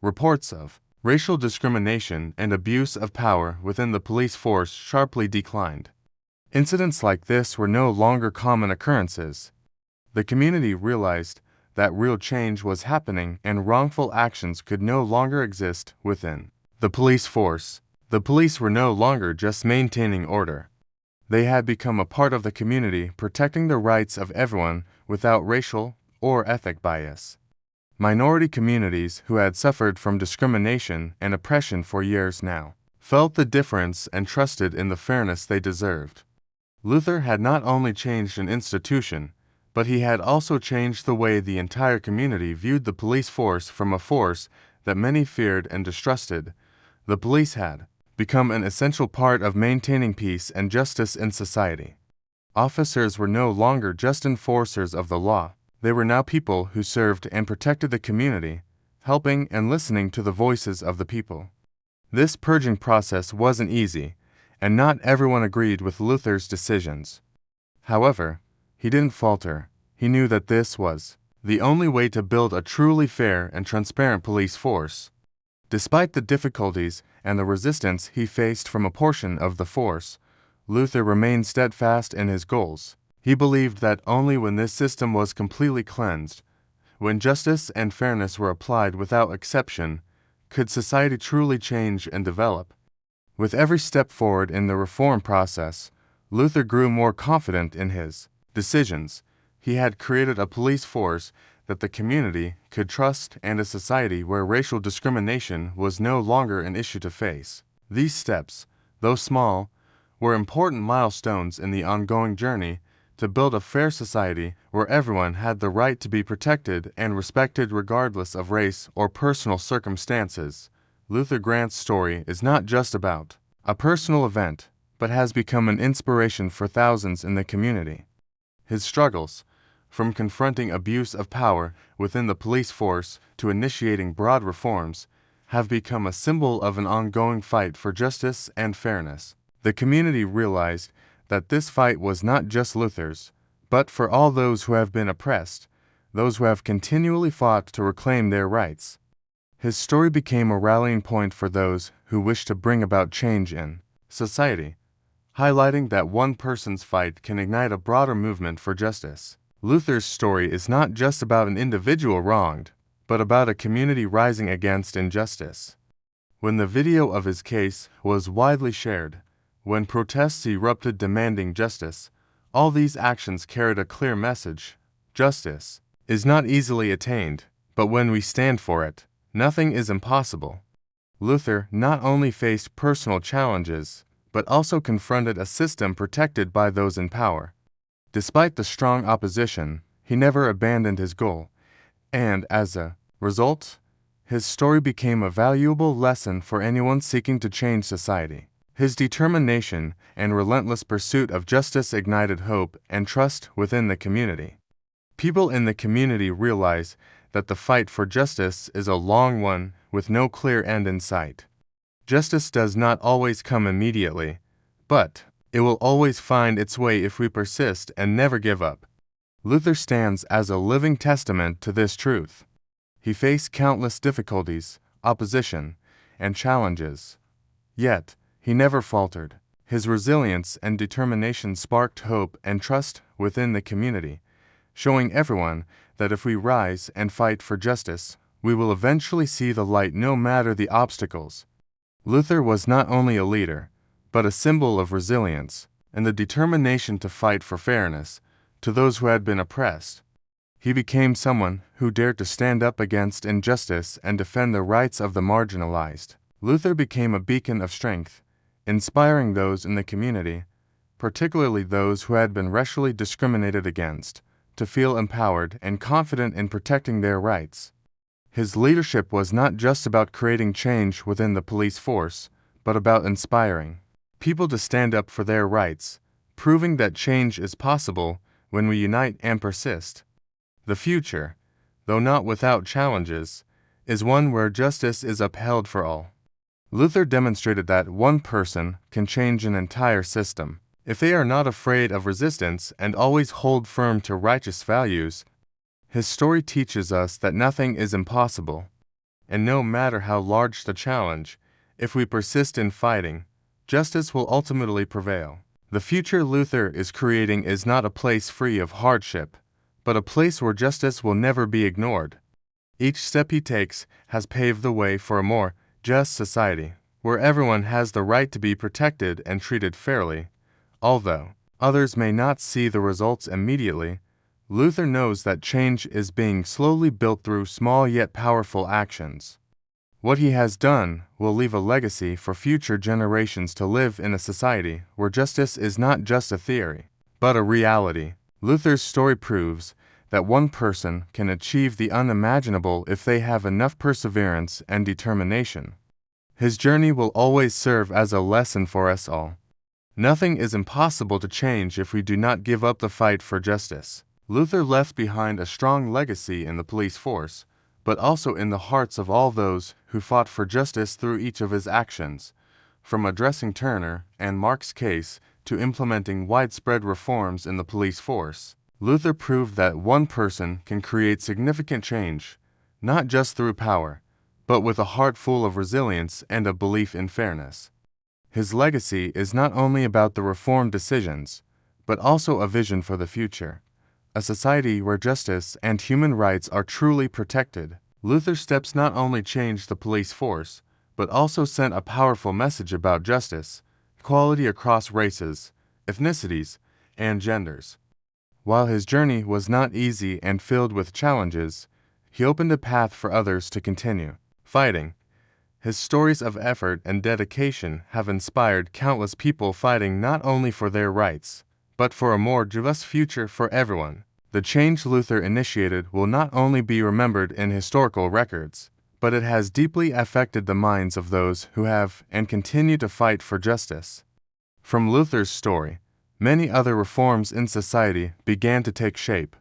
Speaker 1: Reports of racial discrimination and abuse of power within the police force sharply declined. Incidents like this were no longer common occurrences. The community realized that real change was happening and wrongful actions could no longer exist within the police force. The police were no longer just maintaining order. They had become a part of the community, protecting the rights of everyone without racial or ethnic bias. Minority communities who had suffered from discrimination and oppression for years now felt the difference and trusted in the fairness they deserved. Luther had not only changed an institution, but he had also changed the way the entire community viewed the police force. From a force that many feared and distrusted, the police had become an essential part of maintaining peace and justice in society. Officers were no longer just enforcers of the law. They were now people who served and protected the community, helping and listening to the voices of the people. This purging process wasn't easy, and not everyone agreed with Luther's decisions. However, he didn't falter. He knew that this was the only way to build a truly fair and transparent police force. Despite the difficulties and the resistance he faced from a portion of the force, Luther remained steadfast in his goals. He believed that only when this system was completely cleansed, when justice and fairness were applied without exception, could society truly change and develop. With every step forward in the reform process, Luther grew more confident in his decisions. He had created a police force that the community could trust and a society where racial discrimination was no longer an issue to face. These steps, though small, were important milestones in the ongoing journey to build a fair society where everyone had the right to be protected and respected regardless of race or personal circumstances. Luther Grant's story is not just about a personal event, but has become an inspiration for thousands in the community. His struggles, from confronting abuse of power within the police force to initiating broad reforms, have become a symbol of an ongoing fight for justice and fairness. The community realized that this fight was not just Luther's, but for all those who have been oppressed, those who have continually fought to reclaim their rights. His story became a rallying point for those who wished to bring about change in society, highlighting that one person's fight can ignite a broader movement for justice. Luther's story is not just about an individual wronged, but about a community rising against injustice. When the video of his case was widely shared, when protests erupted demanding justice, all these actions carried a clear message. Justice is not easily attained, but when we stand for it, nothing is impossible. Luther not only faced personal challenges, but also confronted a system protected by those in power. Despite the strong opposition, he never abandoned his goal, and as a result, his story became a valuable lesson for anyone seeking to change society. His determination and relentless pursuit of justice ignited hope and trust within the community. People in the community realize that the fight for justice is a long one with no clear end in sight. Justice does not always come immediately, but it will always find its way if we persist and never give up. Luther stands as a living testament to this truth. He faced countless difficulties, opposition, and challenges. Yet, he never faltered. His resilience and determination sparked hope and trust within the community, showing everyone that if we rise and fight for justice, we will eventually see the light no matter the obstacles. Luther was not only a leader, but a symbol of resilience and the determination to fight for fairness to those who had been oppressed. He became someone who dared to stand up against injustice and defend the rights of the marginalized. Luther became a beacon of strength, inspiring those in the community, particularly those who had been racially discriminated against, to feel empowered and confident in protecting their rights. His leadership was not just about creating change within the police force, but about inspiring people to stand up for their rights, proving that change is possible when we unite and persist. The future, though not without challenges, is one where justice is upheld for all. Luther demonstrated that one person can change an entire system. If they are not afraid of resistance and always hold firm to righteous values, his story teaches us that nothing is impossible. And no matter how large the challenge, if we persist in fighting, justice will ultimately prevail. The future Luther is creating is not a place free of hardship, but a place where justice will never be ignored. Each step he takes has paved the way for a more just society, where everyone has the right to be protected and treated fairly. Although others may not see the results immediately, Luther knows that change is being slowly built through small yet powerful actions. What he has done will leave a legacy for future generations to live in a society where justice is not just a theory, but a reality. Luther's story proves that one person can achieve the unimaginable if they have enough perseverance and determination. His journey will always serve as a lesson for us all. Nothing is impossible to change if we do not give up the fight for justice. Luther left behind a strong legacy in the police force, but also in the hearts of all those who fought for justice through each of his actions. From addressing Turner and Mark's case to implementing widespread reforms in the police force, Luther proved that one person can create significant change, not just through power, but with a heart full of resilience and a belief in fairness. His legacy is not only about the reform decisions, but also a vision for the future. A society where justice and human rights are truly protected. Luther's steps not only changed the police force, but also sent a powerful message about justice, equality across races, ethnicities, and genders. While his journey was not easy and filled with challenges, he opened a path for others to continue fighting. His stories of effort and dedication have inspired countless people fighting not only for their rights, but for a more just future for everyone. The change Luther initiated will not only be remembered in historical records, but it has deeply affected the minds of those who have and continue to fight for justice. From Luther's story, many other reforms in society began to take shape.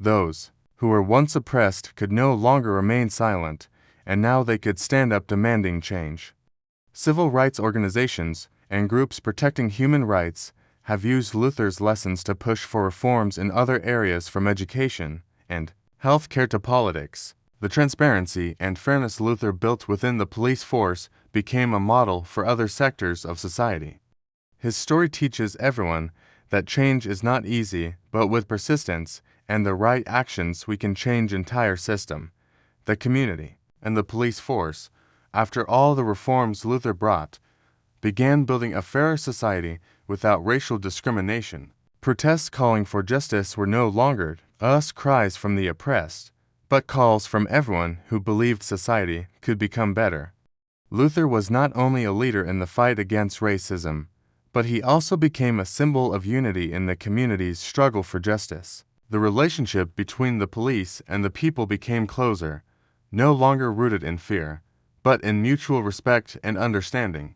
Speaker 1: Those who were once oppressed could no longer remain silent, and now they could stand up demanding change. Civil rights organizations and groups protecting human rights have used Luther's lessons to push for reforms in other areas from education and healthcare to politics. The transparency and fairness Luther built within the police force became a model for other sectors of society. His story teaches everyone that change is not easy, but with persistence and the right actions we can change entire system, the community, and the police force. After all the reforms Luther brought, began building a fairer society without racial discrimination. Protests calling for justice were no longer cries from the oppressed, but calls from everyone who believed society could become better. Luther was not only a leader in the fight against racism, but he also became a symbol of unity in the community's struggle for justice. The relationship between the police and the people became closer, no longer rooted in fear, but in mutual respect and understanding.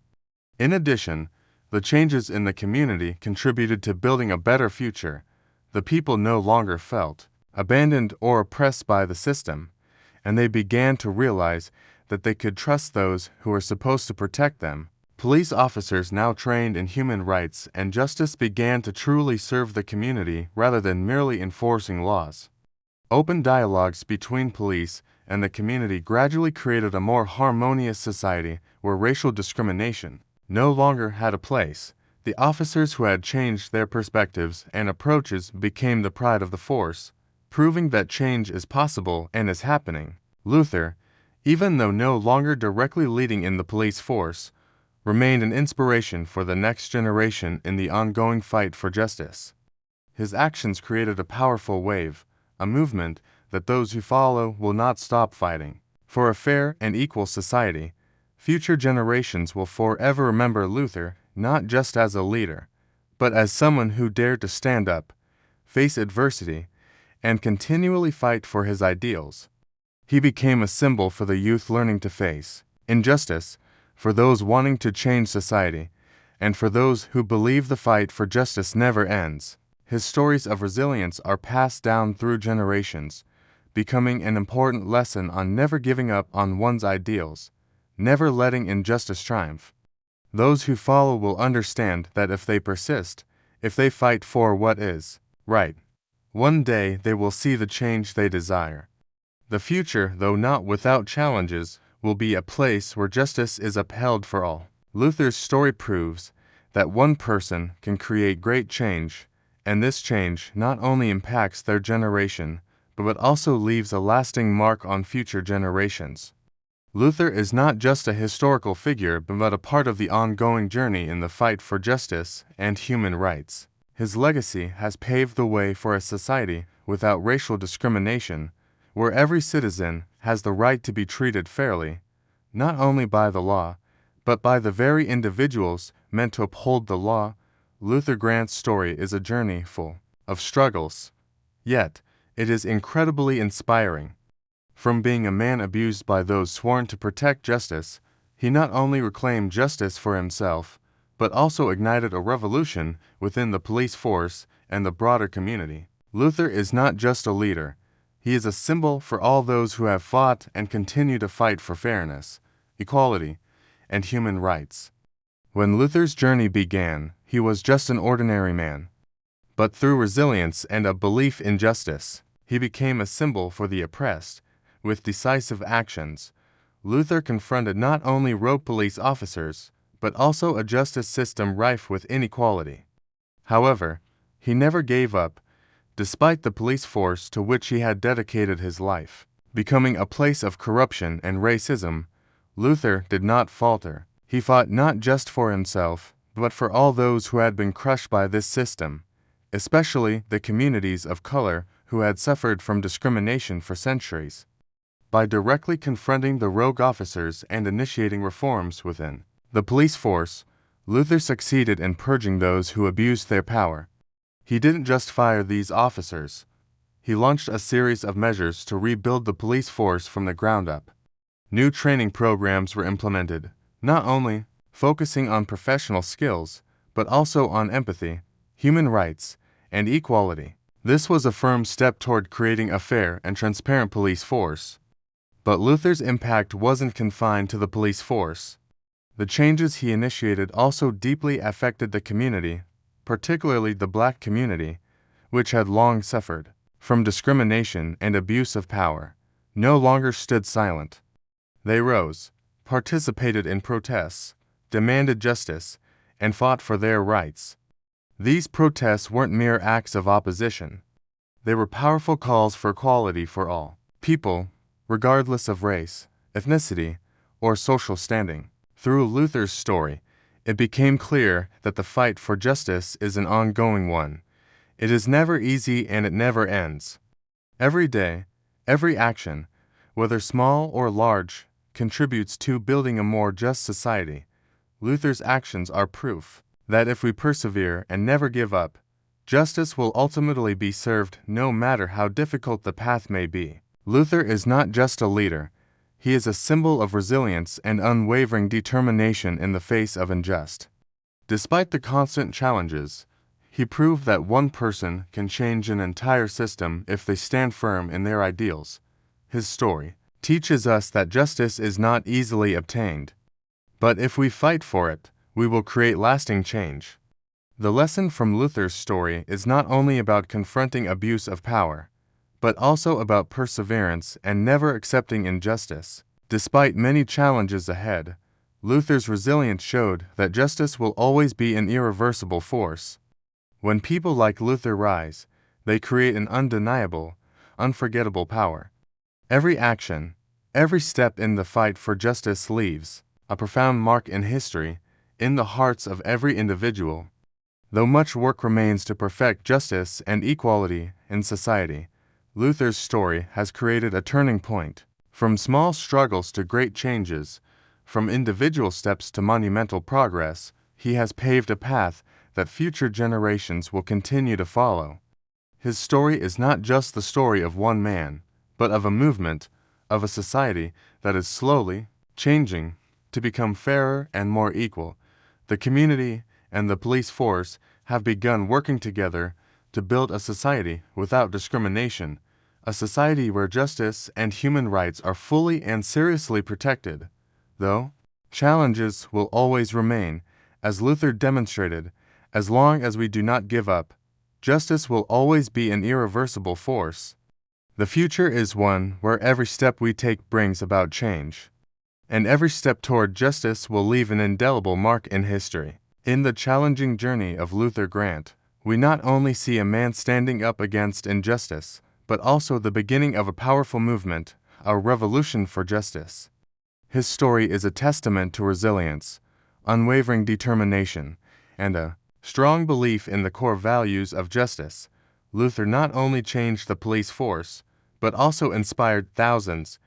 Speaker 1: In addition, the changes in the community contributed to building a better future. The people no longer felt abandoned or oppressed by the system, and they began to realize that they could trust those who were supposed to protect them. Police officers now trained in human rights and justice began to truly serve the community rather than merely enforcing laws. Open dialogues between police and the community gradually created a more harmonious society where racial discrimination no longer had a place. The officers who had changed their perspectives and approaches became the pride of the force, proving that change is possible and is happening. Luther, even though no longer directly leading in the police force, remained an inspiration for the next generation in the ongoing fight for justice. His actions created a powerful wave, a movement that those who follow will not stop fighting. For a fair and equal society, future generations will forever remember Luther not just as a leader, but as someone who dared to stand up, face adversity, and continually fight for his ideals. He became a symbol for the youth learning to face injustice, for those wanting to change society, and for those who believe the fight for justice never ends. His stories of resilience are passed down through generations, becoming an important lesson on never giving up on one's ideals, never letting injustice triumph. Those who follow will understand that if they persist, if they fight for what is right, one day they will see the change they desire. The future, though not without challenges, will be a place where justice is upheld for all. Luther's story proves that one person can create great change, and this change not only impacts their generation, but also leaves a lasting mark on future generations. Luther is not just a historical figure, but a part of the ongoing journey in the fight for justice and human rights. His legacy has paved the way for a society without racial discrimination, where every citizen has the right to be treated fairly, not only by the law, but by the very individuals meant to uphold the law. Luther Grant's story is a journey full of struggles, yet it is incredibly inspiring. From being a man abused by those sworn to protect justice, he not only reclaimed justice for himself, but also ignited a revolution within the police force and the broader community. Luther is not just a leader. He is a symbol for all those who have fought and continue to fight for fairness, equality, and human rights. When Luther's journey began, he was just an ordinary man. But through resilience and a belief in justice, he became a symbol for the oppressed. With decisive actions, Luther confronted not only rogue police officers, but also a justice system rife with inequality. However, he never gave up, despite the police force to which he had dedicated his life becoming a place of corruption and racism. Luther did not falter. He fought not just for himself, but for all those who had been crushed by this system, especially the communities of color who had suffered from discrimination for centuries. By directly confronting the rogue officers and initiating reforms within the police force, Luther succeeded in purging those who abused their power. He didn't just fire these officers. He launched a series of measures to rebuild the police force from the ground up. New training programs were implemented, not only focusing on professional skills, but also on empathy, human rights, and equality. This was a firm step toward creating a fair and transparent police force. But Luther's impact wasn't confined to the police force. The changes he initiated also deeply affected the community, particularly the black community, which had long suffered from discrimination and abuse of power. No longer stood silent. They rose, participated in protests, demanded justice, and fought for their rights. These protests weren't mere acts of opposition. They were powerful calls for equality for all people, regardless of race, ethnicity, or social standing. Through Luther's story, it became clear that the fight for justice is an ongoing one. It is never easy and it never ends. Every day, every action, whether small or large, contributes to building a more just society. Luther's actions are proof that if we persevere and never give up, justice will ultimately be served no matter how difficult the path may be. Luther is not just a leader. He is a symbol of resilience and unwavering determination in the face of injustice. Despite the constant challenges, he proved that one person can change an entire system if they stand firm in their ideals. His story teaches us that justice is not easily obtained. But if we fight for it, we will create lasting change. The lesson from Luther's story is not only about confronting abuse of power, but also about perseverance and never accepting injustice. Despite many challenges ahead, Luther's resilience showed that justice will always be an irreversible force. When people like Luther rise, they create an undeniable, unforgettable power. Every action, Every step in the fight for justice leaves a profound mark in history, in the hearts of every individual. Though much work remains to perfect justice and equality in society, Luther's story has created a turning point. From small struggles to great changes, from individual steps to monumental progress, he has paved a path that future generations will continue to follow. His story is not just the story of one man, but of a movement, of a society that is slowly changing to become fairer and more equal. The community and the police force have begun working together to build a society without discrimination, a society where justice and human rights are fully and seriously protected. Though challenges will always remain, as Luther demonstrated, as long as we do not give up, justice will always be an irreversible force. The future is one where every step we take brings about change, and every step toward justice will leave an indelible mark in history. In the challenging journey of Luther Grant, we not only see a man standing up against injustice, but also the beginning of a powerful movement, a revolution for justice. His story is a testament to resilience, unwavering determination, and a strong belief in the core values of justice. Luther not only changed the police force, but also inspired thousands,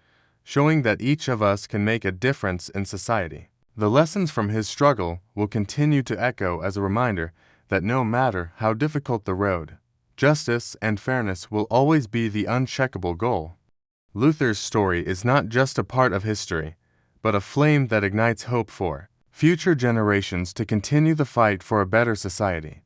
Speaker 1: showing that each of us can make a difference in society. The lessons from his struggle will continue to echo as a reminder that no matter how difficult the road, justice and fairness will always be the uncheckable goal. Luther's story is not just a part of history, but a flame that ignites hope for future generations to continue the fight for a better society.